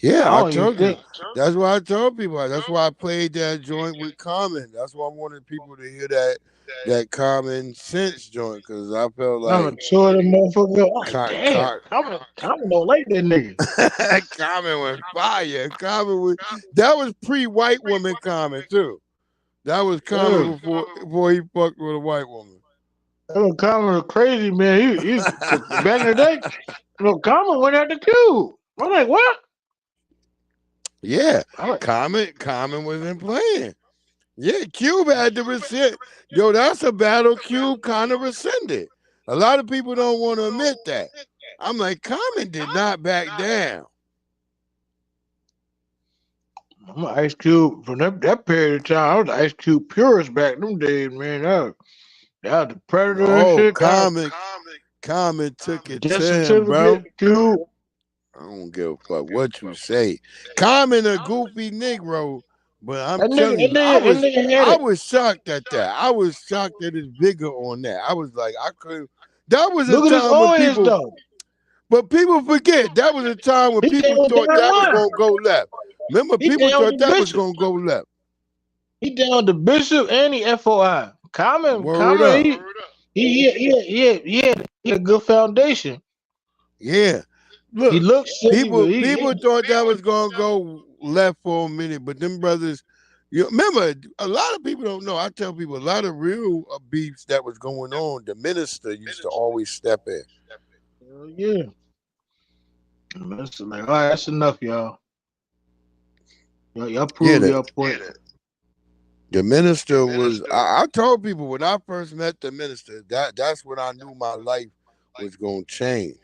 Speaker 2: Yeah, I told you. That's why I told people. That's why I played that joint with Common. That's why I wanted people to hear that Common Sense joint, because I felt like
Speaker 10: I'm a tour the motherfucker. Like, damn, Common don't like that nigga.
Speaker 2: Common was fire. That was pre-white woman Common too. That was Common before he fucked with a white woman.
Speaker 10: Common was crazy, man. He back in the day. Common went out the Cube. I'm like, what?
Speaker 2: Yeah, Common wasn't playing. Yeah, Cube had to rescind. Yo, that's a battle Cube kind of rescinded. A lot of people don't want to admit that. I'm like, Common did not back down.
Speaker 10: I'm an Ice Cube from that period of time. I was the Ice Cube purist back in them days, man. That was the Predator and shit.
Speaker 2: Common took it to him, bro.
Speaker 10: Cube.
Speaker 2: I don't give a fuck what you say. Common a goofy Negro, but I'm telling you, I was shocked at that. I was shocked at his vigor on that. I was like, I couldn't. That was a time when people. But people forget that was a time when people thought that was gonna go left. Remember, people thought that was gonna go left.
Speaker 10: He down the Bishop and the FOI. Common, he had a good foundation.
Speaker 2: Yeah. Look,
Speaker 10: he looks
Speaker 2: people thought that was gonna go left for a minute, but them brothers, remember, a lot of people don't know. I tell people a lot of real beefs that was going on. The minister used to always step in.
Speaker 10: Yeah, the minister like, all right, that's enough, y'all. Y'all prove your point.
Speaker 2: The minister was. I told people when I first met the minister that's when I knew my life was gonna change.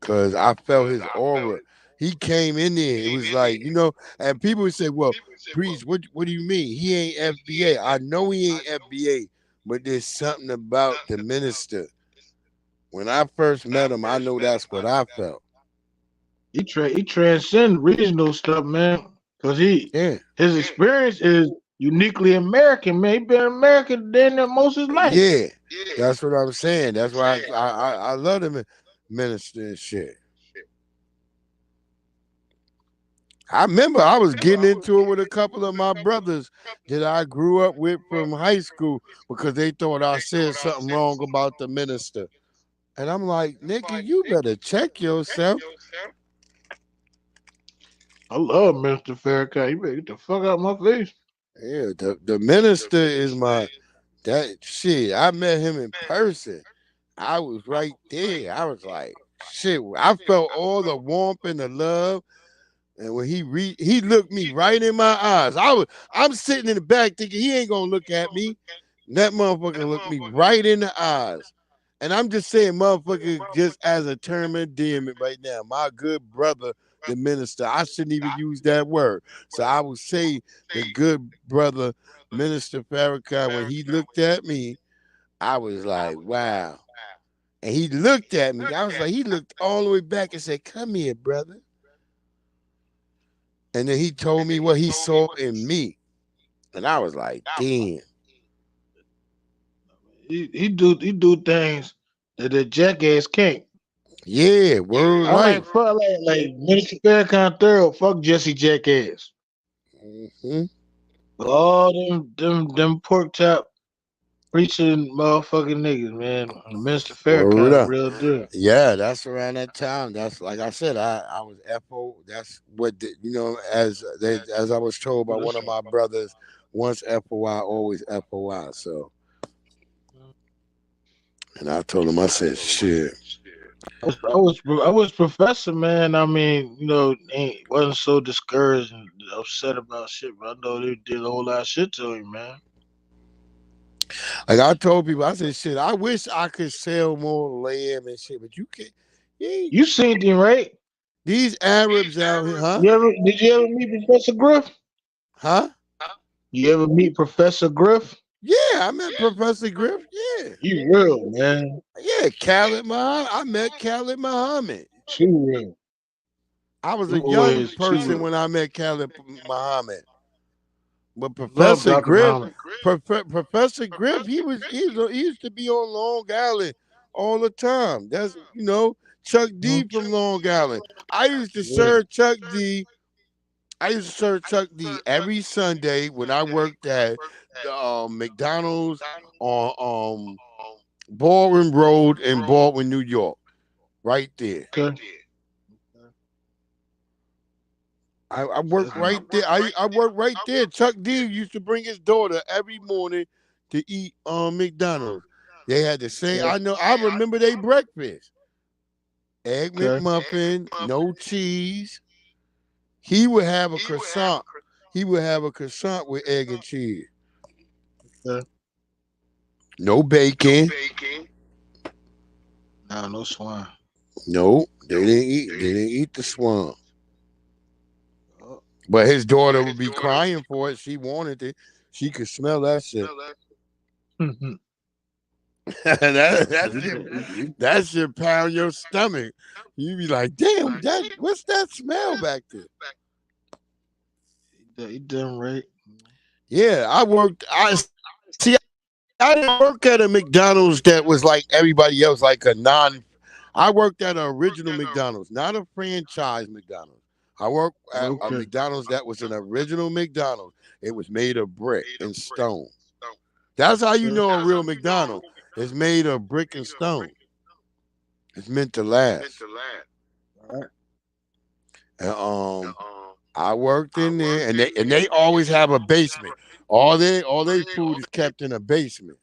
Speaker 2: Cause I felt his aura. He came in there. It was like, and people would say, well, Priest, what do you mean? He ain't FBA. I know he ain't FBA, but there's something about the minister. When I first met him, I know that's what I felt.
Speaker 10: He transcends regional stuff, man. Cause his experience is uniquely American, man. He been American most of his life.
Speaker 2: Yeah, that's what I'm saying. That's why I love him. Minister and shit. I remember I was getting into it with a couple of my brothers that I grew up with from high school because they thought I said something wrong about the minister. And I'm like, nigga, you better check yourself.
Speaker 10: I love Minister Farrakhan. You better get the fuck out of my face.
Speaker 2: Yeah, the minister is that shit. I met him in person. I was right there. I was like, shit. I felt all the warmth and the love. And when he looked me right in my eyes. I'm sitting in the back thinking he ain't gonna look at me. And that motherfucker looked me right in the eyes. And I'm just saying, motherfucker, just as a term of endearment right now. My good brother, the minister. I shouldn't even use that word. So I would say the good brother, Minister Farrakhan, when he looked at me, I was like, wow. And he looked at me. I was like, he looked all the way back and said, come here, brother. And then he told me what he saw in me. And I was like, damn.
Speaker 10: He do things that the jackass can't.
Speaker 2: Yeah, word
Speaker 10: I
Speaker 2: right.
Speaker 10: like Minister Farrakhan thorough. Fuck Jesse Jackass.
Speaker 2: Mm-hmm.
Speaker 10: All them pork chop preaching motherfucking niggas, man. Minister
Speaker 2: Word
Speaker 10: Farrakhan,
Speaker 2: up.
Speaker 10: real deal.
Speaker 2: Yeah, that's around that time. That's like I said, I was FO. That's what as I was told by one of my brothers, once FOI, always FOI. So, and I told him, I said, shit.
Speaker 10: I was professor, man. I mean, wasn't so discouraged and upset about shit, but I know they did a whole lot of shit to him, man.
Speaker 2: Like I told people, I said, shit, I wish I could sell more lamb and shit, but you can't.
Speaker 10: You seen him, right?
Speaker 2: These Arabs out here, huh?
Speaker 10: Did you ever meet Professor Griff?
Speaker 2: Huh?
Speaker 10: You ever meet Professor Griff?
Speaker 2: Yeah, I met Professor Griff. Yeah.
Speaker 10: You real, man.
Speaker 2: Yeah, Khalid Muhammad. I met Khalid Muhammad.
Speaker 10: Too real.
Speaker 2: I was a
Speaker 10: You
Speaker 2: young
Speaker 10: always
Speaker 2: person
Speaker 10: too
Speaker 2: when I met Khalid Muhammad. But
Speaker 10: love
Speaker 2: Professor
Speaker 10: Dr.
Speaker 2: Griff,
Speaker 10: Muhammad.
Speaker 2: Professor Griff, he used to be on Long Island all the time. That's Chuck D from Long Island. I used to serve Chuck D. I used to serve Chuck D every Sunday when I worked at the McDonald's on Baldwin Road in Baldwin, New York. Right there.
Speaker 10: Okay.
Speaker 2: I worked right there. I worked right there. Chuck D used to bring his daughter every morning to eat McDonald's. They had the same. I remember they breakfast. Egg McMuffin, no cheese. He would have a croissant. He would have a croissant with egg and cheese.
Speaker 10: Okay.
Speaker 2: No bacon.
Speaker 10: No swine.
Speaker 2: No, they didn't eat the swan. But his daughter would be crying for it. She wanted it. She could smell that shit. that should pound your stomach. You be like, damn, what's that smell back there?
Speaker 10: He done right.
Speaker 2: Yeah, I didn't work at a McDonald's that was like everybody else, like I worked at an original McDonald's, not a franchise McDonald's. I worked at a McDonald's that was an original McDonald's. It was made of brick and stone. That's how you know a real McDonald's. It's made of brick and stone. It's meant to last. And I worked in there, and they always have a basement. All their food is kept in a basement.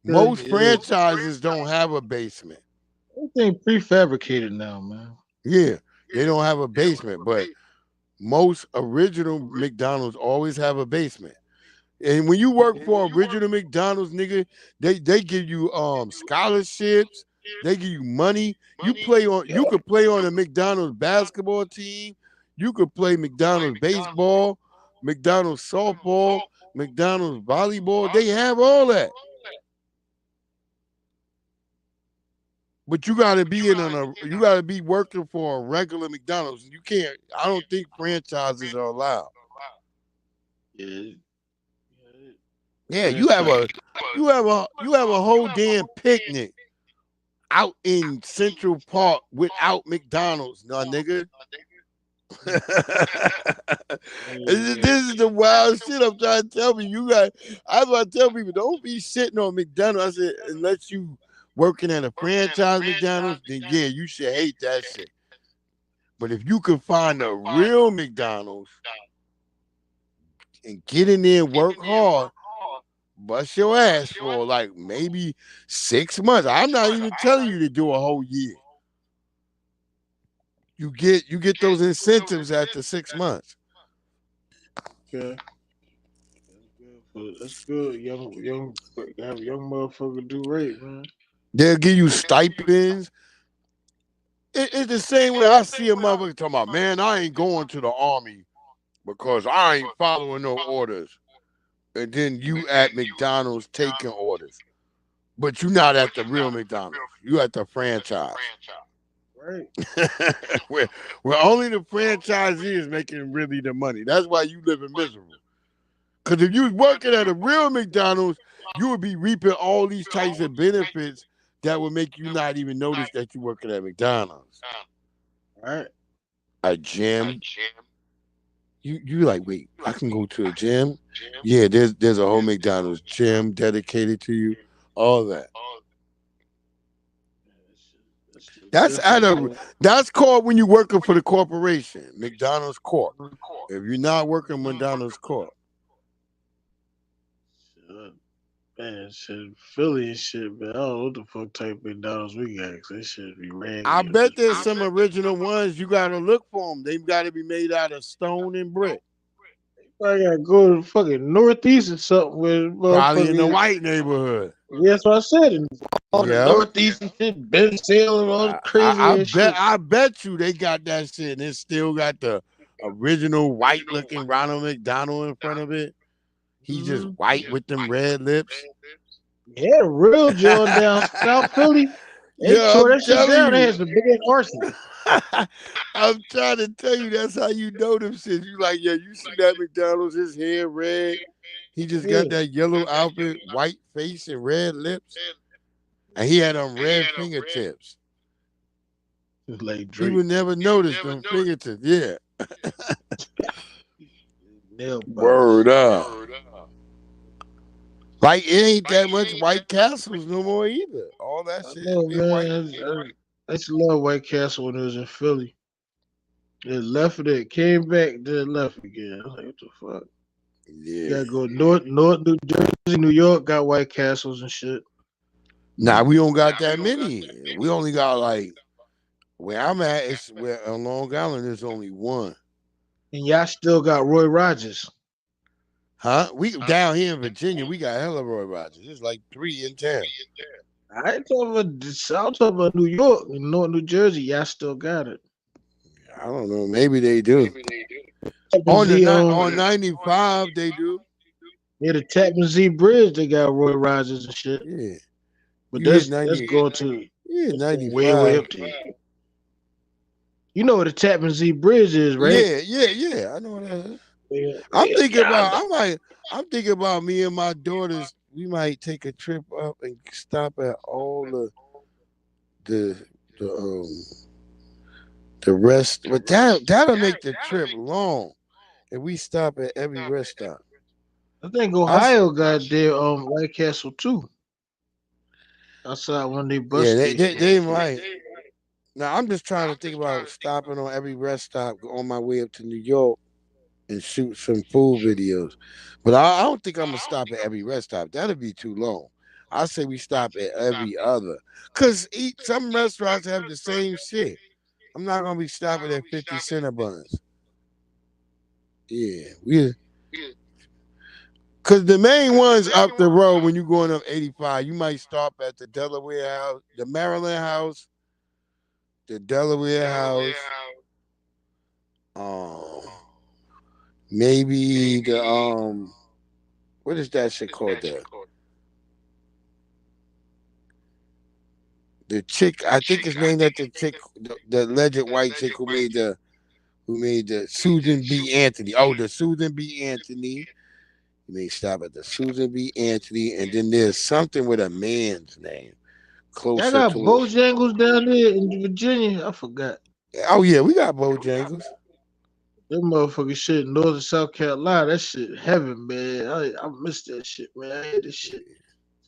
Speaker 2: Most franchises don't have a basement.
Speaker 10: Everything prefabricated now, man.
Speaker 2: Yeah, they don't have a basement, but most original McDonald's always have a basement. And when you work for original McDonald's, nigga, they give you scholarships, they give you money. You could play on a McDonald's basketball team, you could play McDonald's baseball, McDonald's softball, McDonald's volleyball. They have all that. But you gotta be working for a regular McDonald's. You can't. I don't think franchises are allowed. Yeah, you have a whole damn picnic out in Central Park without McDonald's, nah, nigga. This is the wild shit I'm trying to tell you. I want to tell people, don't be sitting on McDonald's. I said, unless you working at a franchise McDonald's, then yeah, you should hate that shit. But if you can find a real McDonald's and get in there and work hard, bust your ass for like maybe 6 months. I'm not even telling you to do a whole year. you get those incentives after 6 months.
Speaker 10: Okay. That's good. Young motherfucker do rape, man.
Speaker 2: They'll give you stipends. It's the same way I see a motherfucker talking about, man, I ain't going to the army because I ain't following no orders. And then you at McDonald's taking orders. But you're not at the real McDonald's. You at the franchise.
Speaker 10: Right.
Speaker 2: where only the franchisee is making really the money. That's why you living miserable. Because if you was working at a real McDonald's, you would be reaping all these types of benefits that would make you not even notice that you're working at McDonald's.
Speaker 10: Right.
Speaker 2: A gym. You like, wait, I can go to a gym? Yeah, there's a whole McDonald's gym dedicated to you. All that. That's called when you're working for the corporation, McDonald's Corp. If you're not working McDonald's Corp.
Speaker 10: Man, shit, Philly and shit, man. I don't know what the fuck type of McDonald's we got. Cause that shit be raggedy.
Speaker 2: I bet there's some original ones. You gotta look for them. They've got to be made out of stone and brick.
Speaker 10: I gotta go to fucking Northeast or something with
Speaker 2: probably in the white neighborhood.
Speaker 10: Yeah, that's what I said. In all the Northeast and shit, Ben Sale and all the crazy shit.
Speaker 2: I bet you they got that shit and it still got the original white looking Ronald McDonald in front of it. He's just white with them red lips.
Speaker 10: Yeah, real John down South Philly. They tore that shit down. They had some big arson.
Speaker 2: I'm trying to tell you, that's how you know them shit. You like, yeah, you see that McDonald's, his hair red. He just got that yellow outfit, white face, and red lips. And he had them red fingertips.
Speaker 10: Like Drake.
Speaker 2: You would never notice them fingertips. Yeah. Word up. Like, it ain't that much White Castles no more either. All that shit.
Speaker 10: I used to love White Castle when it was in Philly. They left it, came back, then left again. I was like, what the fuck?
Speaker 2: Yeah.
Speaker 10: You gotta go north New Jersey, New York got White Castles and shit.
Speaker 2: Nah, we don't got that many. We only got like, where I'm at, it's where on Long Island there's only one.
Speaker 10: And y'all still got Roy Rogers.
Speaker 2: Huh? We down here in Virginia, we got hella Roy Rogers. There's like 3 in town.
Speaker 10: I ain't talking about New York and North New Jersey. Y'all still got it.
Speaker 2: I don't know. Maybe they do. On 95, they do.
Speaker 10: Yeah, the Tappan Zee Bridge, they got Roy Rogers and shit.
Speaker 2: Yeah.
Speaker 10: But that's going to
Speaker 2: 95.
Speaker 10: way up there. You know what the Tappan Zee Bridge is, right?
Speaker 2: Yeah. I know what that is.
Speaker 10: Yeah.
Speaker 2: I'm thinking about me and my daughters. We might take a trip up and stop at all the rest, but that'll make the trip long if we stop at every rest stop.
Speaker 10: I think Ohio got their White Castle too. Outside one of their bus stations.
Speaker 2: They might. Now I'm just trying to think about stopping on every rest stop on my way up to New York and shoot some food videos. But I don't think I'm gonna stop at every rest stop. That'll be too long. I say we stop at every other. Cause some restaurants have the same shit. I'm not gonna be stopping at 50 cent buns. Yeah. Cause the main ones up the road when you're going up 85, you might stop at the Delaware House, the Maryland House, the Delaware House. Maybe the what is that shit called there? The chick, I think it's named after the chick, the alleged white chick who made the Susan B. Anthony. Oh, the Susan B. Anthony. You may stop at the Susan B. Anthony, and then there's something with a man's name. Closer
Speaker 10: I got
Speaker 2: to
Speaker 10: Bojangles down there in Virginia. I forgot.
Speaker 2: Oh yeah, we got Bojangles.
Speaker 10: That motherfucking shit in Northern South Carolina, that shit heaven, man. I miss that shit, man. I hate this shit.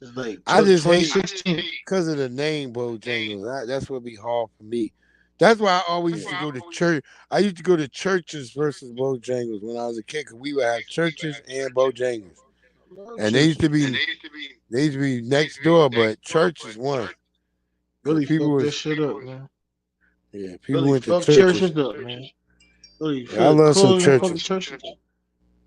Speaker 10: It's like
Speaker 2: I just hate
Speaker 10: 2016
Speaker 2: because of the name Bojangles. That's what be hard for me. That's why I always used to go to church. I used to go to churches versus Bojangles when I was a kid, because we would have churches and Bojangles. And they used to be next door, but church is one.
Speaker 10: Really fucked this shit up, man.
Speaker 2: Yeah, people
Speaker 10: Really
Speaker 2: went to
Speaker 10: fuck
Speaker 2: churches.
Speaker 10: churches up, man. Really
Speaker 2: Yeah, I love some
Speaker 10: close them fucking
Speaker 2: churches.
Speaker 10: churches.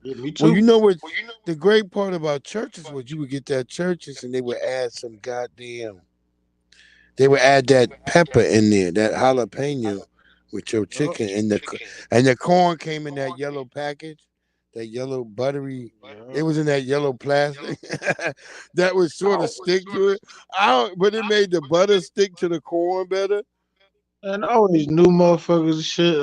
Speaker 10: Yeah, me
Speaker 2: Well,
Speaker 10: too.
Speaker 2: you know what? The great part about churches was you would get that churches and they would add some goddamn. They would add that pepper in there, that jalapeno, with your
Speaker 10: Yup.
Speaker 2: chicken, and the corn came in that yellow package, that yellow buttery. It
Speaker 10: Yup.
Speaker 2: was in that yellow plastic that would sort of stick to it. I don't, but it made the butter stick to the corn better.
Speaker 10: And I always knew motherfuckers and shit.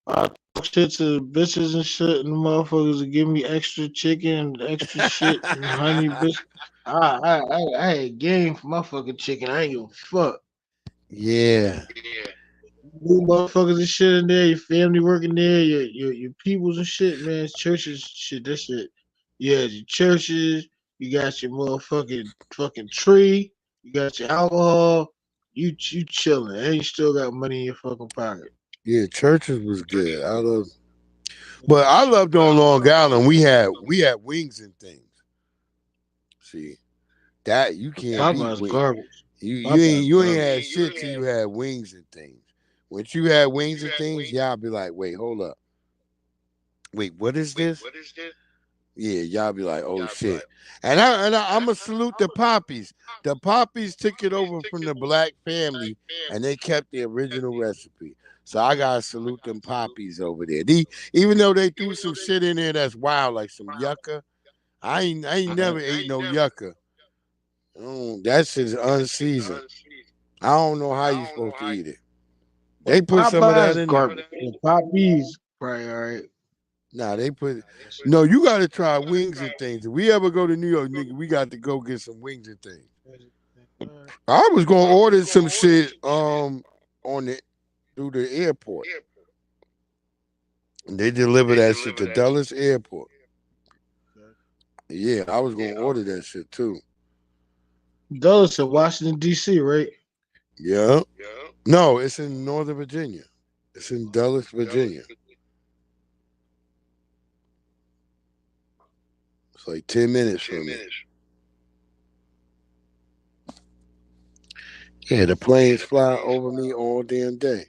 Speaker 10: I talk shit to bitches and shit, and the motherfuckers would give me extra chicken and extra shit and honey, bitch. I had game for my fucking chicken. I ain't give a fuck.
Speaker 2: Yeah,
Speaker 10: New motherfuckers and shit in there, your family working there, your peoples and shit, man. Churches, shit, that shit. Yeah, your churches, you got your motherfucking fucking tree, you got your alcohol, you chilling, and you still got money in your fucking pocket.
Speaker 2: yeah. Churches was good. But I loved on Long Island. We had wings and things. See that you can't beat
Speaker 10: Popeye's
Speaker 2: wings.
Speaker 10: garbage.
Speaker 2: You ain't had shit till you had wings and things. Once you had wings and things, y'all be like, wait, hold up. Wait, what is this? Yeah, y'all be like, oh shit. I'm gonna salute the Poppies. The Poppies took it over from the black family and they kept the original recipe. So I gotta salute them Poppies over there. Even though they threw some shit in there that's wild, like some yucca. I ain't never ate no yucca. That shit is unseasoned. I don't know how you supposed to eat it. They put some of that
Speaker 10: Popeye's
Speaker 2: in there.
Speaker 10: garbage. The Poppies, probably alright.
Speaker 2: Nah, they put. No, you got to try wings and things. If we ever go to New York, nigga, we got to go get some wings and things. I was gonna order some shit on the through the airport. And they deliver that shit to Dulles Airport. Yeah, I was gonna order that shit too.
Speaker 10: Dulles in Washington D.C., right?
Speaker 2: Yeah. No, it's in Northern Virginia. It's in Dulles, Virginia. It's like 10 minutes from me. Yeah, the planes fly over me all damn day.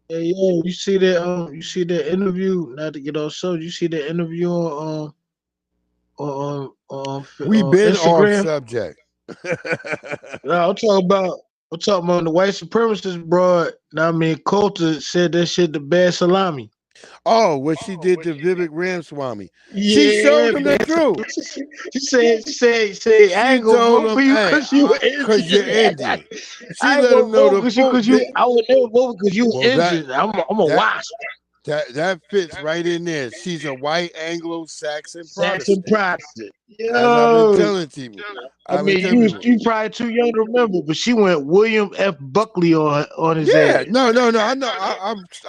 Speaker 10: Hey, yo, you see that? You see that interview? Not to get off subject. You see that interview
Speaker 2: We
Speaker 10: on
Speaker 2: been off
Speaker 10: Instagram?
Speaker 2: subject.
Speaker 10: No, I'm talking about the white supremacist broad. Now, I mean, Coulter said that shit the bad salami.
Speaker 2: Oh, what she did to Vivek Ramaswamy. She
Speaker 10: Yeah,
Speaker 2: showed him the
Speaker 10: man.
Speaker 2: truth.
Speaker 10: She said, I
Speaker 2: She
Speaker 10: ain't gonna
Speaker 2: told
Speaker 10: vote
Speaker 2: him,
Speaker 10: for you
Speaker 2: hey,
Speaker 10: because you
Speaker 2: because you're
Speaker 10: injured.
Speaker 2: Indian. She
Speaker 10: I ain't
Speaker 2: let him
Speaker 10: gonna
Speaker 2: know
Speaker 10: vote
Speaker 2: the
Speaker 10: because you,
Speaker 2: full.
Speaker 10: I would never vote because you
Speaker 2: Well,
Speaker 10: injured. I'm a
Speaker 2: that
Speaker 10: wasp.
Speaker 2: that fits right in there. She's a white Anglo-Saxon
Speaker 10: Saxon
Speaker 2: Protestant.
Speaker 10: Protestant.
Speaker 2: As I've been
Speaker 10: Yo.
Speaker 2: telling people.
Speaker 10: I mean, you probably too young to remember, but she went William F. Buckley on his
Speaker 2: Yeah,
Speaker 10: ass.
Speaker 2: no. I know.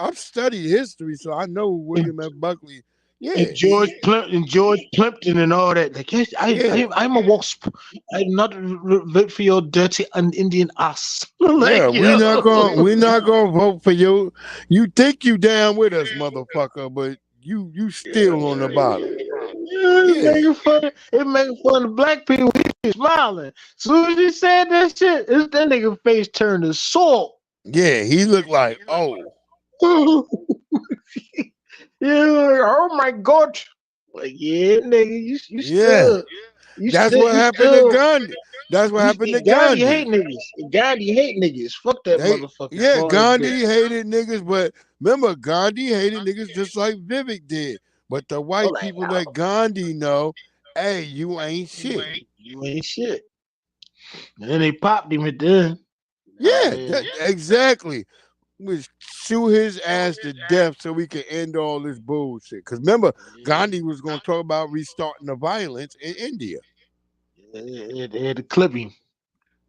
Speaker 2: I've studied history, so I know William F. Buckley. Yeah,
Speaker 10: And George Plimpton and all that. Like, yes, I'm a wasp. I'm not vote for your dirty and Indian ass.
Speaker 2: yeah.
Speaker 10: Like,
Speaker 2: We're
Speaker 10: yo.
Speaker 2: not gonna vote for you. You think you down with us, motherfucker, but you still on the bottom.
Speaker 10: Yeah,
Speaker 2: Yeah,
Speaker 10: it making fun of black people. He's smiling. Soon as he said that shit, that nigga face turned to salt.
Speaker 2: yeah. He looked like, oh,
Speaker 10: Yeah, oh my god. Like, yeah, nigga, you
Speaker 2: yeah.
Speaker 10: still
Speaker 2: That's what happened to Gandhi. That's what happened to
Speaker 10: Gandhi hate
Speaker 2: Gandhi.
Speaker 10: niggas. Gandhi hate niggas. Fuck that motherfucker.
Speaker 2: Yeah,
Speaker 10: For all his
Speaker 2: Gandhi
Speaker 10: bits.
Speaker 2: hated niggas, but remember, Gandhi hated niggas just like Vivek did. But the
Speaker 10: I'm
Speaker 2: white
Speaker 10: like,
Speaker 2: people that Gandhi know, hey, you ain't shit.
Speaker 10: you ain't shit. And then they popped him at the end.
Speaker 2: Yeah, exactly. We shoot his ass to death so we can end all this bullshit. Because remember, Gandhi was going to talk about restarting the violence in India.
Speaker 10: They had to clip him.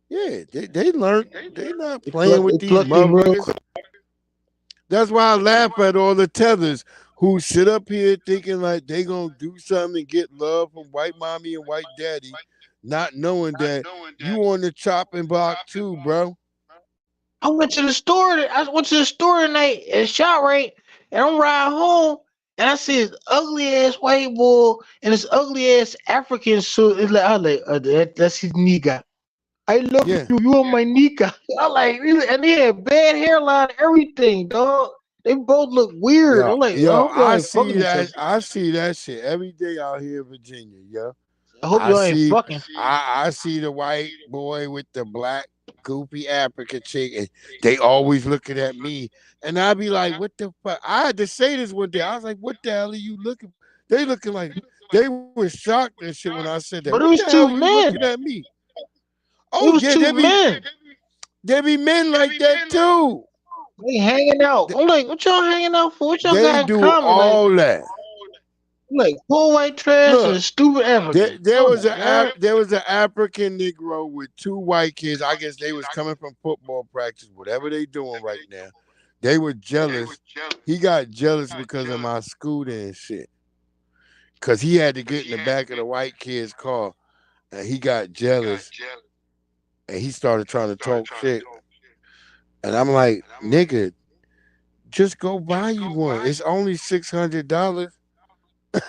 Speaker 2: Yeah, they learned. They not
Speaker 10: They
Speaker 2: playing with these
Speaker 10: plucked him real
Speaker 2: motherfuckers.
Speaker 10: quick.
Speaker 2: That's why I laugh at all the tethers who sit up here thinking like they gonna do something and get love from white mommy and white daddy, not knowing that you on the chopping block too, bro.
Speaker 10: I went to the store. I went to the store tonight at ShopRite, and I'm riding home, and I see this ugly ass white boy and this ugly ass African suit. It's like, I was like, that's his nigga. I love
Speaker 2: Yeah.
Speaker 10: you. You are my Nika. I'm like, really? And they had bad hairline, everything, dog. They both look weird. I'm like, I
Speaker 2: Yo,
Speaker 10: hope y'all ain't fucking each other.
Speaker 2: I see that shit every day out here in Virginia, yo.
Speaker 10: I hope y'all ain't fucking.
Speaker 2: I see the white boy with the black goopy African chick, and they always looking at me, and I be like, "What the fuck?" I had to say this one day. I was like, "What the hell are you looking?" They looking like they were shocked and shit when I said that.
Speaker 10: But it
Speaker 2: What
Speaker 10: was
Speaker 2: the hell
Speaker 10: two
Speaker 2: are you
Speaker 10: men.
Speaker 2: looking at me?
Speaker 10: It
Speaker 2: Oh
Speaker 10: was
Speaker 2: yeah,
Speaker 10: two men.
Speaker 2: there be men like that too.
Speaker 10: They hanging out. I'm like, what y'all hanging out for? What y'all
Speaker 2: They
Speaker 10: got in
Speaker 2: do
Speaker 10: common?
Speaker 2: all that.
Speaker 10: Like poor white trash
Speaker 2: Look,
Speaker 10: and stupid African.
Speaker 2: there
Speaker 10: Oh
Speaker 2: was
Speaker 10: my god.
Speaker 2: there was an African Negro with two white kids. I guess they was coming from football practice, whatever they doing right now. They were jealous. He got jealous because of my scooter and shit. Cause he had to get in the back of the white kid's car, and he got jealous, and he started trying to talk shit. And I'm like, nigga, just go buy you one. It's only $600.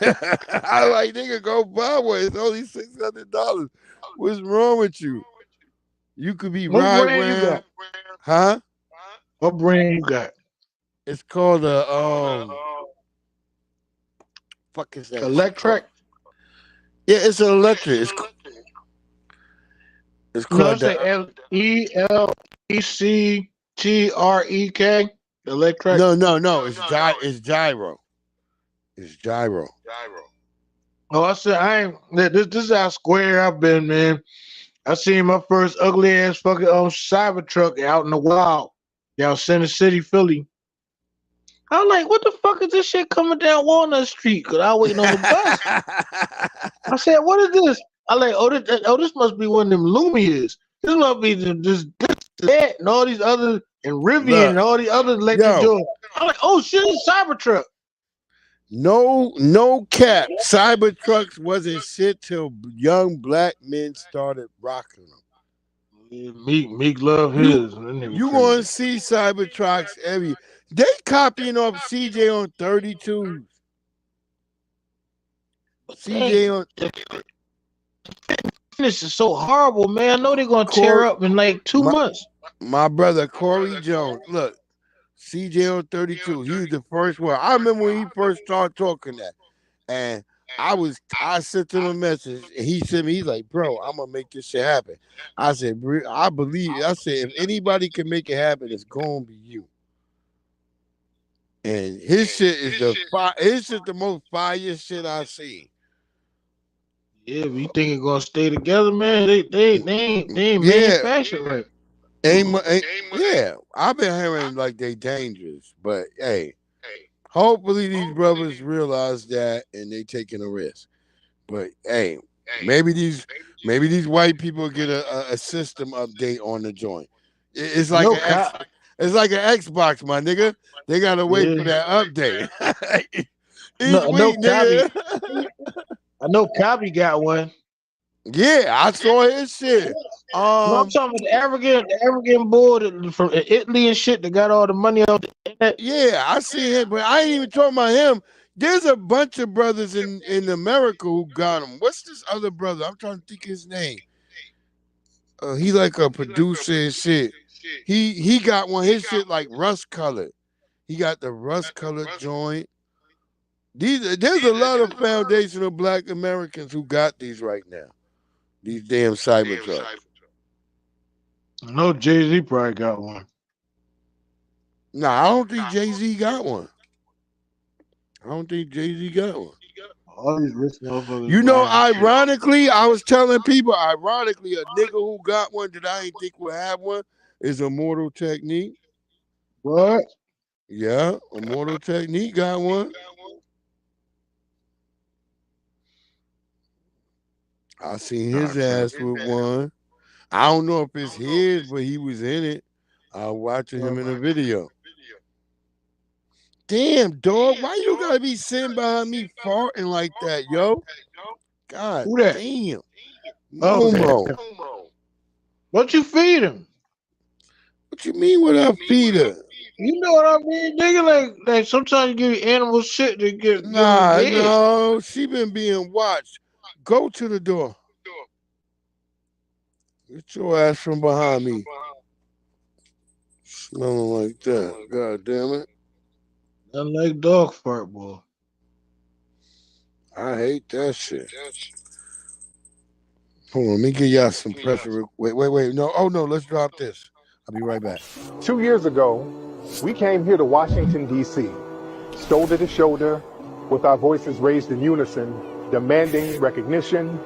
Speaker 2: I like, nigga, go buy one. It's only $600. What's wrong with you? You could be
Speaker 10: What
Speaker 2: right
Speaker 10: brand you
Speaker 2: round,
Speaker 10: got?
Speaker 2: huh?
Speaker 10: What brand you got?
Speaker 2: It's called a fuck is that shit called?
Speaker 10: Electric?
Speaker 2: Yeah, it's an electric. It's
Speaker 10: No,
Speaker 2: called
Speaker 10: it's a
Speaker 2: the
Speaker 10: Electrek. Electric.
Speaker 2: no. It's gyro. It's gyro.
Speaker 10: Oh, I said I ain't. This is how square I've been, man. I seen my first ugly ass fucking Cybertruck out in the wild, down Center City, Philly. I'm like, what the fuck is this shit coming down Walnut Street? Cause I waiting on the bus. I said, what is this? I like, this must be one of them Lumias. This must be that, and all these other, and Rivian and
Speaker 2: Look,
Speaker 10: all these other electric
Speaker 2: yo,
Speaker 10: joints. I'm like, oh shit, it's a Cybertruck.
Speaker 2: no cap. Cybertrucks wasn't shit till young black men started rocking them.
Speaker 10: Yeah, Meek love
Speaker 2: You
Speaker 10: his. That nigga
Speaker 2: you
Speaker 10: crazy.
Speaker 2: gonna see Cybertrucks every. They copying off CJ on 32s. CJ on
Speaker 10: This is so horrible, man. I know they're gonna tear
Speaker 2: Corey,
Speaker 10: up in like 2 months.
Speaker 2: my brother Corey Jones. Look, CJ on 32. He was the first one. I remember when he first started talking that, and I sent him a message, and he sent me. He's like, "Bro, I'm gonna make this shit happen." I said, "I believe." I said, "If anybody can make it happen, it's gonna be you." And his shit is his shit the most fire shit I seen.
Speaker 10: Yeah, but you think it's gonna stay together, man? They ain't
Speaker 2: Yeah,
Speaker 10: manufactured right.
Speaker 2: yeah. I've been hearing like they dangerous, but hey, hopefully these brothers realize that and they taking a risk. But hey, maybe these white people get a system update on the joint. It's like
Speaker 10: No
Speaker 2: an X.
Speaker 10: cop.
Speaker 2: It's like an Xbox, my nigga. They gotta wait for
Speaker 10: Yeah.
Speaker 2: that update. Each
Speaker 10: No
Speaker 2: week,
Speaker 10: copy.
Speaker 2: nigga.
Speaker 10: I know Copy got one.
Speaker 2: Yeah, I saw his shit.
Speaker 10: No, I'm talking about the African boy from Italy and shit that got all the money off the internet.
Speaker 2: Yeah, I see him, but I ain't even talking about him. There's a bunch of brothers in America who got him. What's this other brother? I'm trying to think his name. He like a producer and shit. He got one. His shit like rust colored. He got the rust colored joint. There's a lot of foundational black Americans who got these right now. These damn Cybertrucks.
Speaker 10: I know Jay-Z probably got one.
Speaker 2: Nah, I don't think Jay-Z got one. I don't think Jay-Z got one.
Speaker 10: All these rich motherfuckers.
Speaker 2: You know,
Speaker 10: buying shit.
Speaker 2: ironically, I was telling people, a nigga who got one that I ain't think would have one is Immortal Technique.
Speaker 10: What?
Speaker 2: Yeah, Immortal Technique got one. I seen his ass with one. I don't know if it's his, but he was in it. I was watching him in a video. Damn, dog, why you gotta be sitting behind me farting like that, yo? God
Speaker 10: Who that?
Speaker 2: damn.
Speaker 10: Oh,
Speaker 2: Momo.
Speaker 10: What you feed him?
Speaker 2: What you mean what I feed her?
Speaker 10: You know what I mean, nigga? Like sometimes you give animals shit to give them head.
Speaker 2: No, she been being watched. Go to the door. Get your ass from behind me. Smelling like that. God damn it.
Speaker 10: I like dog fart, boy.
Speaker 2: I hate that shit. Hold on, let me give y'all some pressure. Wait. No, oh no, let's drop this. I'll be right back.
Speaker 1: 2 years ago, we came here to Washington, D.C., shoulder to shoulder, with our voices raised in unison, demanding recognition,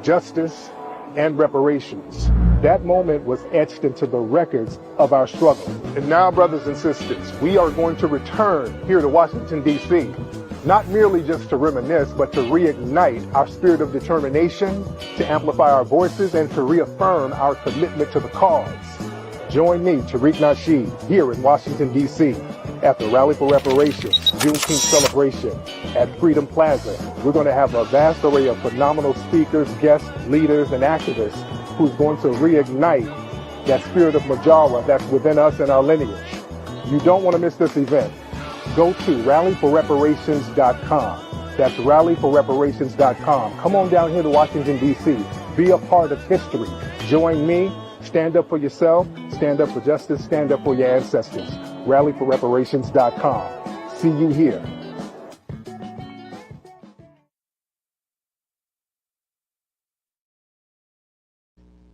Speaker 1: justice, and reparations. That moment was etched into the records of our struggle. And now, brothers and sisters, we are going to return here to Washington, D.C., not merely just to reminisce, but to reignite our spirit of determination, to amplify our voices, and to reaffirm our commitment to the cause. Join me, Tariq Nasheed, here in Washington, D.C. at the Rally for Reparations Juneteenth celebration at Freedom Plaza. We're going to have a vast array of phenomenal speakers, guests, leaders, and activists who's going to reignite that spirit of Majara that's within us and our lineage. You don't want to miss this event. Go to rallyforreparations.com. That's rallyforreparations.com. Come on down here to Washington, D.C. Be a part of history. Join me. Stand up for yourself. Stand up for justice. Stand up for your ancestors. Rallyforreparations.com. See you here.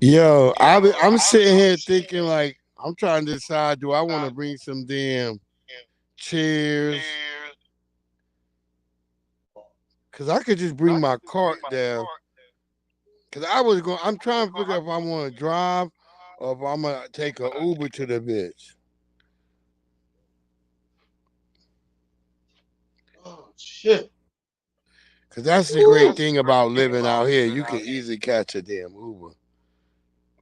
Speaker 2: Yo, I'm sitting here thinking like, I'm trying to decide, do I want to bring some damn chairs? Because I could just bring my cart down. Because I'm trying to figure out if I want to drive or if I'm going to take an Uber to the bitch.
Speaker 10: Oh, shit.
Speaker 2: Because that's the great thing about living out here. You can easily catch a damn Uber.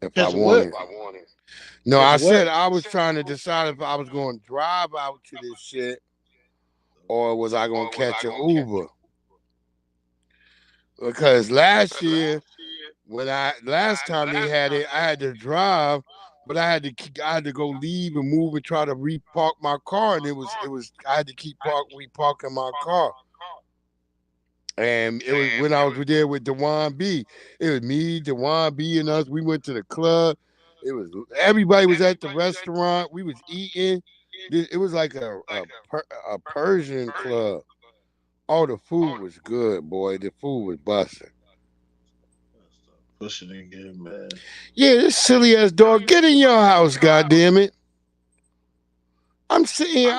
Speaker 2: If I wanted. No, I said I was trying to decide if I was going to drive out to this shit or was I going to catch an Uber. Because last time they had it, I had to drive, but I had to go leave and move and try to repark my car, and I had to keep reparking my car. And it was when I was there with Dewan B. It was me, Dewan B, and us. We went to the club. Everybody was at the restaurant. We was eating. It was like a Persian club. Oh, the food was good, boy. The food was busting.
Speaker 10: Pushing again, man.
Speaker 2: Yeah, this silly ass dog. Get in your house, goddammit. I'm sitting here.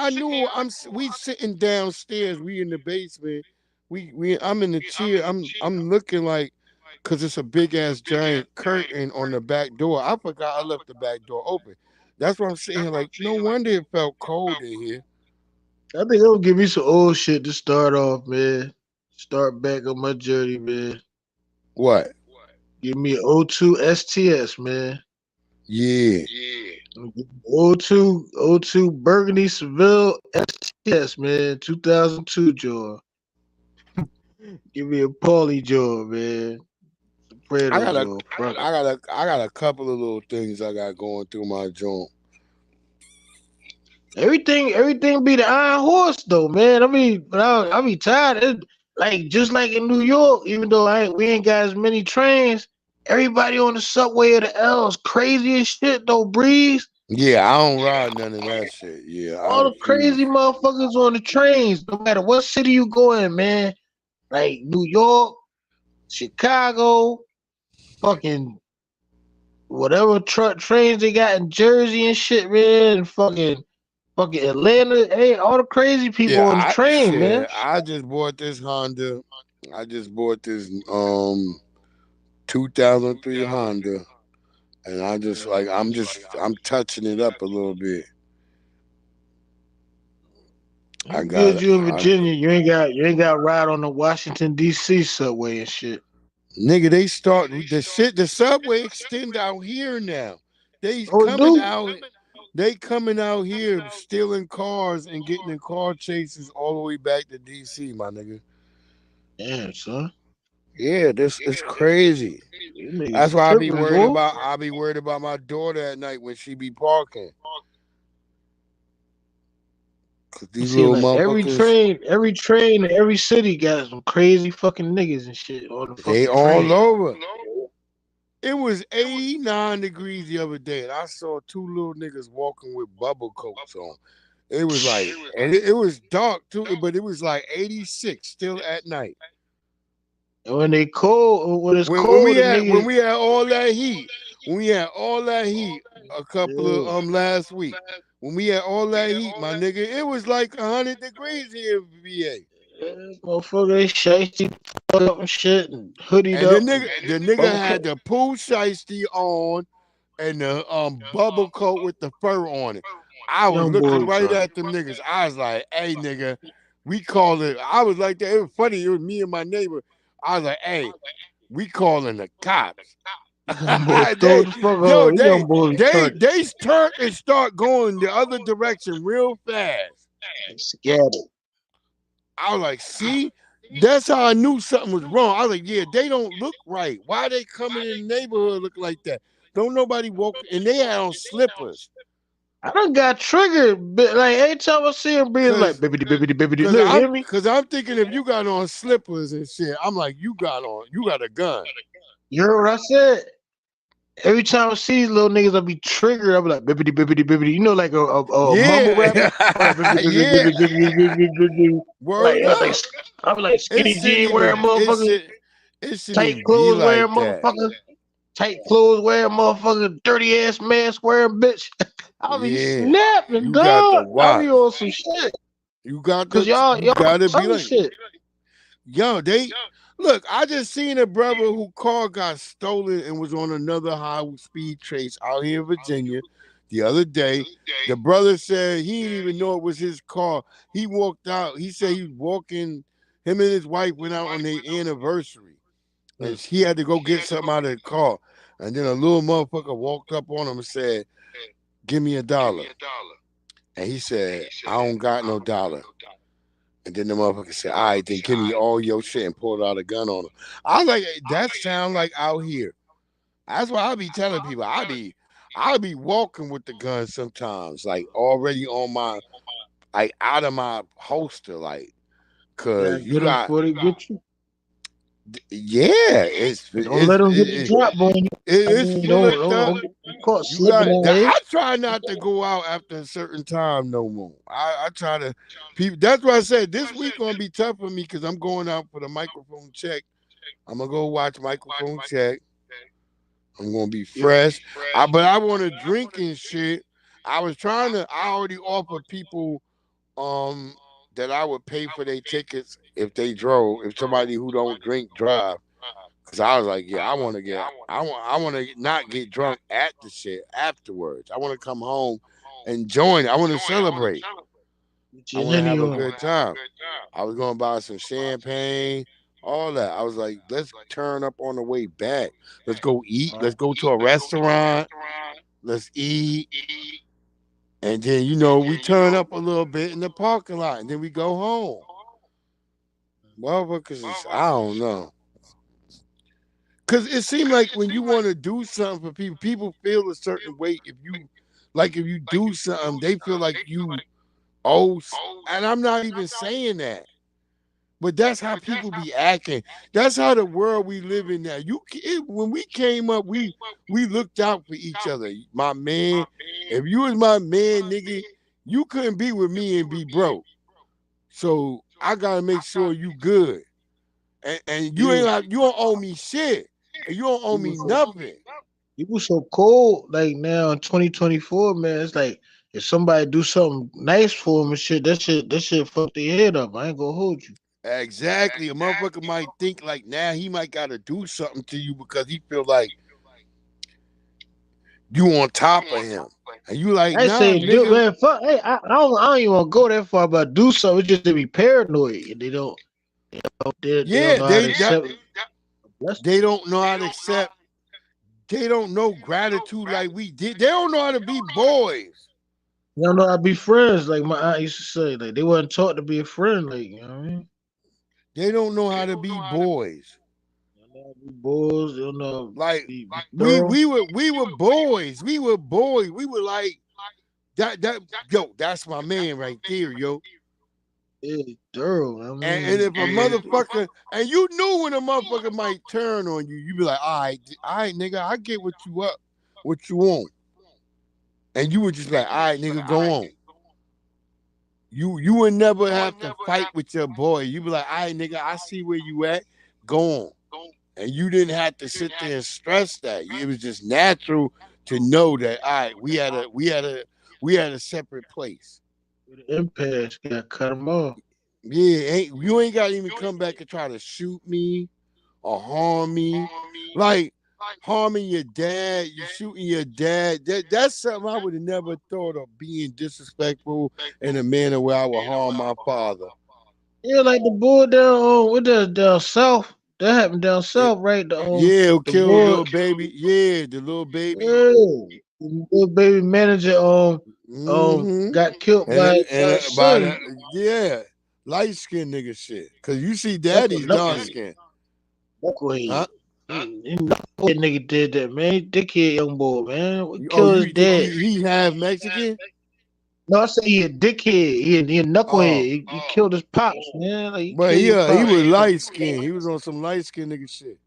Speaker 2: We sitting downstairs. We in the basement. I'm in the chair. I'm looking like, cause it's a big ass giant curtain on the back door. I forgot I left the back door open. That's why I'm sitting here like, no wonder it felt cold in here.
Speaker 10: I think I'll give me some old shit to start off, man. Start back on my journey, man.
Speaker 2: What?
Speaker 10: Give me an 02 STS, man.
Speaker 2: Yeah.
Speaker 10: 02 Burgundy Seville STS, man. 2002 Joy. Give me a Paulie Joy, man.
Speaker 2: I got a couple of little things I got going through my joint.
Speaker 10: Everything be the Iron Horse though, man. I mean, I be tired. Just like in New York, even though we ain't got as many trains, everybody on the subway or the L is crazy as shit though, Breeze.
Speaker 2: Yeah, I don't ride none of that shit. Yeah,
Speaker 10: all the crazy motherfuckers on the trains, no matter what city you go in, man. Like New York, Chicago, fucking whatever trains they got in Jersey and shit, man, and fucking Atlanta. Hey, all the crazy people on the train, man.
Speaker 2: I just bought this Honda. I just bought this 2003 Honda, and I'm touching it up a little bit.
Speaker 10: You in Virginia. You ain't got to ride on the Washington D.C. subway and shit.
Speaker 2: Nigga, they start the subway extend out here now. They coming out here stealing cars and getting in car chases all the way back to DC, my nigga.
Speaker 10: Damn, son.
Speaker 2: Yeah, this is crazy. That's why I be worried about my daughter at night when she be parking.
Speaker 10: These little motherfuckers, every train in every city got some crazy fucking niggas and shit on the fucking
Speaker 2: all over. It was 89 degrees the other day, and I saw two little niggas walking with bubble coats on. It was like, and it was dark too, but it was like 86 still at night.
Speaker 10: And when they cold, when it's
Speaker 2: When
Speaker 10: cold, the niggas.
Speaker 2: we had all that heat, a couple of last week. When we had all that heat, my nigga, it was like 100 degrees here in VA.
Speaker 10: Motherfucker, they shiesty up and shit and hoodied
Speaker 2: And
Speaker 10: up.
Speaker 2: the nigga had the pool shiesty on and the bubble coat with the fur on it. I was looking right at them niggas. I was like, hey nigga, we call it. I was like that. It was funny. It was me and my neighbor. I was like, hey, we calling the cops. They turn and start going the other direction real fast.
Speaker 10: Scattered.
Speaker 2: I was like, see, that's how I knew something was wrong. I was like, yeah, they don't look right. Why they coming in the neighborhood looking like that? Don't nobody walk, and they had on slippers.
Speaker 10: I done got triggered, but like every time I see him being like, baby, look, hear me?
Speaker 2: Because I'm thinking if you got on slippers and shit, I'm like, you got a gun.
Speaker 10: You heard what I said? Every time I see these little niggas, I be triggered. I be like, bibbity. You know, like a mumble rapper. I be like skinny jean wearing motherfucker. Tight clothes wearing motherfucker. Tight clothes wearing motherfucker. Dirty ass mask wearing bitch. I be snapping, dog. I be on some shit.
Speaker 2: You got
Speaker 10: because y'all
Speaker 2: gotta be like
Speaker 10: shit.
Speaker 2: Yo, look, I just seen a brother whose car got stolen and was on another high speed chase out here in Virginia the other day. The brother said he didn't even know it was his car. He walked out. He said he was walking. Him and his wife went out on their anniversary. And he had to go get something out of the car. And then a little motherfucker walked up on him and said, give me $1. And he said, I don't got no dollar. And then the motherfucker said, all right, then give me all your shit, and pulled out a gun on him. I was like, that sound like out here. That's why I be telling people, I be walking with the gun sometimes, like already on my, like out of my holster, like, cause you got.
Speaker 10: Get you.
Speaker 2: Yeah,
Speaker 10: don't let them get the drop on you.
Speaker 2: Don't
Speaker 10: caught slipping.
Speaker 2: I try not to go out after a certain time no more. I try to people. That's why I said this week gonna be tough for me because I'm going out for the microphone check. I'm gonna go watch microphone check. I'm gonna be fresh. But I want to drink and shit. I already offered people that I would pay for their tickets if they drove, if somebody who don't drink drive. Cause I was like, yeah, I want to not get drunk at the shit afterwards. I want to come home and join. I want to celebrate. I want to have a good time. I was going to buy some champagne, all that. I was like, let's turn up on the way back. Let's go eat. Let's go to a restaurant. Let's eat. And then, we turn up a little bit in the parking lot, and then we go home. Motherfuckers, I don't know. Because it seems like when you want to do something for people feel a certain way. If you do something, they feel like you owe. And I'm not even saying that. But that's how people be acting. That's how the world we live in now. When we came up, we looked out for each other. My man, if you was my man, nigga, you couldn't be with me and be broke. So I gotta make sure you good. And you don't owe me shit. And you don't owe me nothing.
Speaker 10: People so cold like now in 2024, man. It's like if somebody do something nice for them and shit, that shit fuck their head up. I ain't gonna hold you.
Speaker 2: Exactly. A motherfucker might think like now he might gotta do something to you because he feel like you on top of him. And you like,
Speaker 10: I
Speaker 2: nah,
Speaker 10: say,
Speaker 2: nigga.
Speaker 10: Man, fuck, hey, I don't even want to go that far about do something. It's just to be paranoid. They don't
Speaker 2: they don't know how to accept. They don't know gratitude like we did. They don't know how to be boys.
Speaker 10: They don't know how to be friends. Like my aunt used to say, like they wasn't taught to be a friend. Like, you know what I mean?
Speaker 2: They don't know how to be boys.
Speaker 10: Boys, they don't know.
Speaker 2: Like we were boys. We were boys. We were like that. Yo, that's my man right there, yo.
Speaker 10: Yeah, thorough. I mean,
Speaker 2: And if a motherfucker, and you knew when a motherfucker might turn on you, you be like, all right, nigga, I get what you want. And you would just be like, all right, nigga, go on. You would never have to fight with your boy. You be like, all right, nigga, I see where you at, go on. And you didn't have to sit there and stress that. It was just natural to know that, all right, we had a separate place.
Speaker 10: the impasse got cut them off.
Speaker 2: Yeah, you ain't got to even come back and try to shoot me or harm me. Like harming your dad, you shooting your dad. That's something I would have never thought of, being disrespectful in a manner where I would harm my father.
Speaker 10: Yeah, like the boy down with the down south. That happened down south, right?
Speaker 2: Yeah,
Speaker 10: The
Speaker 2: kill
Speaker 10: boy,
Speaker 2: little baby. Yeah, the little baby.
Speaker 10: yeah, the little baby manager
Speaker 2: Mm-hmm.
Speaker 10: got killed by his
Speaker 2: by
Speaker 10: son.
Speaker 2: that, yeah, light skinned nigga shit. Cause you see, daddy's dark
Speaker 10: Knucklehead.
Speaker 2: skinned.
Speaker 10: Knucklehead.
Speaker 2: Huh?
Speaker 10: That nigga did that, man. Dickhead young boy, man. We
Speaker 2: Oh,
Speaker 10: killed his
Speaker 2: you think
Speaker 10: dad.
Speaker 2: he half Mexican?
Speaker 10: No, I say he a dickhead. He a knucklehead.
Speaker 2: Oh,
Speaker 10: He killed his pops, man. Like he
Speaker 2: but
Speaker 10: killed your
Speaker 2: he
Speaker 10: pops.
Speaker 2: was light skinned. He was on some light skinned nigga shit.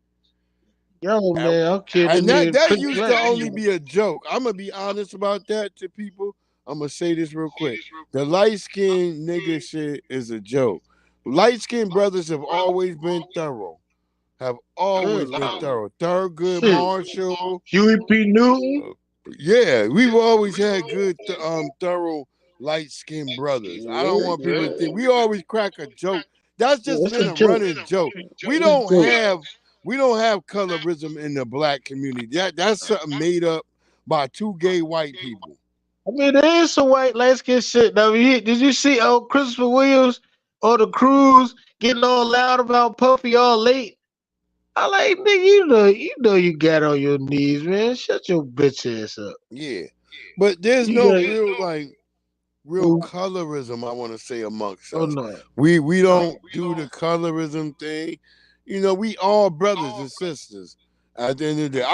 Speaker 10: Yo, man, I'll kill that
Speaker 2: And that
Speaker 10: nigga pretty
Speaker 2: used
Speaker 10: black.
Speaker 2: to only be a joke. I'm gonna be honest about that to people. I'm gonna say this real quick. The light skinned nigga shit is a joke. Light skinned brothers have always been thorough. Have always been thorough. Thurgood
Speaker 10: Shit.
Speaker 2: Marshall.
Speaker 10: Huey P. Newton.
Speaker 2: Yeah, we've always had good, thorough, light skinned brothers. I don't want people to think we always crack a joke. That's just
Speaker 10: It's
Speaker 2: been
Speaker 10: a
Speaker 2: a
Speaker 10: joke.
Speaker 2: running joke. We
Speaker 10: It's a
Speaker 2: don't
Speaker 10: joke.
Speaker 2: have colorism in the black community. That's something made up by two gay white people.
Speaker 10: I mean, there is some white light skin shit. Now, did you see Christopher Williams or the Cruise getting all loud about Puffy all late? I like, nigga, you know you got on your knees, man. Shut your bitch ass up.
Speaker 2: Yeah, but there's
Speaker 10: You
Speaker 2: no
Speaker 10: got
Speaker 2: real colorism, I want to say, amongst us.
Speaker 10: no.
Speaker 2: We don't do the colorism thing. You know, we all brothers and sisters. At the end of the day,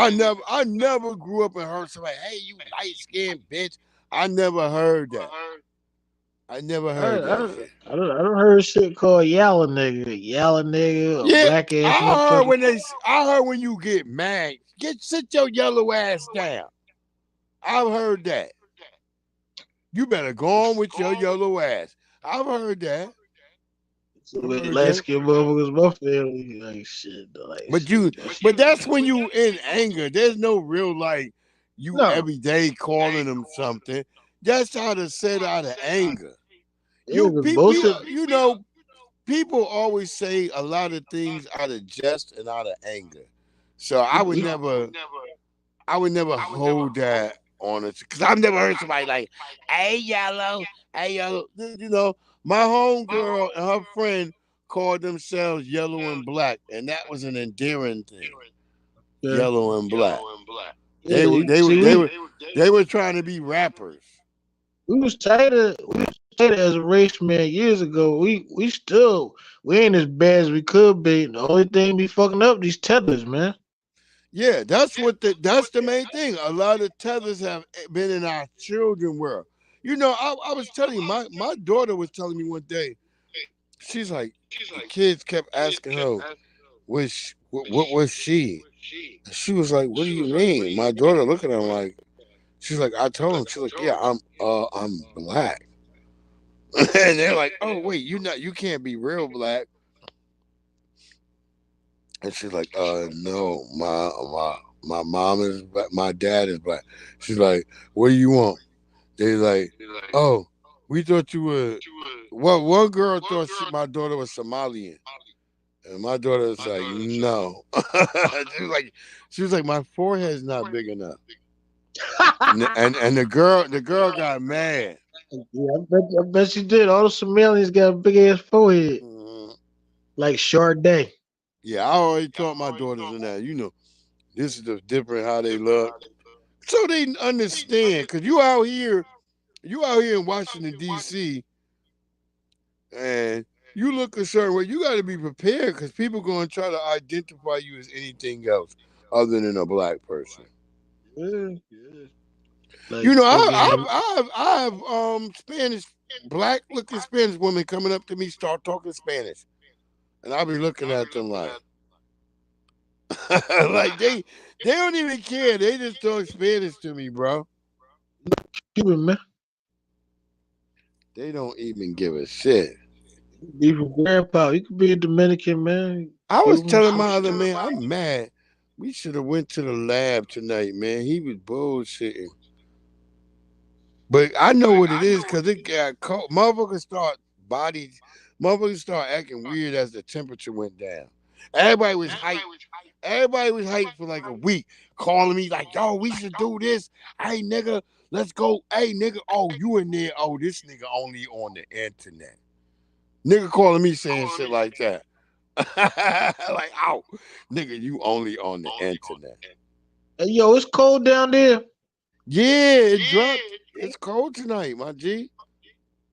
Speaker 2: I never grew up and heard somebody, hey, you light skinned bitch. I never heard that. I never heard that shit.
Speaker 10: I don't heard shit called yalla nigga, or
Speaker 2: Yeah,
Speaker 10: black ass
Speaker 2: I
Speaker 10: motherfucker.
Speaker 2: heard when you get mad, sit your yellow ass down. I've heard that. You better go on with your yellow ass. I've heard that.
Speaker 10: With light skin motherfuckers, my family like shit. Like,
Speaker 2: But that's when you in anger. There's no real you every day calling them something. That's how to set out of anger. People always say a lot of things out of jest and out of anger. So I would never hold that on it, because I've never heard somebody like, hey yellow. You know, my homegirl and her friend called themselves Yellow and Black, and that was an endearing thing. Yeah. Yellow and Black. They were trying to be rappers.
Speaker 10: We was tighter as a race, man, years ago. We ain't as bad as we could be. The only thing be fucking up these tethers, man.
Speaker 2: Yeah, that's the main thing. A lot of tethers have been in our children world. You know, I was telling you, my daughter was telling me one day, she's like, the kids kept asking her, what was she? And she was like, what do you mean? My daughter looked at her like, she's like, I told him, she's like, yeah, I'm black. And they're like, oh wait, you can't be real black. And she's like, no, my mom is black, my dad is black. She's like, what do you want? They're like, oh, we thought you were. Well, one girl thought my daughter was Somalian, and my daughter was like, no. she was like, my forehead's not big enough. and the girl got mad.
Speaker 10: Yeah, I bet she did. All the Somalians got a big ass forehead, like Sade.
Speaker 2: Yeah, I already taught my daughters in that. You know, this is the different how they look, so they understand. Cause you out here in Washington D.C. and you look a certain way. You got to be prepared, because people going to try to identify you as anything else other than a black person.
Speaker 10: Yeah. Like,
Speaker 2: you know, I have Spanish black looking Spanish women coming up to me, start talking Spanish. And I'll be looking at them like, like they don't even care. They just talk Spanish to me, bro.
Speaker 10: Cuban, man.
Speaker 2: They don't even give a shit.
Speaker 10: Be from grandpa. You could be a Dominican, man.
Speaker 2: I was
Speaker 10: Cuban,
Speaker 2: telling
Speaker 10: shit.
Speaker 2: my other man, I'm mad. We should have went to the lab tonight, man. He was bullshitting. But I know what it is because it got cold. Bodies, motherfuckers start acting weird as the temperature went down. Everybody was hyped. Everybody was hyped for like a week, calling me like, yo, we should do this. Hey, nigga, let's go. Hey, nigga, oh, you in there. Oh, this nigga only on the internet. Nigga calling me saying shit like that. Like, oh, nigga, you only on the internet.
Speaker 10: Hey, yo, it's cold down there.
Speaker 2: Yeah, it dropped. It's cold tonight, my G.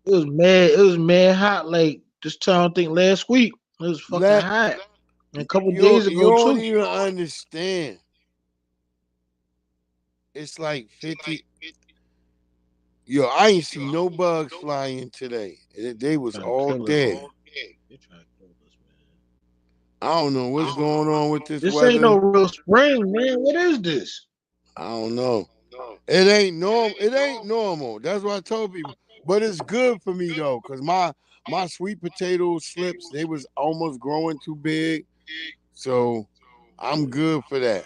Speaker 10: It was mad. It was mad hot. Like this time, I think last week it was fucking hot. And a couple days
Speaker 2: You
Speaker 10: ago
Speaker 2: don't
Speaker 10: too.
Speaker 2: even understand. It's like 50. Yo, I ain't see no bugs flying today. They was all dead. I don't know what's going on with this
Speaker 10: This
Speaker 2: weather.
Speaker 10: ain't no real spring, man. What is this?
Speaker 2: I don't know. It ain't normal. It ain't normal. That's what I told people. But it's good for me though, cause my sweet potato slips, they was almost growing too big. So I'm good for that.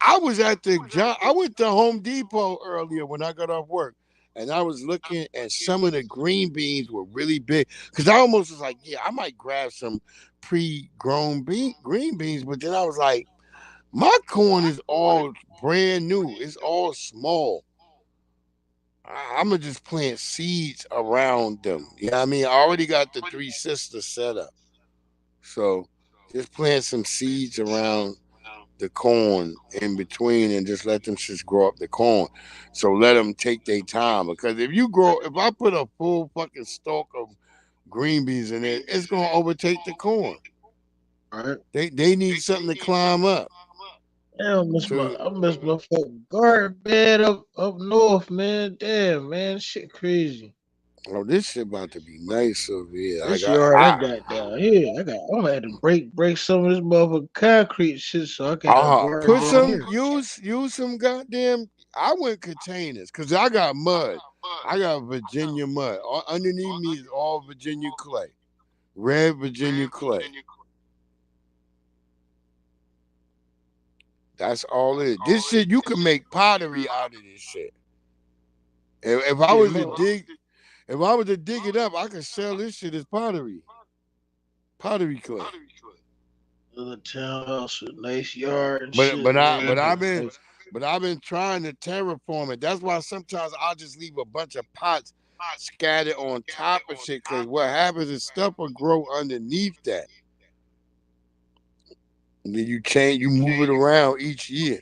Speaker 2: I was at I went to Home Depot earlier when I got off work. And I was looking and some of the green beans were really big. Cause I almost was like, yeah, I might grab some pre-grown green beans. But then I was like, my corn is all brand new. It's all small. I'm going to just plant seeds around them. You know what I mean? I already got the 3 sisters set up. So just plant some seeds around the corn in between and just let them just grow up the corn. So let them take their time. Because if I put a full fucking stalk of green beans in it, it's going to overtake the corn.
Speaker 10: All right.
Speaker 2: They need something to climb up.
Speaker 10: Damn, I miss my fucking garden bed up north, man. Damn, man, shit crazy.
Speaker 2: Oh, this shit about to be nice over here.
Speaker 10: This yard I got down here, I'm gonna have to break some of this motherfucking concrete shit so I can have garden
Speaker 2: put
Speaker 10: down
Speaker 2: some
Speaker 10: here.
Speaker 2: use some goddamn. I went containers because I got mud. I got Virginia mud. Underneath me is all Virginia clay, red Virginia clay. That's all it is. This shit, you can make pottery out of this shit. If I was to dig it up, I could sell this shit as pottery. Pottery clay.
Speaker 10: Little townhouse with nice yard and
Speaker 2: But
Speaker 10: shit.
Speaker 2: I've been trying to terraform it. That's why sometimes I'll just leave a bunch of pots scattered on top of shit. Because what happens is stuff will grow underneath that. And then you move it around each year.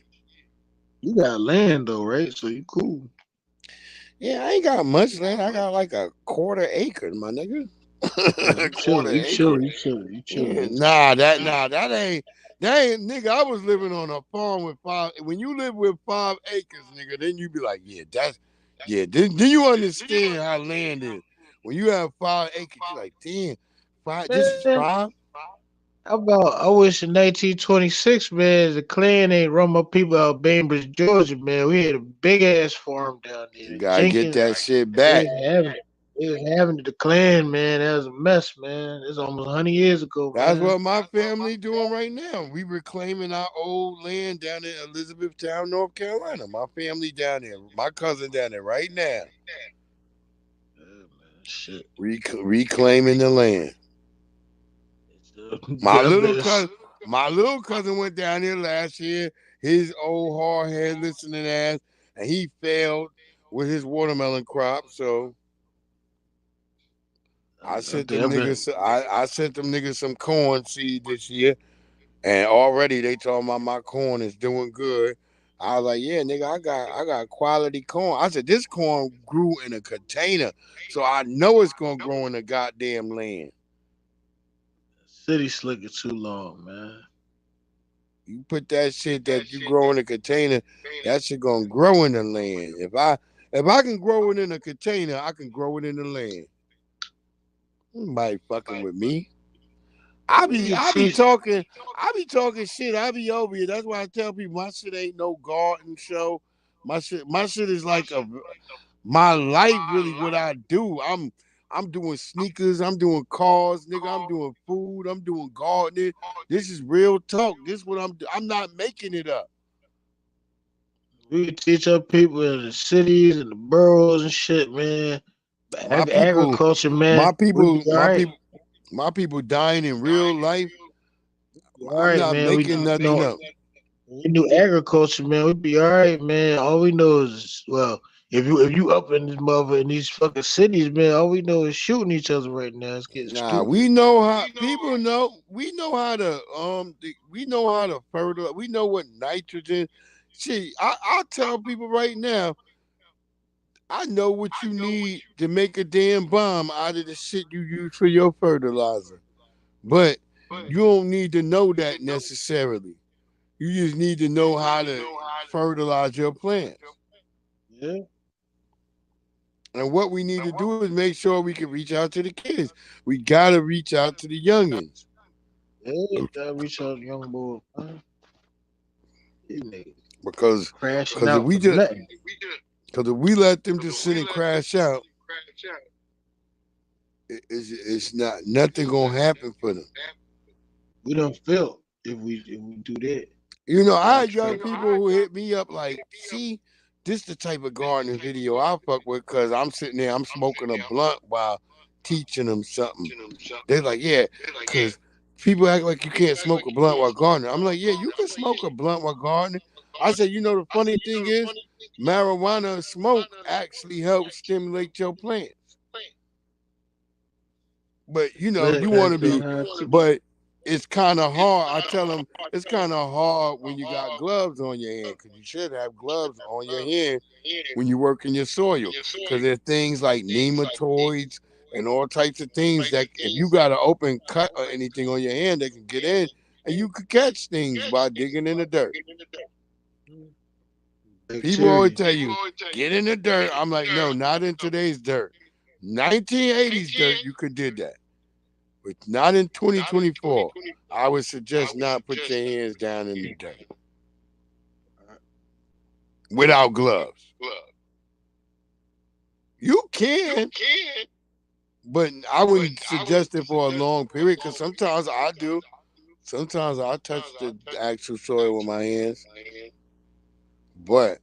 Speaker 10: You got land though, right? So you cool.
Speaker 2: Yeah, I ain't got much land. I got like a quarter acre, my nigga.
Speaker 10: You chill.
Speaker 2: Yeah, that ain't, nigga. I was living on a farm with 5. When you live with 5 acres, nigga, then you be like, Then you understand how land is. When you have 5 acres, you like, damn, this is 5.
Speaker 10: I wish in 1926, man, the Klan ain't run my people out of Bainbridge, Georgia, man. We had a big ass farm down there.
Speaker 2: You gotta get that shit back.
Speaker 10: They was having it. The Klan, man. That was a mess, man. It's almost 100 years ago,
Speaker 2: That's
Speaker 10: man.
Speaker 2: what my family doing right now. We reclaiming our old land down in Elizabethtown, North Carolina. My family down there. My cousin down there right now.
Speaker 10: Shit.
Speaker 2: Reclaiming the land. My little cousin went down there last year. His old hard head listening ass, and he failed with his watermelon crop. So I sent them niggas. I sent them niggas some corn seed this year, and already they told me my corn is doing good. I was like, yeah, nigga, I got quality corn. I said this corn grew in a container, so I know it's gonna grow in the goddamn land.
Speaker 10: City slicker too long, man.
Speaker 2: You put that shit that you grow in a container, that shit gonna grow in the land. If I can grow it in a container, I can grow it in the land. Nobody fucking with me. I be talking shit. I be over here. That's why I tell people my shit ain't no garden show. My shit is like my life really what I do. I'm doing sneakers, I'm doing cars, nigga, I'm doing food, I'm doing gardening. This is real talk. This is what I'm not making it up.
Speaker 10: We could teach our people in the cities and the boroughs and shit, man.
Speaker 2: My people,
Speaker 10: Agriculture, man.
Speaker 2: my
Speaker 10: We
Speaker 2: people,
Speaker 10: be all
Speaker 2: my
Speaker 10: right.
Speaker 2: people, my people dying in real life.
Speaker 10: All
Speaker 2: I'm
Speaker 10: right,
Speaker 2: not
Speaker 10: man.
Speaker 2: making nothing up.
Speaker 10: We do agriculture, man. We be all right, man. All we know is, well, if you up in this mother in these fucking cities, man, all we know is shooting each other right now. It's getting
Speaker 2: Nah,
Speaker 10: stupid.
Speaker 2: we know how people know. We know how to we know how to fertilize. We know what nitrogen. See, I tell people right now. I know what you need to make a damn bomb out of the shit you use for your fertilizer, but you don't need to know that necessarily. You just need to know how to fertilize your plants.
Speaker 10: Yeah.
Speaker 2: And what we need to do is make sure we can reach out to the kids. We gotta reach out to the youngins.
Speaker 10: Yeah, gotta reach out to young boys, man.
Speaker 2: Because
Speaker 10: crashing
Speaker 2: if
Speaker 10: out
Speaker 2: we
Speaker 10: for
Speaker 2: just
Speaker 10: nothing.
Speaker 2: because if we let them just sit and crash out, it's not nothing gonna happen for them.
Speaker 10: We don't feel if we do that.
Speaker 2: You know, I had young people who hit me up like, see, this the type of gardening video I fuck with because I'm sitting there, I'm smoking a blunt while teaching them something. They're like, yeah, because people act like you can't smoke a blunt while gardening. I'm like, yeah, you can smoke a blunt while gardening. I said, you know, the funny thing is, marijuana smoke actually helps stimulate your plants. But, you know, you want to be, but it's kind of hard. I tell them it's kind of hard when you got gloves on your hand because you should have gloves on your hand when you work in your soil because there are things like nematoids and all types of things that if you got an open cut or anything on your hand, they can get in and you could catch things by digging in the dirt. People always tell you, get in the dirt. I'm like, no, not in today's dirt. 1980s dirt, you could did that. But not in 2024. I would suggest not put your hands down in the dirt without gloves. You can, but I wouldn't suggest it for a long period because sometimes I do. Sometimes I touch the actual soil with my hands. But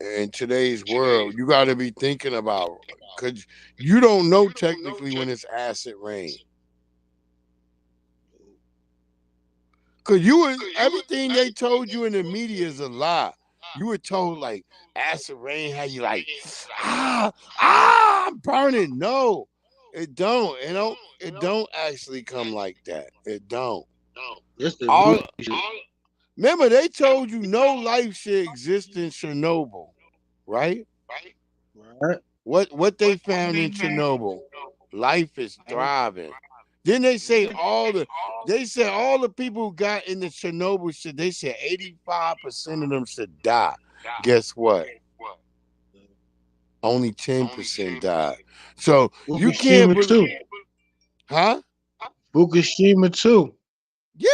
Speaker 2: in today's world, you got to be thinking about because you don't know technically when it's acid rain. Because everything they told you in the media is a lie. You were told like acid rain, how you like, I'm burning. No, it don't. It don't actually come like that. It don't. Remember, they told you no life should exist in Chernobyl, right?
Speaker 10: Right.
Speaker 2: What they found in Chernobyl, life is thriving. Then they say all the people who got in the Chernobyl shit, they said 85% of them should die. Guess what? Only 10% died. So you can't believe, huh?
Speaker 10: Fukushima too.
Speaker 2: Yeah,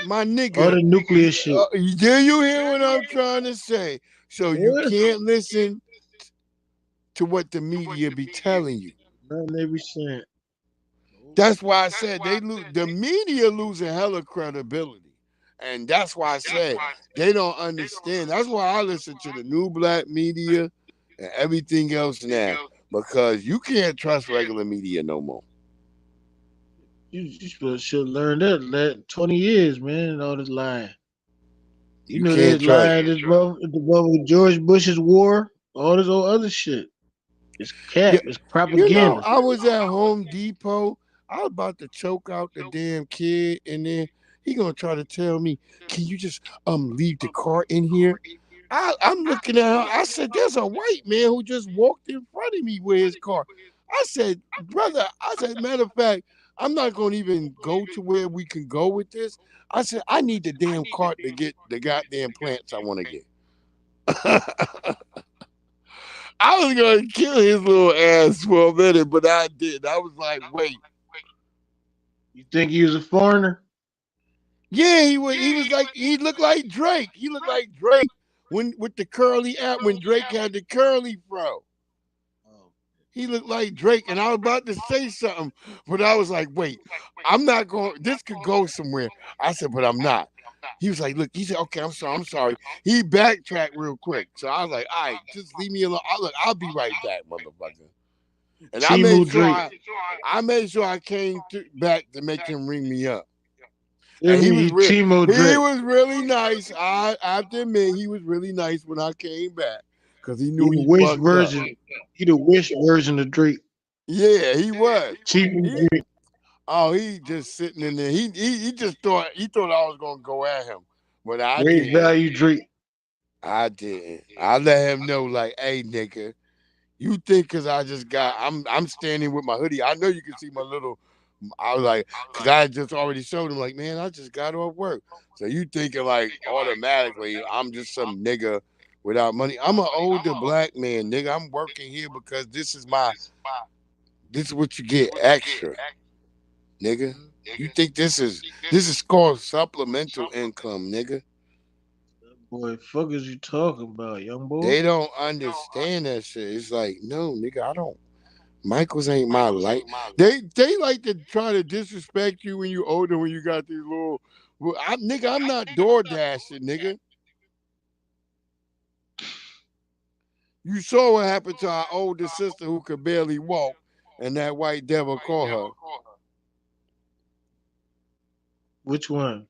Speaker 2: my nigga.
Speaker 10: All the nuclear shit.
Speaker 2: Do you hear what I'm trying to say? So you can't listen to what the media be telling you.
Speaker 10: Nothing they be saying.
Speaker 2: That's why I said the media losing hella credibility. And that's why I said they don't understand. That's why I listen to the new black media and everything else now. Because you can't trust regular media no more.
Speaker 10: You should learn that 20 years, man, and all this lying. You know
Speaker 2: can't
Speaker 10: that lying above George Bush's war, all this old other shit. It's cap, it's propaganda.
Speaker 2: You know, I was at Home Depot. I was about to choke out the damn kid, and then he gonna try to tell me, "Can you just leave the car in here?" I'm looking at her. I said, "There's a white man who just walked in front of me with his car." I said, "Brother," I said, "Matter of fact, I'm not gonna even go to where we can go with this." I said, "I need the damn cart to get the goddamn plants I want to get." I was gonna kill his little ass for a minute, but I didn't. I was like, wait.
Speaker 10: You think he was a foreigner?
Speaker 2: Yeah, he was. He was like he looked like Drake. He looked like Drake when with the curly app when Drake had the curly fro. He looked like Drake, and I was about to say something, but I was like, wait, I'm not going. This could go somewhere. I said, but I'm not. He was like, look. He said, okay, I'm sorry. I'm sorry. He backtracked real quick, so I was like, all right, just leave me alone. I'll be right back, motherfucker. And I made
Speaker 10: Timu
Speaker 2: sure
Speaker 10: Drake.
Speaker 2: I made sure I came back to make him ring me up.
Speaker 10: I
Speaker 2: And he
Speaker 10: mean,
Speaker 2: was
Speaker 10: Timo
Speaker 2: he
Speaker 10: Drake.
Speaker 2: was really nice. I have to admit, he was really nice when I came back because he knew
Speaker 10: He the
Speaker 2: he
Speaker 10: wish
Speaker 2: fucked up.
Speaker 10: version. He the wish version of Drake.
Speaker 2: Yeah, he was.
Speaker 10: Timu
Speaker 2: He,
Speaker 10: Drake.
Speaker 2: he just sitting in there. He just thought I was gonna go at him, but I
Speaker 10: Great
Speaker 2: didn't.
Speaker 10: value Drake.
Speaker 2: I didn't. I let him know, like, hey, nigga, you think because I'm standing with my hoodie. I know you can see my little. I was like, because I just already showed him, like, man, I just got off work. So you thinking like automatically I'm just some nigga without money. I'm an older black man, nigga. I'm working here because this is what you get extra, nigga. You think this is called supplemental income, nigga?
Speaker 10: Boy, fuck is you talking about, young boy?
Speaker 2: They don't understand that shit. It's like, no, nigga, I don't. Michaels ain't my life. They like to try to disrespect you when you older when you got these little. Well, nigga, I'm not door dashing, nigga. You saw what happened to our older sister who could barely walk, and that white devil called her.
Speaker 10: Which one?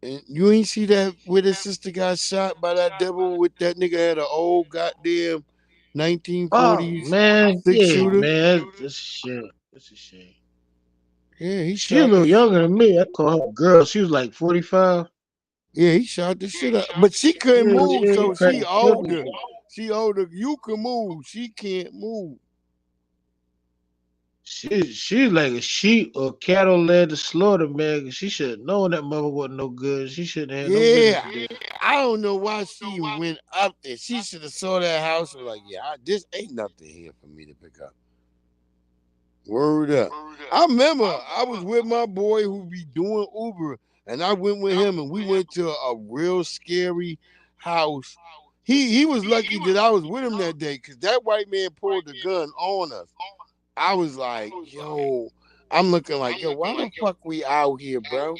Speaker 2: And you ain't see that where the sister got shot by that devil with that nigga had an old goddamn 1940s
Speaker 10: Oh man, yeah,
Speaker 2: shooter.
Speaker 10: man, that's shit. That's a shame.
Speaker 2: Yeah, he
Speaker 10: She a
Speaker 2: shot
Speaker 10: little younger than me. I call her a girl. She was like 45.
Speaker 2: Yeah, he shot the shit up. But she couldn't
Speaker 10: Yeah,
Speaker 2: move,
Speaker 10: he
Speaker 2: so
Speaker 10: cracked
Speaker 2: she
Speaker 10: the
Speaker 2: older.
Speaker 10: cookie.
Speaker 2: She older. You can move. She can't move.
Speaker 10: She's like a sheep or cattle led to slaughter, man. She should have known that mother wasn't no good. She shouldn't have no business
Speaker 2: Yeah.
Speaker 10: there.
Speaker 2: I don't know why she went up there. She should have saw that house and like, yeah, this ain't nothing here for me to pick up. Word up. I remember I was with my boy who be doing Uber, and I went with him, and we went to a real scary house. He was lucky that I was with him that day because that white man pulled the gun on us. I was like, yo, I'm looking like, yo, why the fuck we out here, bro?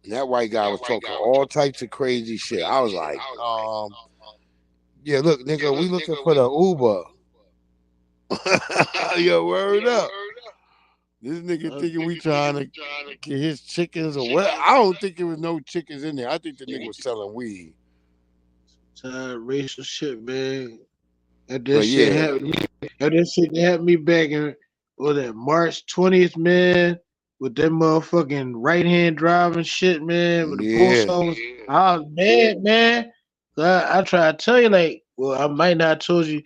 Speaker 2: And that white guy was talking all types of crazy shit. I was like, yeah, look, nigga, we looking for the Uber. Yo, word up. This nigga thinking we trying to get his chickens or what? I don't think there was no chickens in there. I think the nigga was selling weed.
Speaker 10: Racial shit, man. And that
Speaker 2: But
Speaker 10: shit
Speaker 2: yeah,
Speaker 10: happened. And that shit happened me back in that March 20th, man. With that motherfucking right hand driving shit, man. With the post
Speaker 2: yeah,
Speaker 10: office, I was mad, man. I try to tell you, like, well, I might not have told you.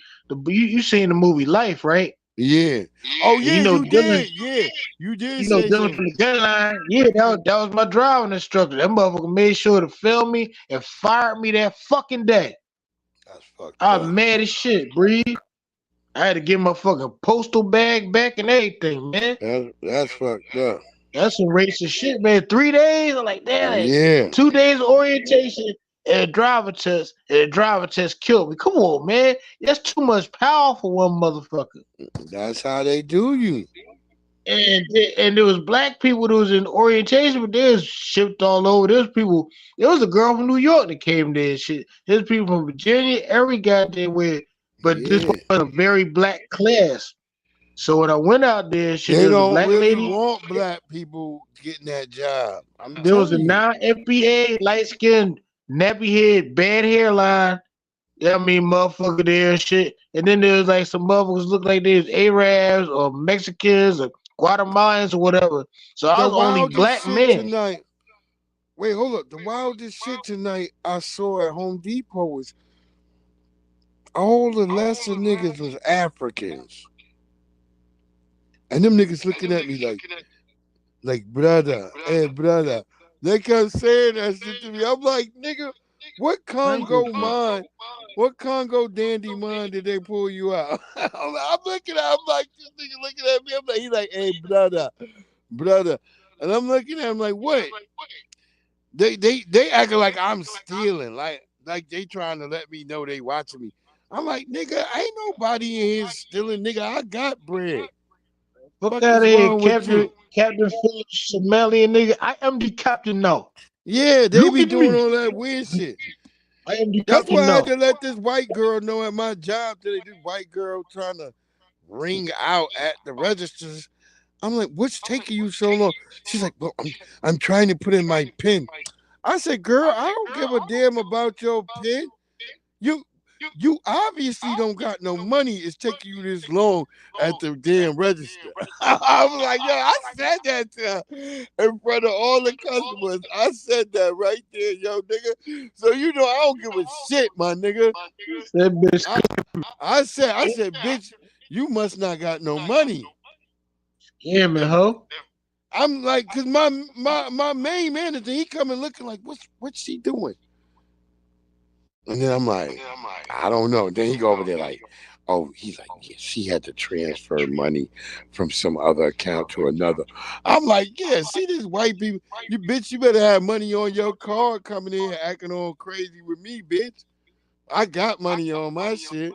Speaker 10: You seen the movie Life, right?
Speaker 2: yeah. Oh
Speaker 10: And you
Speaker 2: yeah,
Speaker 10: know
Speaker 2: you
Speaker 10: Dylan.
Speaker 2: did. Yeah, you did
Speaker 10: You know
Speaker 2: say
Speaker 10: Dylan
Speaker 2: so.
Speaker 10: from the gun line. Yeah, that was my driving instructor. That motherfucker made sure to film me and fired me that fucking day.
Speaker 2: That's fucked
Speaker 10: I was
Speaker 2: up.
Speaker 10: mad as shit, Bree. I had to get my fucking postal bag back and everything, man.
Speaker 2: That's fucked up.
Speaker 10: That's some racist shit, man. 3 days? I'm like, damn it.
Speaker 2: Yeah,
Speaker 10: 2 days of orientation and a driver test. And a driver test killed me. Come on, man. That's too much power for one motherfucker.
Speaker 2: that's how they do you.
Speaker 10: And there was black people that was in orientation, but they was shipped all over. There was a girl from New York that came there and shit. There's people from Virginia, every goddamn way. But this
Speaker 2: Yeah,
Speaker 10: was a very black class. So when I went out there, shit,
Speaker 2: they
Speaker 10: there was a
Speaker 2: don't
Speaker 10: black
Speaker 2: really
Speaker 10: lady.
Speaker 2: want black people getting that job. I'm
Speaker 10: There was a
Speaker 2: telling you.
Speaker 10: non-FBA, light-skinned, nappy head, bad hairline. Yeah, I mean, motherfucker there and shit. And then there was like some motherfuckers look like they was Arabs or Mexicans or Guatemalans or whatever. So I
Speaker 2: The
Speaker 10: was the only
Speaker 2: wildest
Speaker 10: black
Speaker 2: shit
Speaker 10: man.
Speaker 2: tonight. Wait, hold up. The wildest shit tonight I saw at Home Depot was all the lesser niggas was Africans. And them niggas looking at me like brother, hey brother, They kept saying that shit to me. I'm like, nigga, what Congo mind, what Congo dandy mind did they pull you out? I'm looking at him like, this nigga looking at me. I'm like, he's like, hey, brother. And I'm looking at him like, what? They acting like I'm stealing, like they trying to let me know they watching me. I'm like, nigga, ain't nobody in here stealing, nigga. I got bread.
Speaker 10: Fuck
Speaker 2: Fuck
Speaker 10: out
Speaker 2: is
Speaker 10: of here,
Speaker 2: wrong with
Speaker 10: Captain
Speaker 2: you?
Speaker 10: Phillips, Somalian nigga. I am the captain now.
Speaker 2: Yeah, they
Speaker 10: Look
Speaker 2: be
Speaker 10: at
Speaker 2: doing
Speaker 10: me.
Speaker 2: all that weird shit.
Speaker 10: I am the
Speaker 2: That's why
Speaker 10: captain
Speaker 2: I had
Speaker 10: now.
Speaker 2: to let this white girl know at my job today. This white girl trying to ring out at the registers. I'm like, what's taking you so long? She's like, well, I'm trying to put in my PIN. I said, girl, I don't give a damn about your PIN. You you obviously don't got no money. It's taking you this long at the damn register. I was like, yo, I said that to her in front of all the customers. I said that right there, yo, nigga. So you know I don't give a shit, my nigga.
Speaker 10: That bitch.
Speaker 2: I said, bitch, you must not got no money.
Speaker 10: Yeah, man, ho.
Speaker 2: I'm like, cause my main manager, he coming looking like, what's she doing? And then I'm like, I don't know. Then he go over there like, oh, he's like, yeah, she had to transfer money from some other account to another. I'm like, yeah, see this white people, you bitch, you better have money on your card coming in here acting all crazy with me, bitch. I got money on my shit.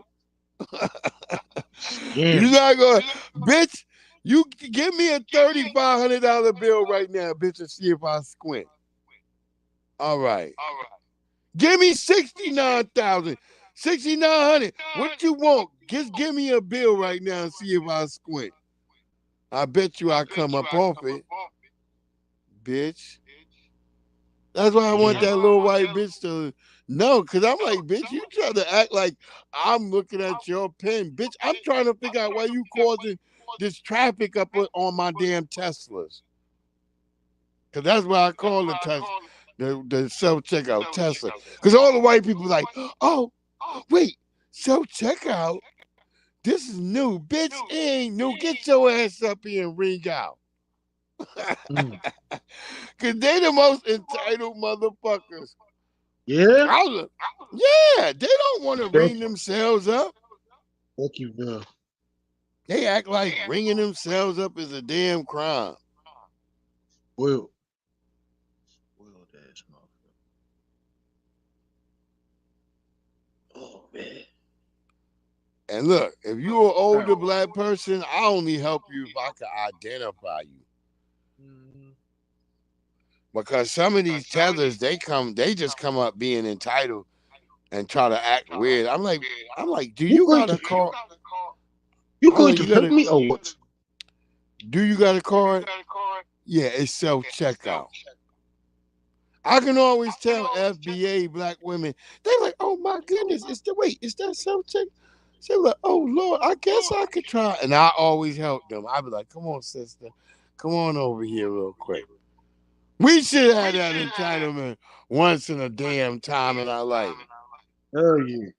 Speaker 10: Yeah.
Speaker 2: You're not gonna, bitch. You give me a $3,500 bill right now, bitch, and see if I squint. All right. Give me 69,000, 6,900. What you want? Just give me a bill right now and see if I squint. I bet you I come up off it, bitch. That's why I want that little white bitch to know, because I'm like, bitch, you trying to act like I'm looking at your pen. Bitch, I'm trying to figure out why you causing this traffic up on my damn Teslas. Because that's why I call the Tesla, the self-checkout Tesla. Because all the white people like, oh, wait, self-checkout? This is new. Bitch, it ain't new. Get your ass up here and ring out. Because they the most entitled motherfuckers.
Speaker 10: Yeah?
Speaker 2: Yeah, they don't want to ring themselves up.
Speaker 10: Thank you, Bill.
Speaker 2: They act like ringing themselves up is a damn crime.
Speaker 10: Will that motherfucker. Oh, man.
Speaker 2: And look, if you're an older black person, I only help you if I can identify you. Because some of these tethers, they just come up being entitled and try to act weird. I'm like, do you got a card?
Speaker 10: You going to help me or what?
Speaker 2: Do you got a card? Yeah, it's self-checkout. I can always tell FBA black women, they're like, oh my goodness, is that self-check? So like, oh Lord, I guess I could try. And I always help them. I be like, come on, sister, come on over here real quick. We should have that entitlement once in a damn time in our life.
Speaker 10: Oh yeah.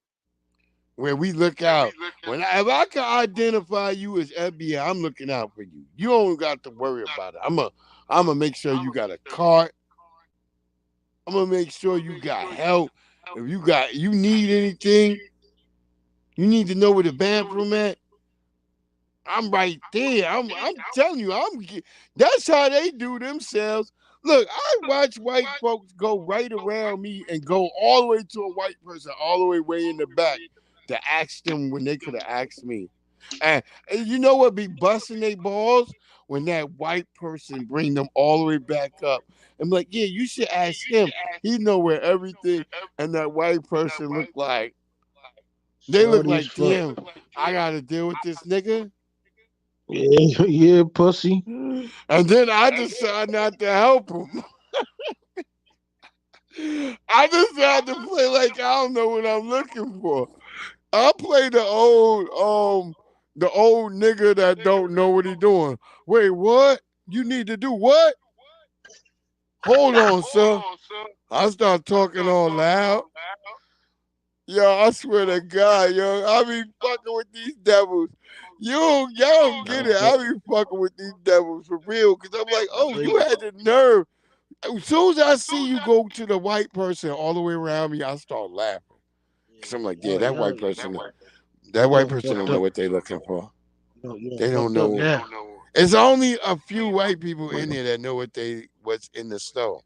Speaker 2: Where we look out. If I can identify you as FBI, I'm looking out for you. You don't got to worry about it. I'm gonna make sure you got a card. I'm gonna make sure you got help. If you need anything, you need to know where the bathroom at. I'm right there. I'm telling you, that's how they do themselves. Look, I watch white folks go right around me and go all the way to a white person, all the way in the back to ask them when they could have asked me. And you know what be busting their balls? When that white person bring them all the way back up. I'm like, yeah, you should ask him. He know where everything and that white person look like. They look like, damn, I gotta deal with this nigga.
Speaker 10: Yeah, pussy.
Speaker 2: And then I decide not to help him. I decide to play like I don't know what I'm looking for. I play the old nigga that don't know what he doing. Wait, what? You need to do what? Hold on, sir. I start talking all loud. Yo, I swear to God, yo, I be fucking with these devils. Y'all don't get it. I be fucking with these devils for real. Cause I'm like, oh, you had the nerve. As soon as I see you go to the white person all the way around me, I start laughing. Cause I'm like, yeah, that white person don't know what they're looking for. They don't know. It's only a few white people in there that know what's in the store.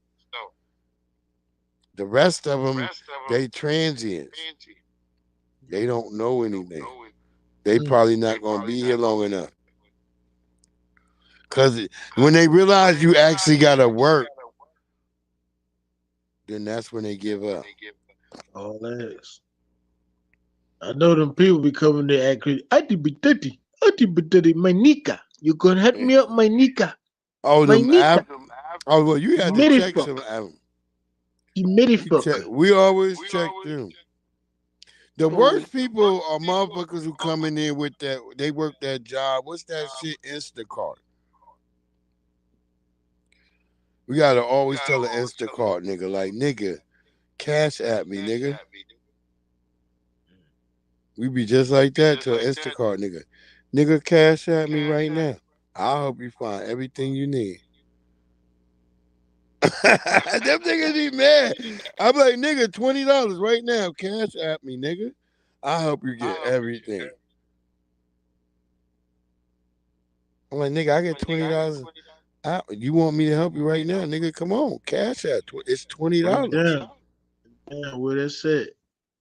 Speaker 2: The rest of them, they transients. They don't know anything. They probably not gonna be here long enough. Cause when they realize you actually gotta work, then that's when they give up.
Speaker 10: All that. I know them people be coming there acting. My Nika. You gonna help me up, my Nika.
Speaker 2: Oh,
Speaker 10: my Nika.
Speaker 2: Oh, well, you had to check some. We always check them. The worst people are motherfuckers who come in there with that. They work that job. What's that shit? Instacart. We gotta always tell the Instacart nigga, like, nigga, cash at me, nigga. We be just like that to an Instacart nigga. Nigga, cash at me right now. I'll help you find everything you need. Them niggas be mad. I'm like, nigga, $20 right now. Cash at me, nigga. I'll help you get everything. I'm like, nigga, I get $20. You want me to help you right now, nigga? Come on, cash at it's $20.
Speaker 10: Damn, where that's at?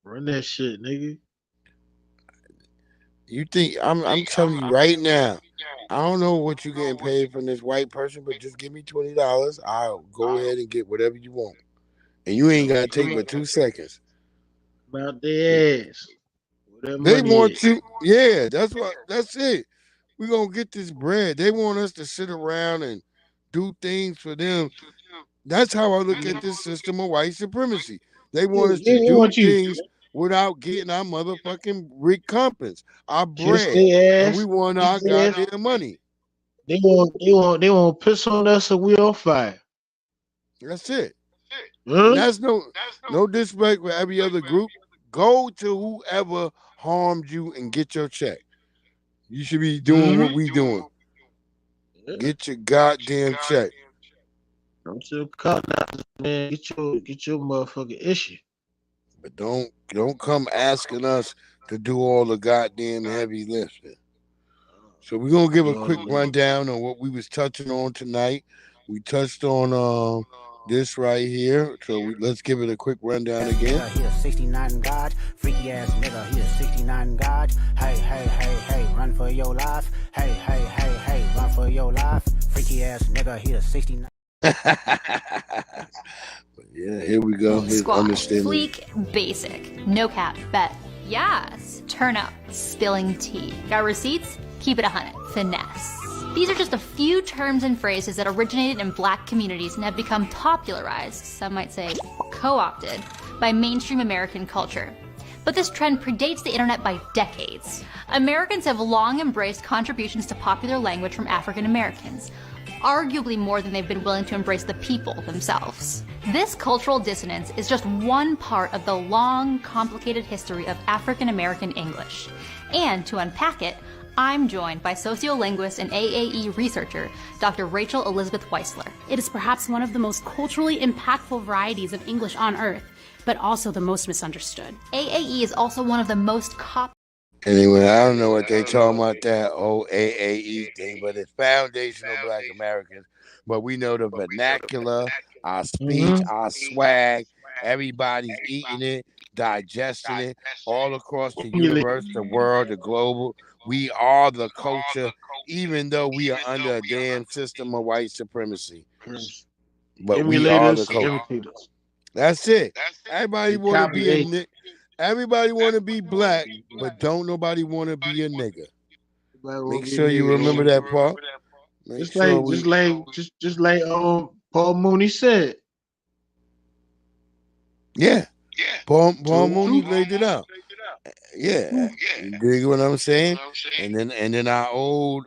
Speaker 10: Run that shit, nigga.
Speaker 2: You think I'm telling you right now, I don't know what you're getting paid from this white person, but just give me $20. I'll go ahead and get whatever you want. And you ain't gotta take but 2 seconds.
Speaker 10: About their ass.
Speaker 2: They want you, yeah, that's it. We're gonna get this bread. They want us to sit around and do things for them. That's how I look at this system of white supremacy. They want us to do things without getting our motherfucking recompense, our bread, and we want our goddamn money.
Speaker 10: They want piss on us and we on fire.
Speaker 2: That's it. And that's no disrespect for every other group. Go to whoever harmed you and get your check. You should be doing what we doing. Get your goddamn check.
Speaker 10: Don't you call out, man. Get your motherfucking issue.
Speaker 2: But don't come asking us to do all the goddamn heavy lifting. So we're gonna give a quick rundown on what we was touching on tonight. We touched on this right here. So let's give it a quick rundown again.
Speaker 5: He a 69 God, freaky ass nigga. He a 69 God. Hey, hey, hey, hey, run for your life. Hey, hey, hey, hey, run for your life. Freaky ass nigga. He a 69.
Speaker 2: Yeah, here we go.
Speaker 4: Squad, fleek, basic, no cap, bet, yes, turn up, spilling tea. Got receipts? Keep it 100, finesse. These are just a few terms and phrases that originated in black communities and have become popularized, some might say co-opted, by mainstream American culture. But this trend predates the internet by decades. Americans have long embraced contributions to popular language from African Americans, arguably more than they've been willing to embrace the people themselves. This cultural dissonance is just one part of the long, complicated history of African American English. And to unpack it, I'm joined by sociolinguist and AAE researcher, Dr. Rachel Elizabeth Weisler.
Speaker 6: It is perhaps one of the most culturally impactful varieties of English on earth, but also the most misunderstood.
Speaker 4: AAE is also one of the most
Speaker 2: Anyway, I don't know what they talking about that old AAE thing, but it's foundational Black Americans. But we know the vernacular, our speech, our swag, everybody's eating it, digesting it, all across the universe, the world, the global. We are the culture, even though we are under a damn system of white supremacy. But we are the culture. That's it. Everybody want to be everybody want to be black, but don't nobody want to be a nigga. Make sure you remember that part.
Speaker 10: Just like Paul Mooney said.
Speaker 2: Yeah. Paul Mooney laid it out. Yeah. You dig what I'm saying? And then our old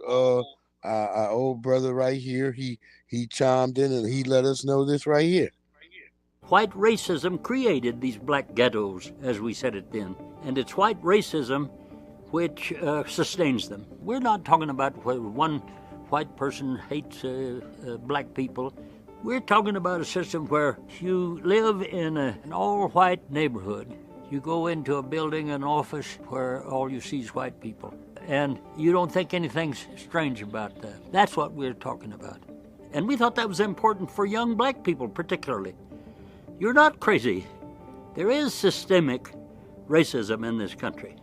Speaker 2: brother right here, he chimed in and he let us know this right here.
Speaker 9: White racism created these black ghettos, as we said it then, and it's white racism which sustains them. We're not talking about where one white person hates black people. We're talking about a system where you live in an all-white neighborhood. You go into a building, an office, where all you see is white people. And you don't think anything's strange about that. That's what we're talking about. And we thought that was important for young black people particularly. You're not crazy. There is systemic racism in this country.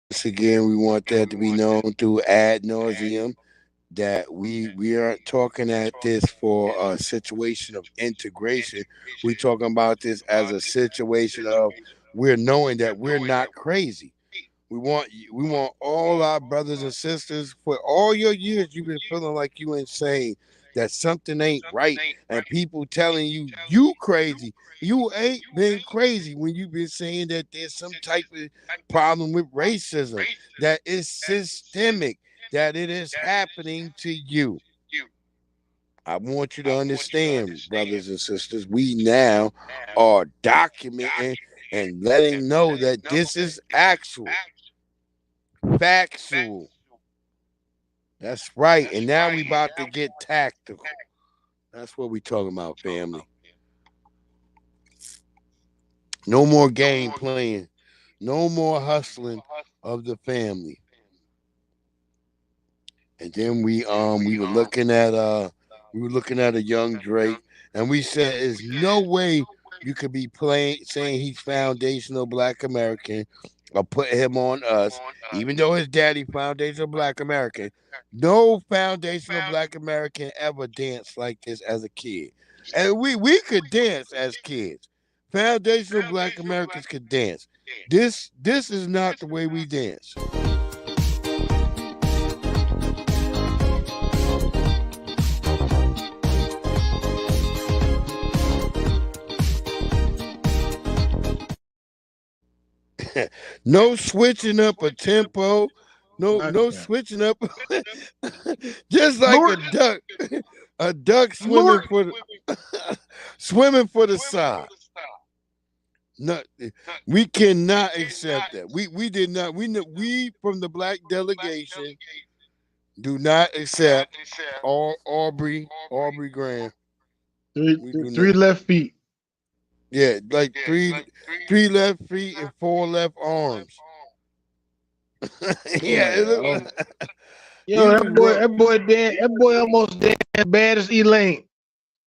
Speaker 2: Once again, we want that to be known through ad nauseum that we aren't talking at this for a situation of integration. We're talking about this as a situation of we're knowing that we're not crazy. We want all our brothers and sisters for all your years you've been feeling like you insane, that something ain't right, and people telling you crazy. You ain't been crazy when you've been saying that there's some type of problem with racism, that is systemic, that it is happening to you. I want you to understand, brothers and sisters, we now are documenting and letting know that this is actual. Factual. That's right. And now we about to get tactical. That's what we talking about, family. No more game playing. No more hustling of the family. And then we were looking at a young Drake, and we said there's no way you could be saying he's foundational Black American or put him on us, even though his daddy foundational Black American. No foundational Black American ever danced like this as a kid. And we could dance as kids. Foundational Black Americans could dance. This is not the way we dance. No switching up a tempo. No switching up. Just like a duck swimming for the side. No, we cannot accept that. We did not. We from the Black delegation do not accept Aubrey Graham.
Speaker 10: Three left feet.
Speaker 2: Yeah, like three left feet and 4 left arms. Yeah, it looked like,
Speaker 10: yo, that boy almost damn bad as Elaine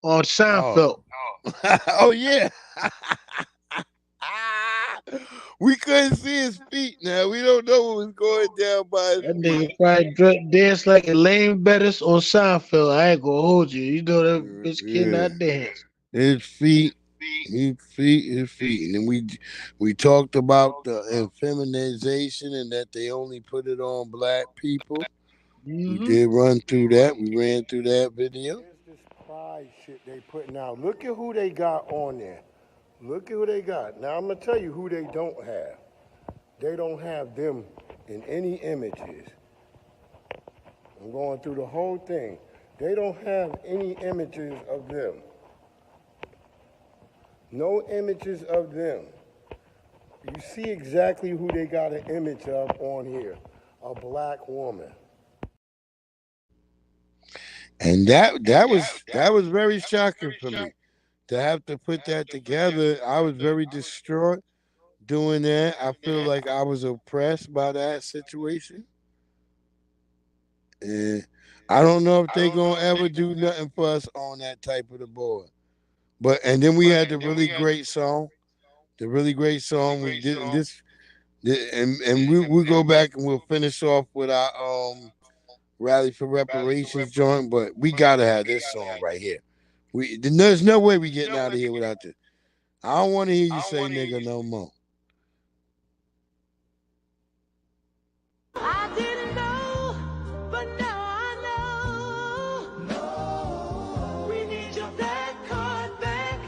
Speaker 10: on Seinfeld.
Speaker 2: Oh yeah. We couldn't see his feet now. We don't know what was going down by his
Speaker 10: That nigga probably danced like Elaine Bettis on Seinfeld. I ain't gonna hold you. You know that bitch cannot dance.
Speaker 2: His feet. And then we talked about the feminization and that they only put it on Black people. We did run through that. We ran through that video.
Speaker 11: Here's this pride shit they putting out. Look at who they got on there. Look at who they got. Now I'm gonna tell you who they don't have. They don't have them in any images. I'm going through the whole thing. They don't have any images of them. No images of them. You see exactly who they got an image of on here. A Black woman.
Speaker 2: And that was very shocking for me to have to put that together. I was very distraught doing that. I feel like I was oppressed by that situation. And I don't know if they gonna ever do nothing for us on that type of the board. And then we had the really great song. The really great song we did this, and we'll go back and we'll finish off with our Rally for Reparations joint. But we gotta have this song right here. There's no way we getting out of here without this. I don't want to hear you say nigga no more.
Speaker 3: I didn't know, but now I know. No, we need your black card back.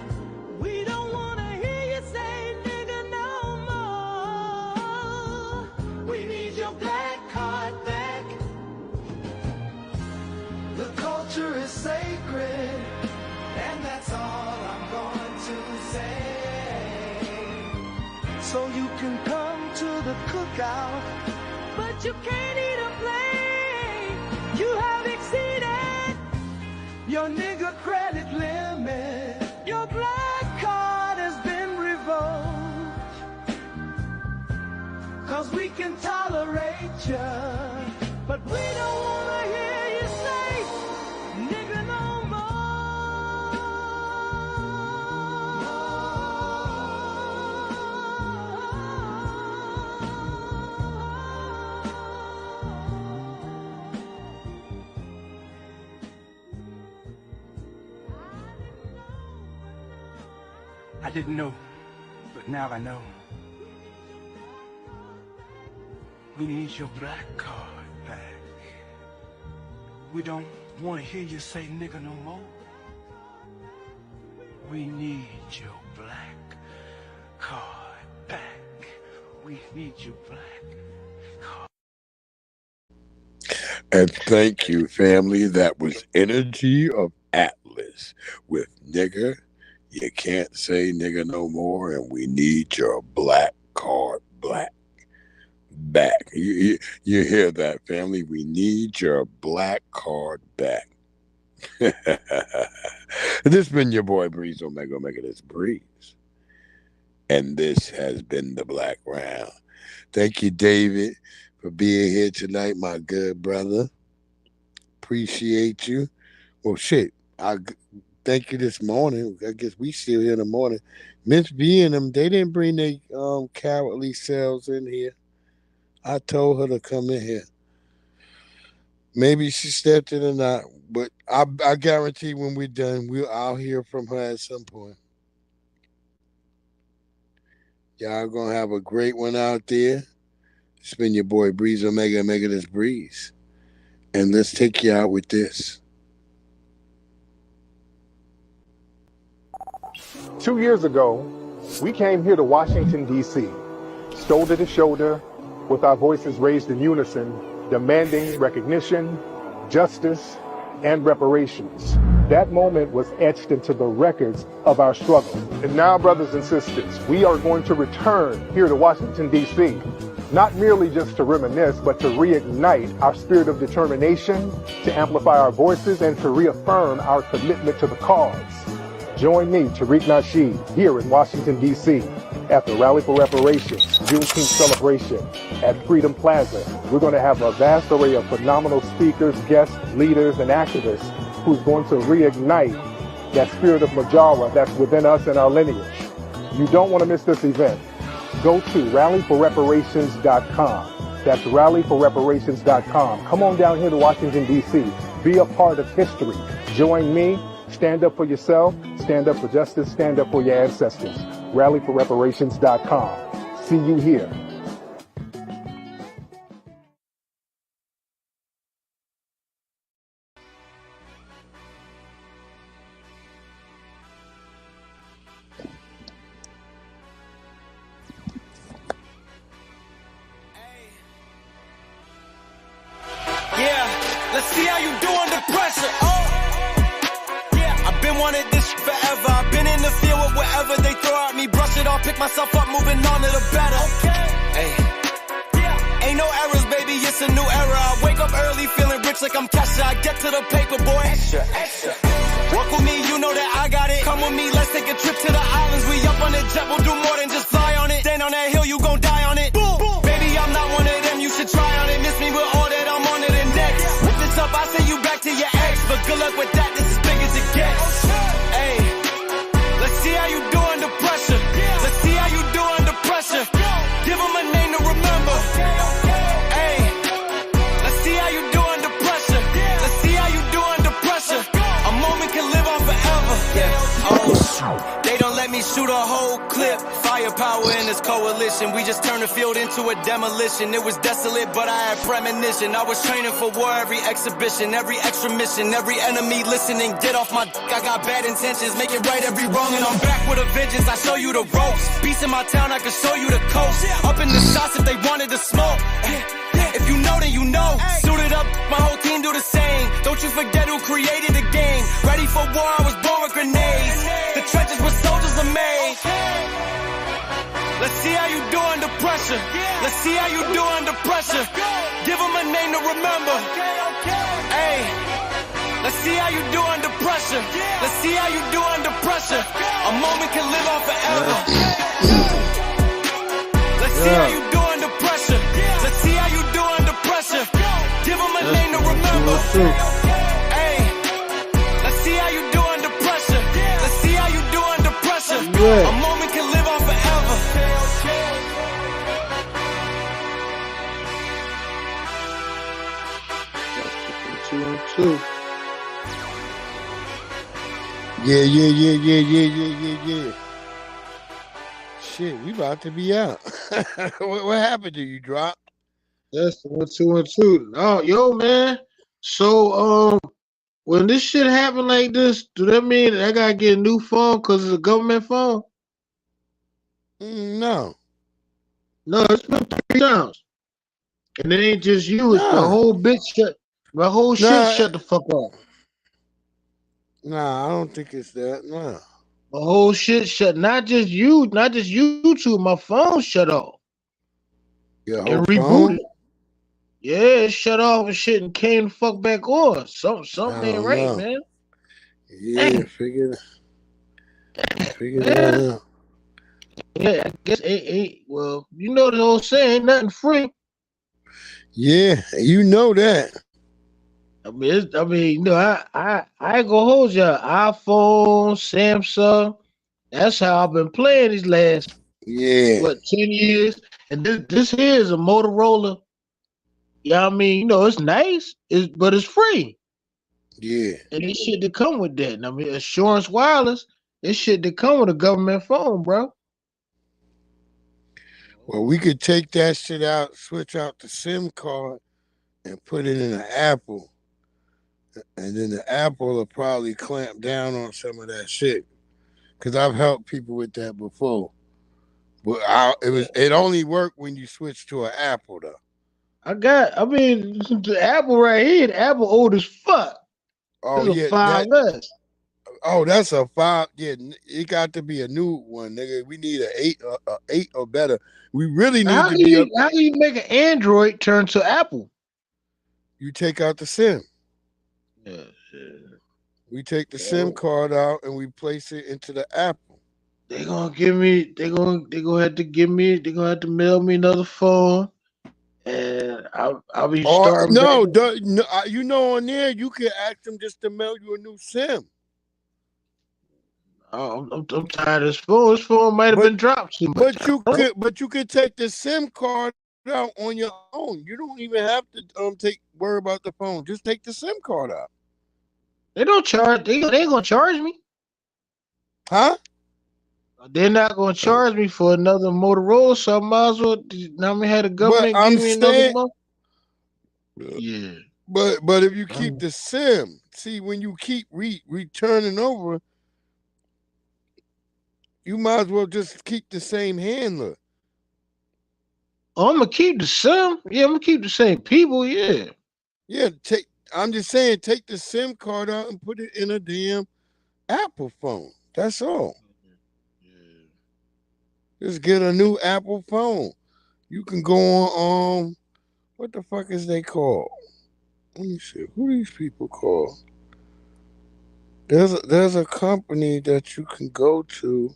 Speaker 3: We don't want to hear you say nigga no more. We need your black card back. The culture is sacred, and that's all I'm going to say. So you can come to the cookout, but you can't eat a plate. You have exceeded your nigga credit limit. Your black card has been revoked. 'Cause we can tolerate ya, but we don't wanna hear you say nigga no I didn't know, but now I know. We need your black card back. We don't want to hear you say nigga no more. We need your black card back. We need your black card.
Speaker 2: And thank you, family. That was Energy of Atlas with Nigga. You can't say nigga no more, and we need your black card back. You hear that, family? We need your black card back. This has been your boy Breeze Omega this Breeze. And this has been the Black Round. Thank you, David, for being here tonight, my good brother. Appreciate you. Well, shit, thank you this morning. I guess we still here in the morning. Miss B and them, they didn't bring their cowardly selves in here. I told her to come in here. Maybe she stepped in or not, but I guarantee when we're done, I'll hear from her at some point. Y'all gonna have a great one out there. It's been your boy Breeze Omega this Breeze. And let's take you out with this.
Speaker 1: 2 years ago, we came here to Washington, D.C., shoulder to shoulder, with our voices raised in unison, demanding recognition, justice, and reparations. That moment was etched into the records of our struggle. And now, brothers and sisters, we are going to return here to Washington, D.C., not merely just to reminisce, but to reignite our spirit of determination, to amplify our voices, and to reaffirm our commitment to the cause. Join me, Tariq Nasheed, here in Washington, D.C., at the Rally for Reparations Juneteenth celebration at Freedom Plaza. We're going to have a vast array of phenomenal speakers, guests, leaders, and activists who's going to reignite that spirit of Majara that's within us and our lineage. You don't want to miss this event. Go to rallyforreparations.com. That's rallyforreparations.com. Come on down here to Washington, D.C. Be a part of history. Join me. Stand up for yourself, stand up for justice, stand up for your ancestors. Rallyforreparations.com. See you here.
Speaker 3: Yeah, let's see how you do under pressure. I've been wanting this forever. I've been in the field with whatever they throw at me. Brush it off, pick myself up, moving on to the better. Hey. Ain't no errors, baby, it's a new era. I wake up early, feeling rich like I'm Kesha. I get to the paper, boy. Extra. Walk with me, you know that I got it. Come with me, let's take a trip to the islands. We up on the jet, we'll do more than just fly on it. Stand on that hill, you gon' die on it. Boom. Baby, I'm not one of them, you should try on it. Miss me with all that, I'm on to the next. Whip this up, I send you back to your ex. But good luck with that, this is big as it gets. Hey, let's see how you do under pressure. Let's see how you do under pressure. Give them a name to remember. Hey, let's see how you do under pressure. Let's see how you do under pressure. A moment can live on forever. Yeah. Oh, they don't let me shoot a whole clip. Firepower in this coalition. We just turned the field into a demolition. It was desolate, but I had premonition. I was training for war, every exhibition, every extra mission, every enemy listening. Get off my dick, I got bad intentions. Make it right every wrong, and I'm back with a vengeance. I show you the ropes. Beast in my town, I can show you the coast. Up in the shots if they wanted to smoke. If you know, then you know. Suited up, my whole team do the same. Don't you forget who created the game. Ready for war, I was born with grenades. The trenches where soldiers are made. Let's see how you do under under pressure. Let's see how you do under pressure. Give them a name to remember. Hey, let's see how you do under pressure. Let's see how you do under pressure. A moment can live on forever. Let's see how you do under pressure. Let's see how you do under pressure. Give them a name to remember. Hey, let's see how you do under pressure. Let's see how you do under pressure. A moment can live on forever.
Speaker 10: Two.
Speaker 2: Yeah. Shit, we about to be out. What happened to you, Drop?
Speaker 10: That's 1, 2, 1, 2. Oh, yo, man. So, when this shit happen like this, do that mean I gotta get a new phone because it's a government phone?
Speaker 2: No,
Speaker 10: it's been 3 times, and it ain't just you. It's my
Speaker 2: Nah.
Speaker 10: whole bitch shut. My whole shit shut the fuck off.
Speaker 2: Nah, I don't think it's that. Nah.
Speaker 10: My whole shit shut. Not just YouTube. My phone shut off.
Speaker 2: Your
Speaker 10: And
Speaker 2: whole
Speaker 10: rebooted.
Speaker 2: phone?
Speaker 10: Yeah, it shut off and shit and came the fuck back on. Something ain't right,
Speaker 2: know.
Speaker 10: man.
Speaker 2: Yeah, figure that out.
Speaker 10: Yeah, I guess ain't well, you know the whole saying, ain't nothing free.
Speaker 2: Yeah, you know that.
Speaker 10: I mean, I ain't gonna hold y'all. iPhone, Samsung. That's how I've been playing these last 10 years. And this here is a Motorola. Yeah, I mean, it's nice, but it's free.
Speaker 2: Yeah.
Speaker 10: And this shit that come with that. And I mean, Assurance Wireless, this shit that come with a government phone, bro.
Speaker 2: Well, we could take that shit out, switch out the SIM card, and put it in an Apple. And then the Apple will probably clamp down on some of that shit. Because I've helped people with that before. But it only worked when you switch to an Apple, though.
Speaker 10: The Apple right here, the Apple old as fuck.
Speaker 2: Oh,
Speaker 10: it's a 5S.
Speaker 2: That's a 5. Yeah, it got to be a new one, nigga. We need an 8 or better. We really need
Speaker 10: How
Speaker 2: to
Speaker 10: do
Speaker 2: be
Speaker 10: you, How do you make an Android turn to Apple?
Speaker 2: You take out the SIM.
Speaker 10: Yeah.
Speaker 2: We take the SIM card out and we place it into the Apple.
Speaker 10: They're gonna have to mail me another phone. And I'll be starting.
Speaker 2: No, you know, on there you can ask them just to mail you a new SIM.
Speaker 10: I'm tired of this phone. This phone might have been dropped too much.
Speaker 2: But you could take the SIM card out on your own. You don't even have to worry about the phone. Just take the SIM card out.
Speaker 10: They don't charge. They ain't gonna charge me.
Speaker 2: Huh?
Speaker 10: They're not gonna charge me for another Motorola, so I might as well. Now me had the government give me another month. Yeah.
Speaker 2: But if you keep the SIM, see, when you keep returning over, you might as well just keep the same handler.
Speaker 10: Oh, I'm gonna keep the SIM. Yeah, I'm gonna keep the same people. Yeah.
Speaker 2: Yeah. I'm just saying, take the SIM card out and put it in a damn Apple phone. That's all. Just get a new Apple phone. You can go on what the fuck is they called? Let me see. Who these people called? There's a company that you can go to.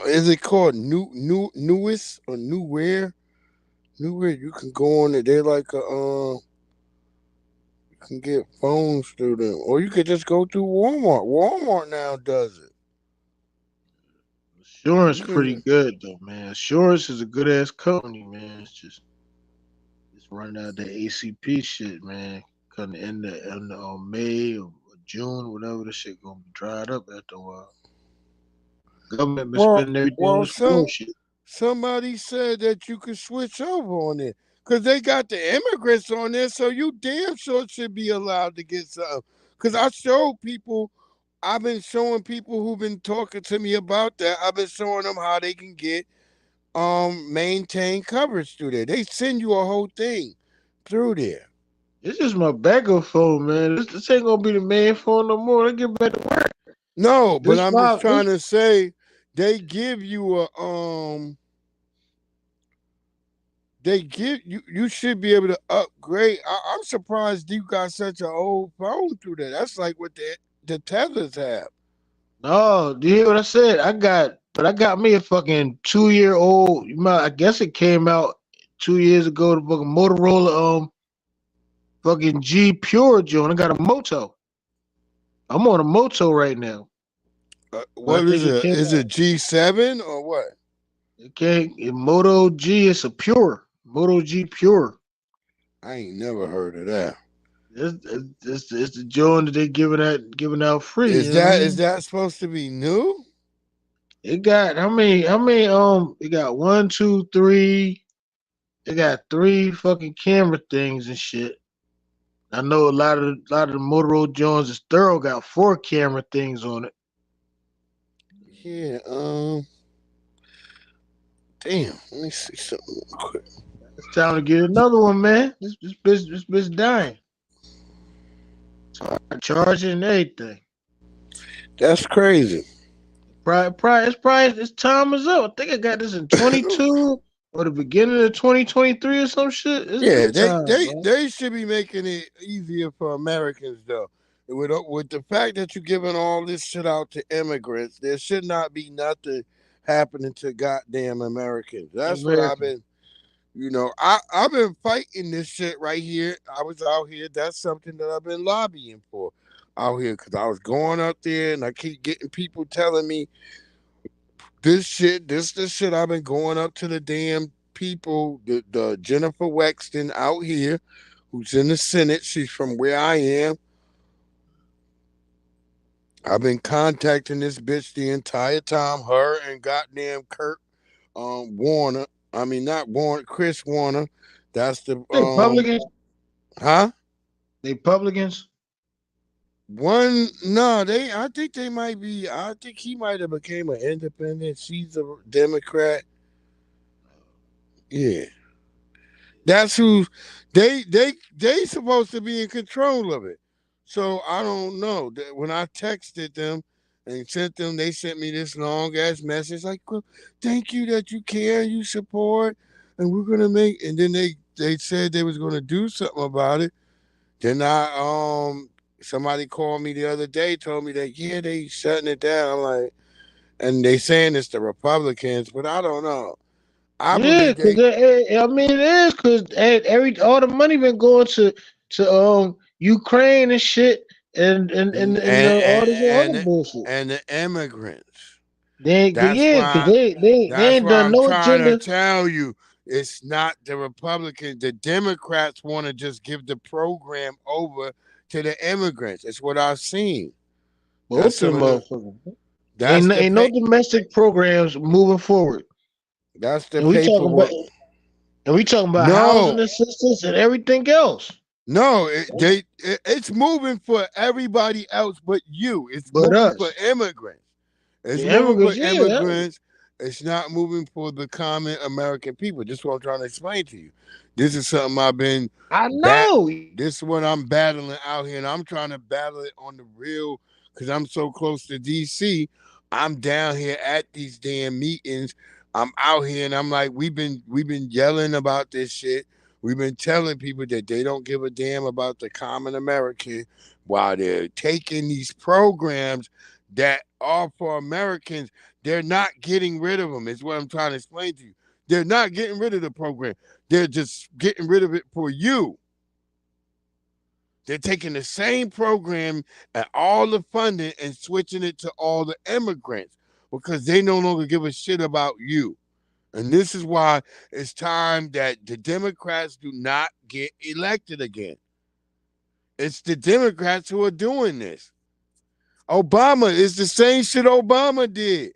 Speaker 2: Is it called Newest or Newware? Newware. You can go on it. They're like you can get phones through them, or you could just go through Walmart. Walmart now does it.
Speaker 10: Assurance pretty good though, man. Assurance is a good ass company, man. It's running out the ACP shit, man. Coming in the May or June, whatever the shit gonna be dried up after a while. Government been spending everything on this bullshit.
Speaker 2: Somebody said that you could switch over on it because they got the immigrants on there, so you damn sure should be allowed to get something. Because I've been showing people who've been talking to me about that. I've been showing them how they can get maintain coverage through there. They send you a whole thing through there.
Speaker 10: This is my backup phone, man. This ain't gonna be the main phone no more. Let's get back to work.
Speaker 2: No, but I'm just trying to say they give you they give you. You should be able to upgrade. I'm surprised you got such an old phone through that. That's like what the tethers have.
Speaker 10: No, do you hear what I said? I got me a fucking 2 year old. I guess it came out 2 years ago. The fucking Motorola fucking G Pure joint. I got a Moto. I'm on a Moto right now. I
Speaker 2: What
Speaker 10: think
Speaker 2: is
Speaker 10: it
Speaker 2: it?
Speaker 10: came
Speaker 2: Is
Speaker 10: out.
Speaker 2: it G7 or what?
Speaker 10: It came Moto G. It's a Pure Moto G Pure.
Speaker 2: I ain't never heard of that.
Speaker 10: It's the joint that they giving out free.
Speaker 2: Is
Speaker 10: You know what I
Speaker 2: that is
Speaker 10: mean?
Speaker 2: that supposed to be new?
Speaker 10: It got how many it got one, two, three. It got three fucking camera things and shit. I know a lot of the Motorola Jones is thorough got four camera things on it.
Speaker 2: Yeah. Damn. Let me see something real quick.
Speaker 10: It's time to get another one, man. This bitch dying. So I charge it and everything.
Speaker 2: That's crazy.
Speaker 10: Probably its time is up. I think I got this in 22 or the beginning of 2023 or some shit. It's
Speaker 2: Yeah,
Speaker 10: time, bro.
Speaker 2: they should be making it easier for Americans though. With the fact that you're giving all this shit out to immigrants, there should not be nothing happening to goddamn Americans. That's what I've
Speaker 10: American.
Speaker 2: been. I've been fighting this shit right here. I was out here. That's something that I've been lobbying for out here because I was going up there and I keep getting people telling me this the shit. I've been going up to the damn people, the Jennifer Wexton out here, who's in the Senate. She's from where I am. I've been contacting this bitch the entire time. Her and goddamn Kurt Warner. I mean not Warner, Chris Warner. That's the
Speaker 10: They Republicans.
Speaker 2: huh?
Speaker 10: They Republicans.
Speaker 2: One no, I think they might be. I think he might have became an independent. She's a Democrat. Yeah. That's who they supposed to be in control of it. So I don't know. When I texted them and sent them, they sent me this long ass message like, well, "Thank you that you care, you support, and we're gonna make." And then they said they was gonna do something about it. Then somebody called me the other day, told me that yeah they shutting it down. I'm like, and they saying it's the Republicans, but I don't know. I
Speaker 10: Yeah,
Speaker 2: believe
Speaker 10: because
Speaker 2: they
Speaker 10: I mean it is because every all the money been going to Ukraine and shit and
Speaker 2: and
Speaker 10: all this other
Speaker 2: and
Speaker 10: bullshit.
Speaker 2: and the immigrants.
Speaker 10: They cause
Speaker 2: That's
Speaker 10: yeah, because
Speaker 2: why
Speaker 10: they
Speaker 2: that's
Speaker 10: ain't
Speaker 2: why
Speaker 10: done
Speaker 2: I'm
Speaker 10: no
Speaker 2: trying to
Speaker 10: agenda.
Speaker 2: tell you it's not the Republicans. The Democrats want to just give the program over to the immigrants. It's what I've seen. That's
Speaker 10: Both of
Speaker 2: some
Speaker 10: them
Speaker 2: of the
Speaker 10: motherfuckers.
Speaker 2: that's the
Speaker 10: Ain't no
Speaker 2: pay
Speaker 10: domestic programs moving forward.
Speaker 2: that's the
Speaker 10: And we talking about
Speaker 2: paperwork.
Speaker 10: housing
Speaker 2: No,
Speaker 10: assistance and everything else.
Speaker 2: no, it's moving for everybody else but you. It's
Speaker 10: But
Speaker 2: moving for
Speaker 10: us,
Speaker 2: immigrants. It's
Speaker 10: the
Speaker 2: moving for
Speaker 10: immigrants, yeah.
Speaker 2: immigrants. It's not moving for the common American people. This is what I'm trying to explain to you. This is something I've been
Speaker 10: I
Speaker 2: bat.
Speaker 10: know.
Speaker 2: This is what I'm battling out here, and I'm trying to battle it on the real because I'm so close to DC. I'm down here at these damn meetings. I'm out here, and I'm like, we've been yelling about this shit. We've been telling people that they don't give a damn about the common American while they're taking these programs that are for Americans. They're not getting rid of them, is what I'm trying to explain to you. They're not getting rid of the program. They're just getting rid of it for you. They're taking the same program and all the funding and switching it to all the immigrants because they no longer give a shit about you. And this is why it's time that the Democrats do not get elected again. It's the Democrats who are doing this. Obama is the same shit Obama did.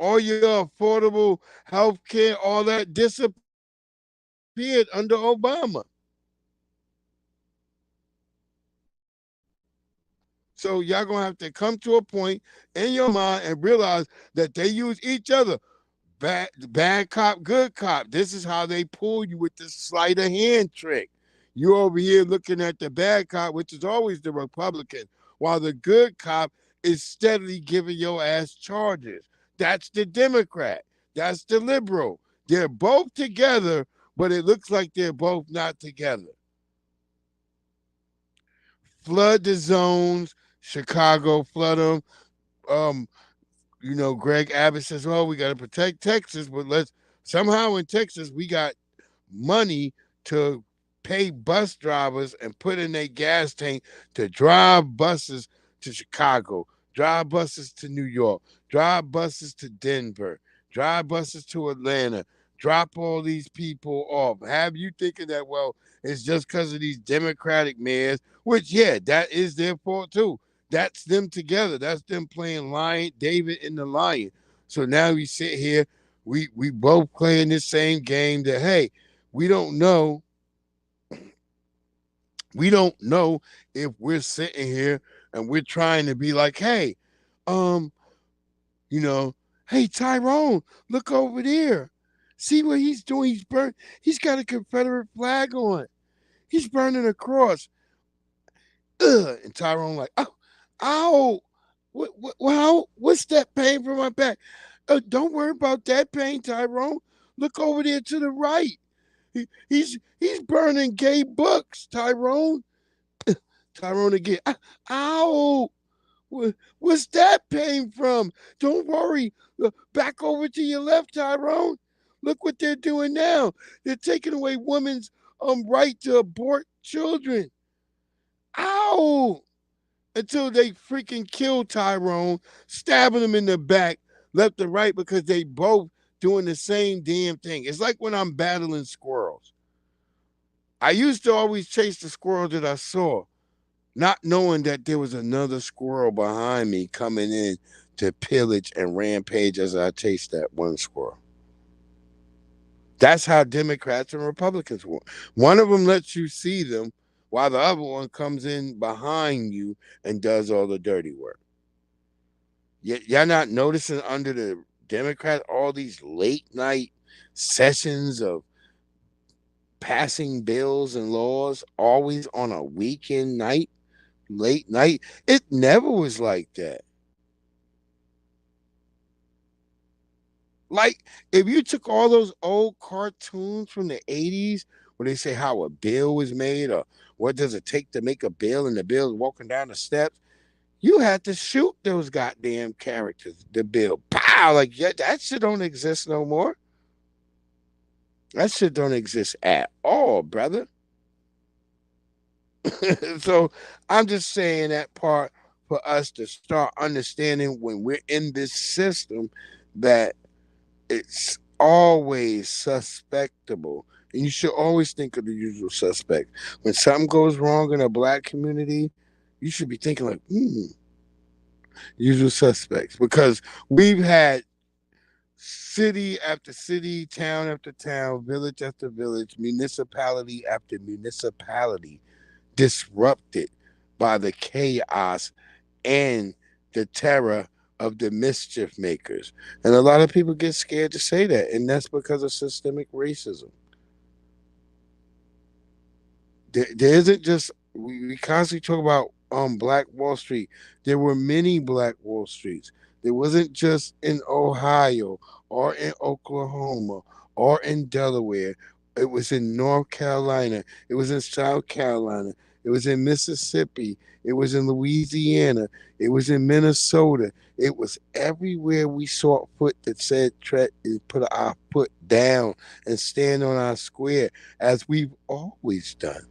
Speaker 2: All your affordable health care, all that disappeared under Obama. So y'all gonna have to come to a point in your mind and realize that they use each other. Bad cop, good cop. This is how they pull you with this sleight of hand trick. You over here looking at the bad cop, which is always the Republican, while the good cop is steadily giving your ass charges. That's the Democrat. That's the liberal. They're both together, but it looks like they're both not together. Flood the zones, Chicago, flood them. Greg Abbott says, "Well, we got to protect Texas, but let's somehow in Texas we got money to pay bus drivers and put in their gas tank to drive buses to Chicago, drive buses to New York, drive buses to Denver, drive buses to Atlanta, drop all these people off. Have you thinking that, well, it's just because of these Democratic mayors, which, yeah, that is their fault too. That's them together. That's them playing Lion, David and the Lion. So now we sit here, we both playing this same game that, hey, we don't know if we're sitting here and we're trying to be like, hey, hey, Tyrone, look over there. See what he's doing? He's got a Confederate flag on. He's burning a cross. Ugh. And Tyrone like, oh, ow. What's that pain from my back? Don't worry about that pain, Tyrone. Look over there to the right. He's burning gay books, Tyrone. Tyrone again. Ow! What's that pain from? Don't worry. Back over to your left, Tyrone. Look what they're doing now. They're taking away women's right to abort children. Ow! Until they freaking kill Tyrone, stabbing him in the back, left and right, because they both doing the same damn thing. It's like when I'm battling squirrels. I used to always chase the squirrel that I saw, not knowing that there was another squirrel behind me coming in to pillage and rampage as I chased that one squirrel. That's how Democrats and Republicans work. One of them lets you see them, while the other one comes in behind you and does all the dirty work. Y'all not noticing under the Democrats all these late night sessions of passing bills and laws, always on a weekend night, late night? It never was like that. Like, if you took all those old cartoons from the 80s where they say how a bill was made or what does it take to make a bill and the bill's walking down the steps, you had to shoot those goddamn characters, the bill. Pow! Like, yeah, that shit don't exist no more. That shit don't exist at all, brother. So I'm just saying that part for us to start understanding when we're in this system that it's always suspectable. And you should always think of the usual suspect. When something goes wrong in a black community, you should be thinking like, usual suspects. Because we've had city after city, town after town, village after village, municipality after municipality disrupted by the chaos and the terror of the mischief makers. And a lot of people get scared to say that, and that's because of systemic racism. There isn't just, we constantly talk about Black Wall Street. There were many Black Wall Streets. There wasn't just in Ohio or in Oklahoma or in Delaware. It was in North Carolina. It was in South Carolina. It was in Mississippi. It was in Louisiana. It was in Minnesota. It was everywhere we saw a foot that said put our foot down and stand on our square, as we've always done.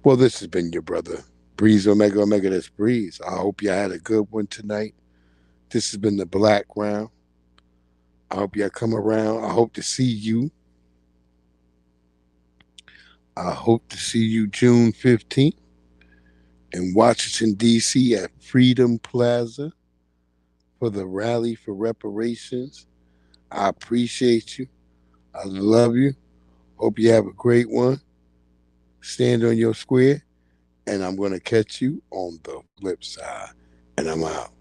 Speaker 2: Well, this has been your brother, Breeze Omega. That's Breeze. I hope you had a good one tonight. This has been the BlackRound. I hope y'all come around. I hope to see you. I hope to see you June 15th in Washington, D.C. at Freedom Plaza for the Rally for Reparations. I appreciate you. I love you. Hope you have a great one. Stand on your square, and I'm going to catch you on the flip side. And I'm out.